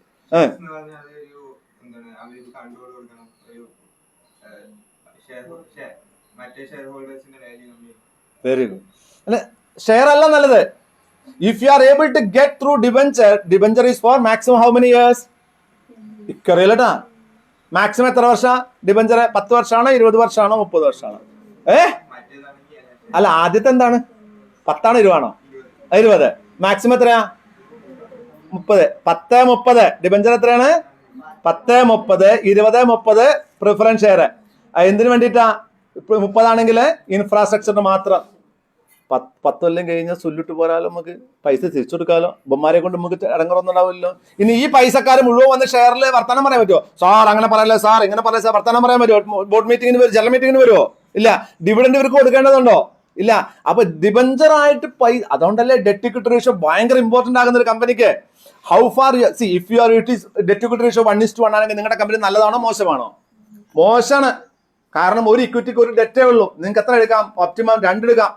Very good. അല്ലെ, ഷെയർ അല്ല നല്ലത്. If you are able to get through debenture, debenture is for maximum how many years? ഇക്കറിയില്ലട്ടാ. മാക്സിമം എത്ര വർഷം ഡിബഞ്ചർ? 10 വർഷമാണോ 20 വർഷമാണോ 30 വർഷമാണോ? അല്ല, ആദ്യത്തെ എന്താണ്? 10 ആണോ 20 ആണോ? 20. മാക്സിമം എത്രയാ? 30. 10 30. ഡിബഞ്ചർ എത്രയാണ്? 10 30. 20 30 പ്രിഫറൻസ് ഷെയർ. എന്തിനു വേണ്ടിയിട്ടാ? 30 ആണെങ്കിൽ ഇൻഫ്രാസ്ട്രക്ചറിന് മാത്രം. 10 കൊല്ലം കഴിഞ്ഞാൽ സുല്ലിട്ട് പോരാലോ, നമുക്ക് പൈസ തിരിച്ചു കൊടുക്കാലോ. ബൊമ്മാരെ കൊണ്ട് നമുക്ക് ഇടങ്ങറൊന്നും ഉണ്ടാവില്ലല്ലോ. ഇനി ഈ പൈസക്കാർ മുഴുവൻ വന്ന് ഷെയറിൽ വർത്തമാനം പറയാൻ പറ്റുമോ? സാർ അങ്ങനെ പറയല്ലേ, സാർ ഇങ്ങനെ പറയല്ലേ, സാർ വർത്തമാനം പറയാൻ പറ്റുമോ? ബോർഡ് മീറ്റിംഗിന് വരും, ജനറൽ മീറ്റിംഗിന് വരുമോ? ഇല്ല. ഡിവിഡൻഡ് ഇവർക്ക് കൊടുക്കേണ്ടതുണ്ടോ? ഇല്ല. അപ്പൊ ഡിബഞ്ചർ ആയിട്ട് അതുകൊണ്ടല്ലേ ഡെറ്റ് ഇക്വിറ്റി റേഷ്യോ ഭയങ്കര ഇമ്പോർട്ടന്റ് ആകുന്ന ഒരു കമ്പനിക്ക്. How far if you R debt equity ratio 1:1 ആണെങ്കിൽ നിങ്ങളുടെ കമ്പനി നല്ലതാണോ മോശമാണോ? മോശമാണ്. കാരണം ഒരു ഇക്വിറ്റിക്ക് ഒരു ഡെറ്റേ ഉള്ളൂ. നിങ്ങൾക്ക് എത്ര എടുക്കാം? ഒപ്റ്റിമം 2 എടുക്കാം.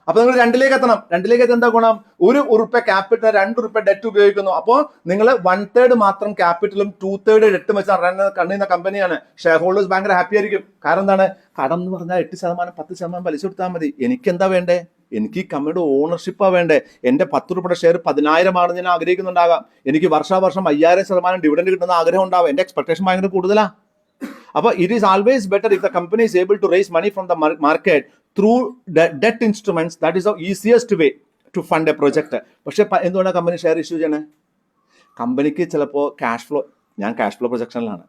അപ്പൊ നിങ്ങൾ 2ലേക്ക് എത്തണം. 2ലേക്ക് എത്താൻ എന്താ ഗുണം? ₹1 ക്യാപിറ്റൽ, ₹2 ഡെറ്റ് ഉപയോഗിക്കുന്നു. അപ്പോൾ നിങ്ങൾ 1/3 മാത്രം ക്യാപിറ്റലും 2/3 ഡെറ്റും വെച്ചാൽ കണ്ടുന്ന കമ്പനിയാണ്. ഷെയർ ഹോൾഡേഴ്സ് ഭയങ്കര ഹാപ്പി ആയിരിക്കും. കാരണം എന്താണ്? കടം എന്ന് പറഞ്ഞാൽ 8% 10% പലിശ കൊടുത്താൽ മതി. എനിക്ക് എന്താ വേണ്ടേ? എനിക്ക് ഈ കമ്പനിയുടെ ഓണർഷിപ്പാണ് വേണ്ടേ. എൻ്റെ ₹10 ഷെയർ 10,000 ആണെന്ന് ഞാൻ ആഗ്രഹിക്കുന്നുണ്ടാകാം. എനിക്ക് വർഷാവർഷം 5000% ഡിവിഡൻഡ് കിട്ടുന്ന ആഗ്രഹം ഉണ്ടാവും. എൻ്റെ എക്സ്പെക്ടേഷൻ ഭയങ്കര കൂടുതലാണ്. അപ്പോൾ it is always better if the company is able to raise money from the market through debt instruments. That is the easiest way to fund a project. പക്ഷേ എന്തുകൊണ്ടാണ് കമ്പനി ഷെയർ ഇഷ്യൂ ചെയ്യണേ? കമ്പനിക്ക് ചിലപ്പോൾ cash flow, ഞാൻ cash flow പ്രൊജക്ഷനിലാണ്,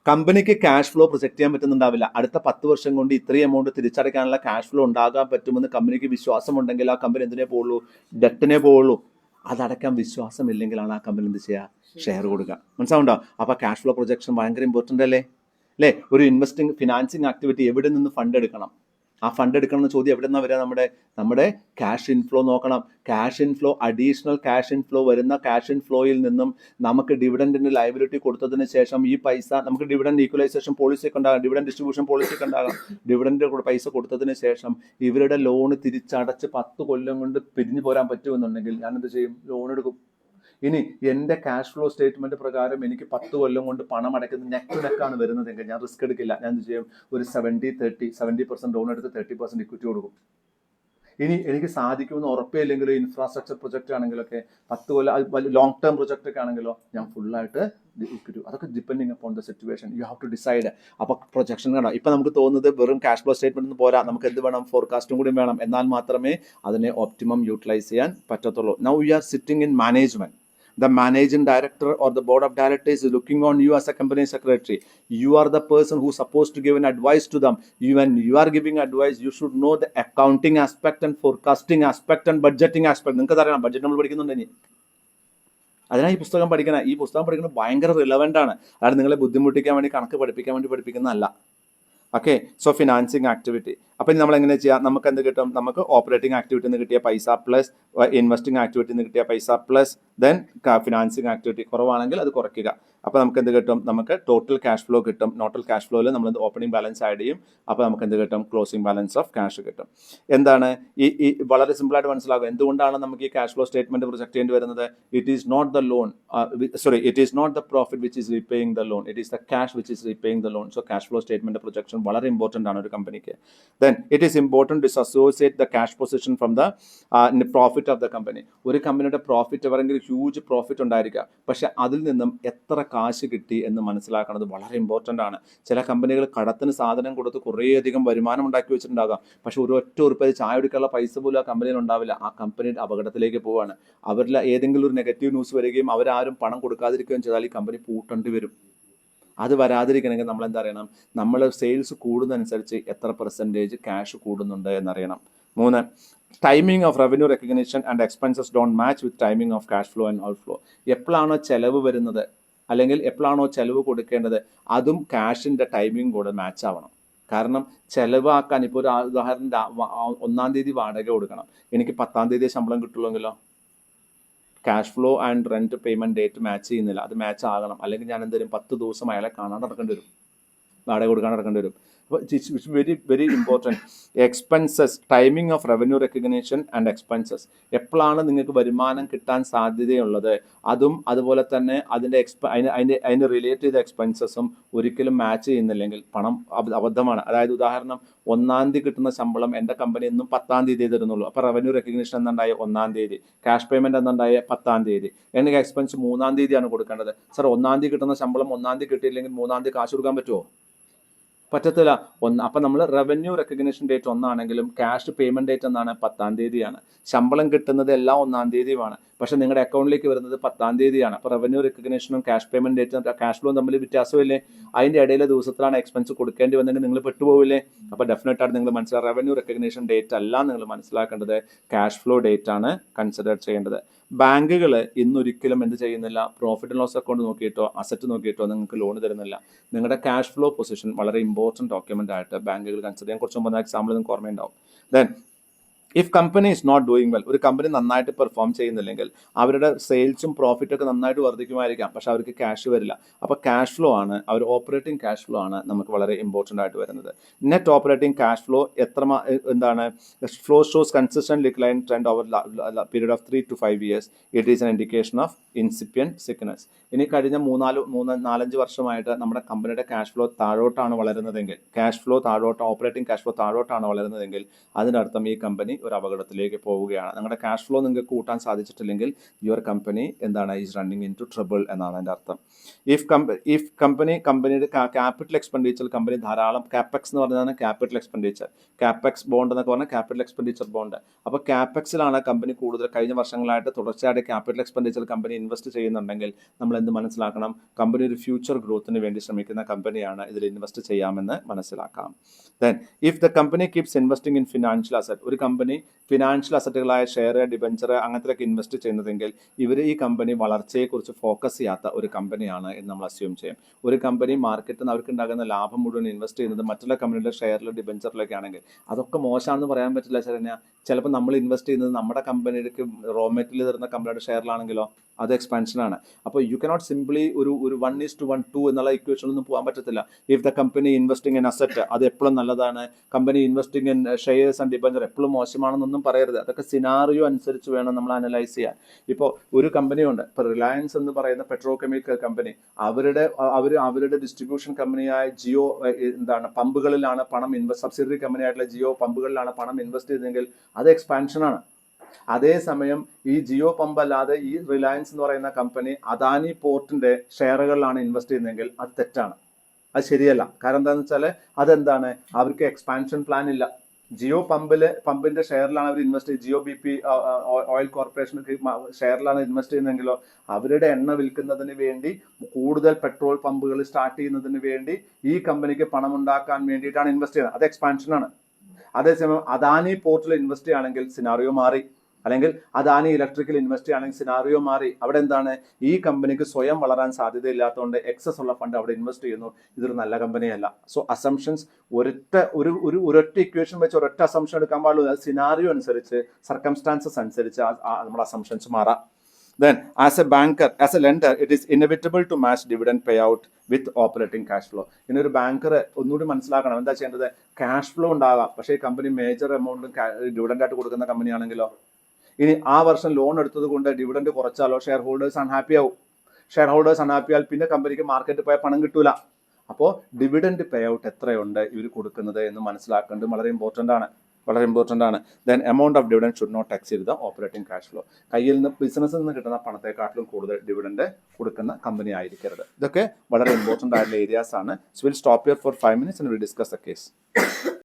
കമ്പനിക്ക് cash flow project ചെയ്യാൻ പറ്റുന്നുണ്ടാവില്ല. അടുത്ത 10 വർഷം കൊണ്ട് ഇത്രയും എമൗണ്ട് തിരിച്ചടയ്ക്കാനുള്ള ക്യാഷ് ഫ്ലോ ഉണ്ടാകാൻ പറ്റുമെന്ന് കമ്പനിക്ക് വിശ്വാസമുണ്ടെങ്കിൽ ആ കമ്പനി എന്തിനേ പോവുള്ളൂ? ഡെറ്റിനെ പോവുള്ളൂ. അതടക്കാൻ വിശ്വാസമില്ലെങ്കിലാണ് ആ കമ്പനി എന്ത് ചെയ്യുക? ഷെയർ കൊടുക്കുക. മനസ്സിലാവുണ്ടോ? അപ്പോൾ ക്യാഷ് ഫ്ലോ പ്രൊജക്ഷൻ ഭയങ്കര ഇമ്പോർട്ടൻ്റ് അല്ലേ? ഒരു ഇൻവെസ്റ്റിംഗ് ഫിനാൻസിങ് ആക്ടിവിറ്റി എവിടെ നിന്ന് ഫണ്ട് എടുക്കണം? ആ ഫണ്ട് എടുക്കണം എന്ന ചോദ്യം എവിടെ നിന്നാണ് വരിക? നമ്മുടെ ക്യാഷ് ഇൻഫ്ലോ നോക്കണം. Cash inflow, additional cash inflow വരുന്ന ക്യാഷ് ഇൻഫ്ലോയിൽ നിന്നും നമുക്ക് ഡിവിഡൻഡിന് ലയബിലിറ്റി കൊടുത്തതിന് ശേഷം ഈ പൈസ നമുക്ക് ഡിവിഡൻഡ് ഈക്വലൈസേഷൻ പോളിസി ഒക്കെ ഉണ്ടാകാം, ഡിവിഡൻഡ് ഡിസ്ട്രിബ്യൂഷൻ പോളിസി ഒക്കെ ഉണ്ടാകാം. ഡിവിഡൻഡ് പൈസ കൊടുത്തതിന് ശേഷം ഇവരുടെ ലോണ് തിരിച്ചടച്ച് 10 കൊല്ലം കൊണ്ട് പിരിഞ്ഞു പോരാൻ പറ്റുമെന്നുണ്ടെങ്കിൽ ഞാൻ എന്ത് ചെയ്യും? ലോൺ എടുക്കും. ഇനി എൻ്റെ ക്യാഷ് ഫ്ലോ സ്റ്റേറ്റ്മെന്റ് പ്രകാരം എനിക്ക് 10 കൊല്ലം കൊണ്ട് പണം അടയ്ക്കുന്നത് നെക്ക് ടു നെക്കാണ് വരുന്നതെങ്കിൽ ഞാൻ റിസ്ക് എടുക്കില്ല. ഞാൻ എന്ത് ചെയ്യും? ഒരു 70% ലോൺ എടുത്ത് 30% ഇക്വിറ്റി കൊടുക്കും. ഇനി എനിക്ക് സാധിക്കുമെന്ന് ഉറപ്പേ ഇൻഫ്രാസ്ട്രക്ചർ പ്രൊജക്റ്റ് ആണെങ്കിലൊക്കെ 10 കൊല്ലം ലോങ് ടേം പ്രൊജക്റ്റ് ഒക്കെ ആണെങ്കിലോ ഞാൻ ഫുള്ളായിട്ട് ഇക്വിറ്റി. അതൊക്കെ depending upon the situation. You have to decide. അപ്പോൾ പ്രൊജക്ഷൻ കാണാം. ഇപ്പം നമുക്ക് തോന്നുന്നത് വെറും ക്യാഷ് ഫ്ലോ സ്റ്റേറ്റ്മെന്റ് ഒന്നും പോരാ, നമുക്ക് എന്ത് വേണം? ഫോർകാസ്റ്റും കൂടി വേണം. എന്നാൽ മാത്രമേ അതിനെ ഓപ്റ്റിമം യൂട്ടിലൈസ് ചെയ്യാൻ പറ്റത്തുള്ളൂ. Now you are sitting in management. The managing director or the board of directors is looking on you as a company secretary. You are the person who's supposed to give an advice to them. When you are giving advice, you should know the accounting aspect and forecasting aspect and budgeting aspect. നിങ്ങൾക്ക് അറിയണം, budget നമ്മൾ പഠിക്കുന്നുണ്ടെങ്കിൽ അതിനാണ് ഈ പുസ്തകം പഠിക്കണം. ഈ പുസ്തകം പഠിക്കുന്നത് ഭയങ്കര റിലവൻ്റ് ആണ്. അതായത് നിങ്ങളെ ബുദ്ധിമുട്ടിക്കാൻ വേണ്ടി, കണക്ക് പഠിപ്പിക്കാൻ വേണ്ടി പഠിപ്പിക്കുന്നതല്ല. Okay, so financing activity. അപ്പം നമ്മൾ എങ്ങനെ ചെയ്യാം? നമുക്ക് എന്ത് കിട്ടും? നമുക്ക് ഓപ്പറേറ്റിംഗ് ആക്ടിവിറ്റി നിന്ന് കിട്ടിയ പൈസ പ്ലസ് ഇൻവെസ്റ്റിംഗ് ആക്ടിവിറ്റി നിന്ന് കിട്ടിയ പൈസ പ്ലസ് ദെൻ ഫിനാൻസിങ് ആക്ടിവിറ്റി കുറവാണെങ്കിൽ അത് കുറയ്ക്കുക. അപ്പോൾ നമുക്ക് എന്ത് കിട്ടും? നമുക്ക് ടോട്ടൽ ക്യാഷ് ഫ്ലോ കിട്ടും. ടോട്ടൽ ക്യാഷ് ഫ്ലോയിൽ നമ്മൾ ഓപ്പണിംഗ് ബാലൻസ് ആഡ് ചെയ്യും. അപ്പോൾ നമുക്ക് എന്ത് കിട്ടും? ക്ലോസിംഗ് ബാലൻസ് ഓഫ് ക്യാഷ് കിട്ടും. എന്താണ് ഈ വളരെ സിമ്പിളായിട്ട് മനസ്സിലാകും എന്തുകൊണ്ടാണ് നമുക്ക് ഈ ക്യാഷ് ഫ്ലോ സ്റ്റേറ്റ്മെന്റ് പ്രൊജക്ട് ചെയ്യേണ്ടി വരുന്നത്? It is not the loan, it is not the profit which is repaying the loan, it is the cash which is repaying the loan. So cash flow statement projection വളരെ important ആണ് ഒരു കമ്പനിക്ക്. Then it is important to associate the cash position from the profit of the company. ഒരു കമ്പനിയുടെ profit എവരെങ്കിലും huge profit ഉണ്ടായിരിക്കുക, പക്ഷെ അതിൽ നിന്നും എത്ര കാശ് കിട്ടി എന്ന് മനസ്സിലാക്കുന്നത് വളരെ ഇമ്പോർട്ടൻ്റ് ആണ്. ചില കമ്പനികൾ കടത്തിന് സാധനം കൊടുത്ത് കുറേയധികം വരുമാനം ഉണ്ടാക്കി വെച്ചിട്ടുണ്ടാകാം, പക്ഷെ ഒരു ഒറ്റ ഉറുപ്പ് ചായ എടുക്കാനുള്ള പൈസ പോലും ആ കമ്പനിയിൽ ഉണ്ടാവില്ല. ആ കമ്പനിയുടെ അപകടത്തിലേക്ക് പോവാണ്. അവരിൽ ഏതെങ്കിലും ഒരു നെഗറ്റീവ് ന്യൂസ് വരികയും അവരാരും പണം കൊടുക്കാതിരിക്കുകയും ചെയ്താൽ ഈ കമ്പനി പൂട്ടേണ്ടി വരും. അത് വരാതിരിക്കണമെങ്കിൽ നമ്മൾ എന്താ അറിയണം? നമ്മൾ സെയിൽസ് കൂടുന്നതനുസരിച്ച് എത്ര പെർസെൻറ്റേജ് ക്യാഷ് കൂടുന്നുണ്ട് എന്നറിയണം. 3, timing of revenue recognition and expenses don't match with timing of cash flow and out flow. എപ്പോഴാണോ ചെലവ് വരുന്നത് അല്ലെങ്കിൽ എപ്പോഴാണോ ചെലവ് കൊടുക്കേണ്ടത് അതും ക്യാഷിൻ്റെ ടൈമിംഗ് കൂടെ മാച്ച് ആവണം. കാരണം ചിലവാക്കാൻ ഇപ്പോൾ ഒരു ഉദാഹരണം 1-ാം തീയതി വാടക കൊടുക്കണം, എനിക്ക് 10-ാം തീയതി ശമ്പളം കിട്ടുള്ളൂവെങ്കിലോ? Cash flow and rent payment date match ചെയ്യുന്നില്ല, അത് മാച്ച് ആകണം. അല്ലെങ്കിൽ ഞാൻ എന്തെങ്കിലും 10 ദിവസം അയാളെ കാണാൻ നടക്കേണ്ടി വരും, വാടക കൊടുക്കാൻ നടക്കേണ്ടി വരും. അപ്പോൾ it's very very important. Expenses, timing of revenue recognition and expenses. എപ്പോഴാണ് നിങ്ങൾക്ക് വരുമാനം കിട്ടാൻ സാധ്യതയുള്ളത് അതും അതുപോലെ തന്നെ അതിൻ്റെ അതിന് റിലേറ്റ് ചെയ്ത എക്സ്പെൻസസും ഒരിക്കലും മാച്ച് ചെയ്യുന്നില്ലെങ്കിൽ പണം അബദ്ധമാണ്. അതായത് ഉദാഹരണം 1-ാം തീയതി കിട്ടുന്ന ശമ്പളം എൻ്റെ കമ്പനി എന്നും 10-ാം തീയതി തരുന്നുള്ളൂ. അപ്പോൾ റവന്യൂ റെക്കഗ്നേഷൻ എന്നുണ്ടായ 1-ാം തീയതി, ക്യാഷ് പേയ്മെൻറ്റ് എന്നുണ്ടായ 10-ാം തീയതി, എനിക്ക് എക്സ്പെൻസ് 3-ാം തീയതിയാണ് കൊടുക്കേണ്ടത്. സാർ 1-ാം തീയതി കിട്ടുന്ന ശമ്പളം 1-ാം തീയതി കിട്ടിയില്ലെങ്കിൽ 3-ാം തീയതി കാശ് കൊടുക്കാൻ പറ്റുമോ? പറ്റത്തില്ല. അപ്പം നമ്മൾ റവന്യൂ റെക്കഗ്നേഷൻ ഡേറ്റ് 1 ആണെങ്കിലും ക്യാഷ് പേയ്മെൻറ്റ് ഡേറ്റ് എന്നാണ് 10-ാം തീയതിയാണ്. ശമ്പളം കിട്ടുന്നത് എല്ലാം 1-ാം തീയതിയുമാണ്, പക്ഷേ നിങ്ങളുടെ അക്കൗണ്ടിലേക്ക് വരുന്നത് 10-ാം തീയതിയാണ്. അപ്പോൾ റവന്യൂ റെക്കഗ്നേഷനും ക്യാഷ് പേയ്മെൻറ്റ് ഡേറ്റും ക്യാഷ് ഫ്ലോ തമ്മിൽ വ്യത്യാസമില്ലേ? അതിൻ്റെ ഇടയിലെ ദിവസത്തിലാണ് എക്സ്പെൻസ് കൊടുക്കേണ്ടി വന്നെങ്കിൽ നിങ്ങൾ പെട്ടുപോകില്ലേ? അപ്പോൾ ഡെഫിനറ്റായിട്ട് നിങ്ങൾ മനസ്സിലാക്കുക, റവന്യൂ റെക്കഗ്നേഷൻ ഡേറ്റ് അല്ല നിങ്ങൾ മനസ്സിലാക്കേണ്ടത്, ക്യാഷ് ഫ്ലോ ഡേറ്റ് ആണ് കൺസിഡർ ചെയ്യേണ്ടത്. ബാങ്കുകൾ ഇന്നൊരിക്കലും എന്ത് ചെയ്യുന്നില്ല? പ്രോഫിറ്റ് ആൻഡ് ലോസ് അക്കൗണ്ട് നോക്കിയിട്ടോ അസറ്റ് നോക്കിയിട്ടോ നിങ്ങൾക്ക് ലോൺ തരുന്നില്ല. നിങ്ങളുടെ ക്യാഷ് ഫ്ലോ പൊസിഷൻ വളരെ ഇമ്പോർട്ടൻറ്റ് ഡോക്യുമെൻ്റ് ആയിട്ട് ബാങ്കുകൾ കൺസിഡർ ചെയ്യാൻ. കുറച്ച് മുമ്പ് എക്സാമ്പിൾ നിങ്ങൾക്ക് ഓർമ്മയുണ്ടാവും. Then if company is not doing well, ഒരു കമ്പനി നന്നായിട്ട് പെർഫോം ചെയ്യുന്നില്ലെങ്കിൽ അവരുടെ സെയിൽസും പ്രോഫിറ്റൊക്കെ നന്നായിട്ട് വർദ്ധിക്കുമായിരിക്കാം, പക്ഷെ അവർക്ക് ക്യാഷ് വരില്ല. അപ്പോൾ ക്യാഷ് ഫ്ലോ ആണ്, അവർ ഓപ്പറേറ്റിംഗ് ക്യാഷ് ഫ്ലോ ആണ് നമുക്ക് വളരെ ഇമ്പോർട്ടൻ്റ് ആയിട്ട് വരുന്നത്. നെറ്റ് ഓപ്പറേറ്റിംഗ് ക്യാഷ് ഫ്ലോ എന്താണ്? Flow shows consistent decline trend over period of 3 to 5 years. It is an indication of incipient sickness. ഇനി കഴിഞ്ഞ 3-4-5 വർഷമായിട്ട് നമ്മുടെ കമ്പനിയുടെ ക്യാഷ് ഫ്ലോ താഴോട്ടാണ് വളരുന്നതെങ്കിൽ, ഓപ്പറേറ്റിംഗ് ക്യാഷ് ഫ്ലോ താഴോട്ടാണ് വളരുന്നതെങ്കിൽ അതിനർത്ഥം ഈ കമ്പനി ഒരു അപകടത്തിലേക്ക് പോവുകയാണ്. നിങ്ങളുടെ ക്യാഷ് ഫ്ലോ നിങ്ങൾക്ക് കൂട്ടാൻ സാധിച്ചിട്ടില്ലെങ്കിൽ യുവർ കമ്പനി എന്താണ്? Is running into trouble എന്നാണ് അതിൻ്റെ അർത്ഥം. ഇഫ് കമ്പനിയുടെ ക്യാപിറ്റൽ എക്സ്പെൻഡിച്ചർ, കമ്പനി ധാരാളം കാപ്പെക്സ് എന്ന് പറഞ്ഞതാണ് ക്യാപിറ്റൽ എക്സ്പെൻഡിച്ചർ, കാപ്പെക്സ് ബോണ്ട് എന്നൊക്കെ പറഞ്ഞാൽ ക്യാപിറ്റൽ എക്സ്പെൻഡിച്ചർ ബോണ്ട്. അപ്പോൾ കാപ്പെക്സിലാണ് കമ്പനി കൂടുതൽ കഴിഞ്ഞ വർഷങ്ങളായിട്ട് തുടർച്ചയായിട്ട് ക്യാപിറ്റൽ എക്സ്പെൻഡിച്ചർ കമ്പനി ഇൻവെസ്റ്റ് ചെയ്യുന്നുണ്ടെങ്കിൽ നമ്മൾ എന്ത് മനസ്സിലാക്കണം? കമ്പനി ഒരു ഫ്യൂച്ചർ ഗ്രോത്തിന് വേണ്ടി ശ്രമിക്കുന്ന കമ്പനിയാണ്, ഇതിൽ ഇൻവെസ്റ്റ് ചെയ്യാമെന്ന് മനസ്സിലാക്കാം. Then if the company keeps investing in financial asset, ഒരു കമ്പനി ഫിനാൻഷ്യൽ അസറ്റുകളായ ഷെയർ, ഡിബഞ്ചർ അങ്ങനത്തിലൊക്കെ ഇൻവെസ്റ്റ് ചെയ്യുന്നതെങ്കിൽ ഈ കമ്പനി വളർച്ചയെക്കുറിച്ച് ഫോക്കസ് ചെയ്യാത്ത ഒരു കമ്പനിയാണ് എന്ന് നമ്മൾ അസ്യൂം ചെയ്യും. ഒരു കമ്പനി മാർക്കറ്റിൽ നിന്ന് അവർക്ക് ഉണ്ടാകുന്ന ലാഭം മുഴുവൻ ഇൻവെസ്റ്റ് ചെയ്യുന്നത് മറ്റുള്ള കമ്പനിയുടെ ഷെയറിൽ, ഡിബഞ്ചറിലൊക്കെ ആണെങ്കിൽ അതൊക്കെ മോശമാണെന്ന് പറയാൻ പറ്റില്ല. ശരണ്യ, ചിലപ്പോൾ നമ്മൾ ഇൻവെസ്റ്റ് ചെയ്യുന്നത് നമ്മുടെ കമ്പനിക്ക് റോ മെറ്റീരിയൽ തരുന്ന കമ്പനിയുടെ ഷെയറിലാണെങ്കിലോ അത് എക്സ്പാൻഷനാണ്. അപ്പോൾ യു കനോട്ട് സിംപ്ലി ഒരു 1:1:2 എന്നുള്ള ഇക്വേഷനൊന്നും പോകാൻ പറ്റത്തില്ല. If the company investing in asset, അത് എപ്പോഴും നല്ലതാണ്. Company investing in shares and debenture എപ്പോഴും മോശമാണെന്നൊന്നും പറയരുത്. അതൊക്കെ സിനാറിയോ അനുസരിച്ച് വേണം നമ്മൾ അനലൈസ് ചെയ്യാൻ. ഇപ്പോൾ ഒരു കമ്പനിയുണ്ട്, ഇപ്പോൾ റിലയൻസ് എന്ന് പറയുന്ന പെട്രോ കെമിക്കൽ കമ്പനി, അവരുടെ ഡിസ്ട്രിബ്യൂഷൻ കമ്പനിയായ ജിയോ പമ്പുകളിലാണ് പണം സബ്സിഡറി കമ്പനിയായിട്ടുള്ള ജിയോ പമ്പുകളിലാണ് പണം ഇൻവെസ്റ്റ് ചെയ്തതെങ്കിൽ അത് എക്സ്പാൻഷനാണ്. അതേസമയം ഈ ജിയോ പമ്പ് അല്ലാതെ ഈ റിലയൻസ് എന്ന് പറയുന്ന കമ്പനി അദാനി പോർട്ടിന്റെ ഷെയറുകളിലാണ് ഇൻവെസ്റ്റ് ചെയ്യുന്നതെങ്കിൽ അത് തെറ്റാണ്, അത് ശരിയല്ല. കാരണം എന്താണെന്ന് വെച്ചാൽ അതെന്താണ്? അവർക്ക് എക്സ്പാൻഷൻ പ്ലാൻ ഇല്ല. ജിയോ പമ്പിന്റെ ഷെയറിലാണ് അവർ ഇൻവെസ്റ്റ് ചെയ്യുന്നത്. ജിയോ BP ഓയിൽ കോർപ്പറേഷൻ ഷെയറിലാണ് ഇൻവെസ്റ്റ് ചെയ്യുന്നതെങ്കിലോ അവരുടെ എണ്ണ വിൽക്കുന്നതിന് വേണ്ടി കൂടുതൽ പെട്രോൾ പമ്പുകൾ സ്റ്റാർട്ട് ചെയ്യുന്നതിന് വേണ്ടി ഈ കമ്പനിക്ക് പണം ഉണ്ടാക്കാൻ വേണ്ടിയിട്ടാണ് ഇൻവെസ്റ്റ് ചെയ്യുന്നത്. അത് എക്സ്പാൻഷനാണ്. അതേസമയം അദാനി പോർട്ടിൽ ഇൻവെസ്റ്റ് ചെയ്യുകയാണെങ്കിൽ സിനാറിയോ മാറി. അല്ലെങ്കിൽ അദാനി ഇലക്ട്രിക്കൽ ഇൻവെസ്റ്റ് ചെയ്യുകയാണെങ്കിൽ സിനാറിയോ മാറി. അവിടെ എന്താണ്, ഈ കമ്പനിക്ക് സ്വയം വളരാൻ സാധ്യതയില്ലാത്തതുകൊണ്ട് എക്സസ് ഉള്ള ഫണ്ട് അവിടെ ഇൻവെസ്റ്റ് ചെയ്യുന്നു, ഇതൊരു നല്ല കമ്പനിയല്ല. സോ അസംഷൻസ് ഒരൊറ്റ ഇക്വേഷൻ വെച്ച് ഒരൊറ്റ അസംഷൻ എടുക്കാൻ പാടുള്ളൂ. അത് സിനാറിയോ അനുസരിച്ച്, സർക്കംസ്റ്റാൻസസ് അനുസരിച്ച് നമ്മുടെ അസംഷൻസ് മാറാം. Then, as a banker, as a lender, it is inevitable to match dividend payout with operating cash flow. ഇനി ഒരു ബാങ്കർ ഒന്നുകൂടി മനസ്സിലാക്കണം, എന്താ ചെയ്യേണ്ടത്, ക്യാഷ് ഫ്ലോ ഉണ്ടാകാം, പക്ഷേ ഈ കമ്പനി മേജർ എമൗണ്ട് ഡിവിഡൻഡ് ആയിട്ട് കൊടുക്കുന്ന കമ്പനി ആണെങ്കിലോ, ഇനി ആ വർഷം ലോൺ എടുത്തത് കൊണ്ട് ഡിവിഡൻഡ് കുറച്ചാലോ ഷെയർ ഹോൾഡേഴ്സ് അൺഹാപ്പി ആവും. ഷെയർ ഹോൾഡേഴ്സ് അൺഹാപ്പി ആയാൽ പിന്നെ കമ്പനിക്ക് മാർക്കറ്റിൽ പോയാൽ പണം കിട്ടൂല. അപ്പോൾ ഡിവിഡൻഡ് പേ ഔട്ട് എത്രയുണ്ട് ഇവർ കൊടുക്കുന്നത് എന്ന് മനസ്സിലാക്കേണ്ടത് വളരെ ഇമ്പോർട്ടൻ്റ് ആണ്. Then amount of dividend should not exceed the operating cash flow. കയ്യിൽ നിന്ന് ബിസിനസ്സിൽ നിന്ന് കിട്ടുന്ന പണത്തെക്കാട്ടിലും കൂടുതൽ ഡിവിഡൻഡ് കൊടുക്കുന്ന കമ്പനി ആയിരിക്കരുത്. ഇതൊക്കെ വളരെ ഇമ്പോർട്ടൻ്റ് ആയിട്ടുള്ള ഏരിയാസ് ആണ്. So will stop here for 5 minutes and we'll discuss the case.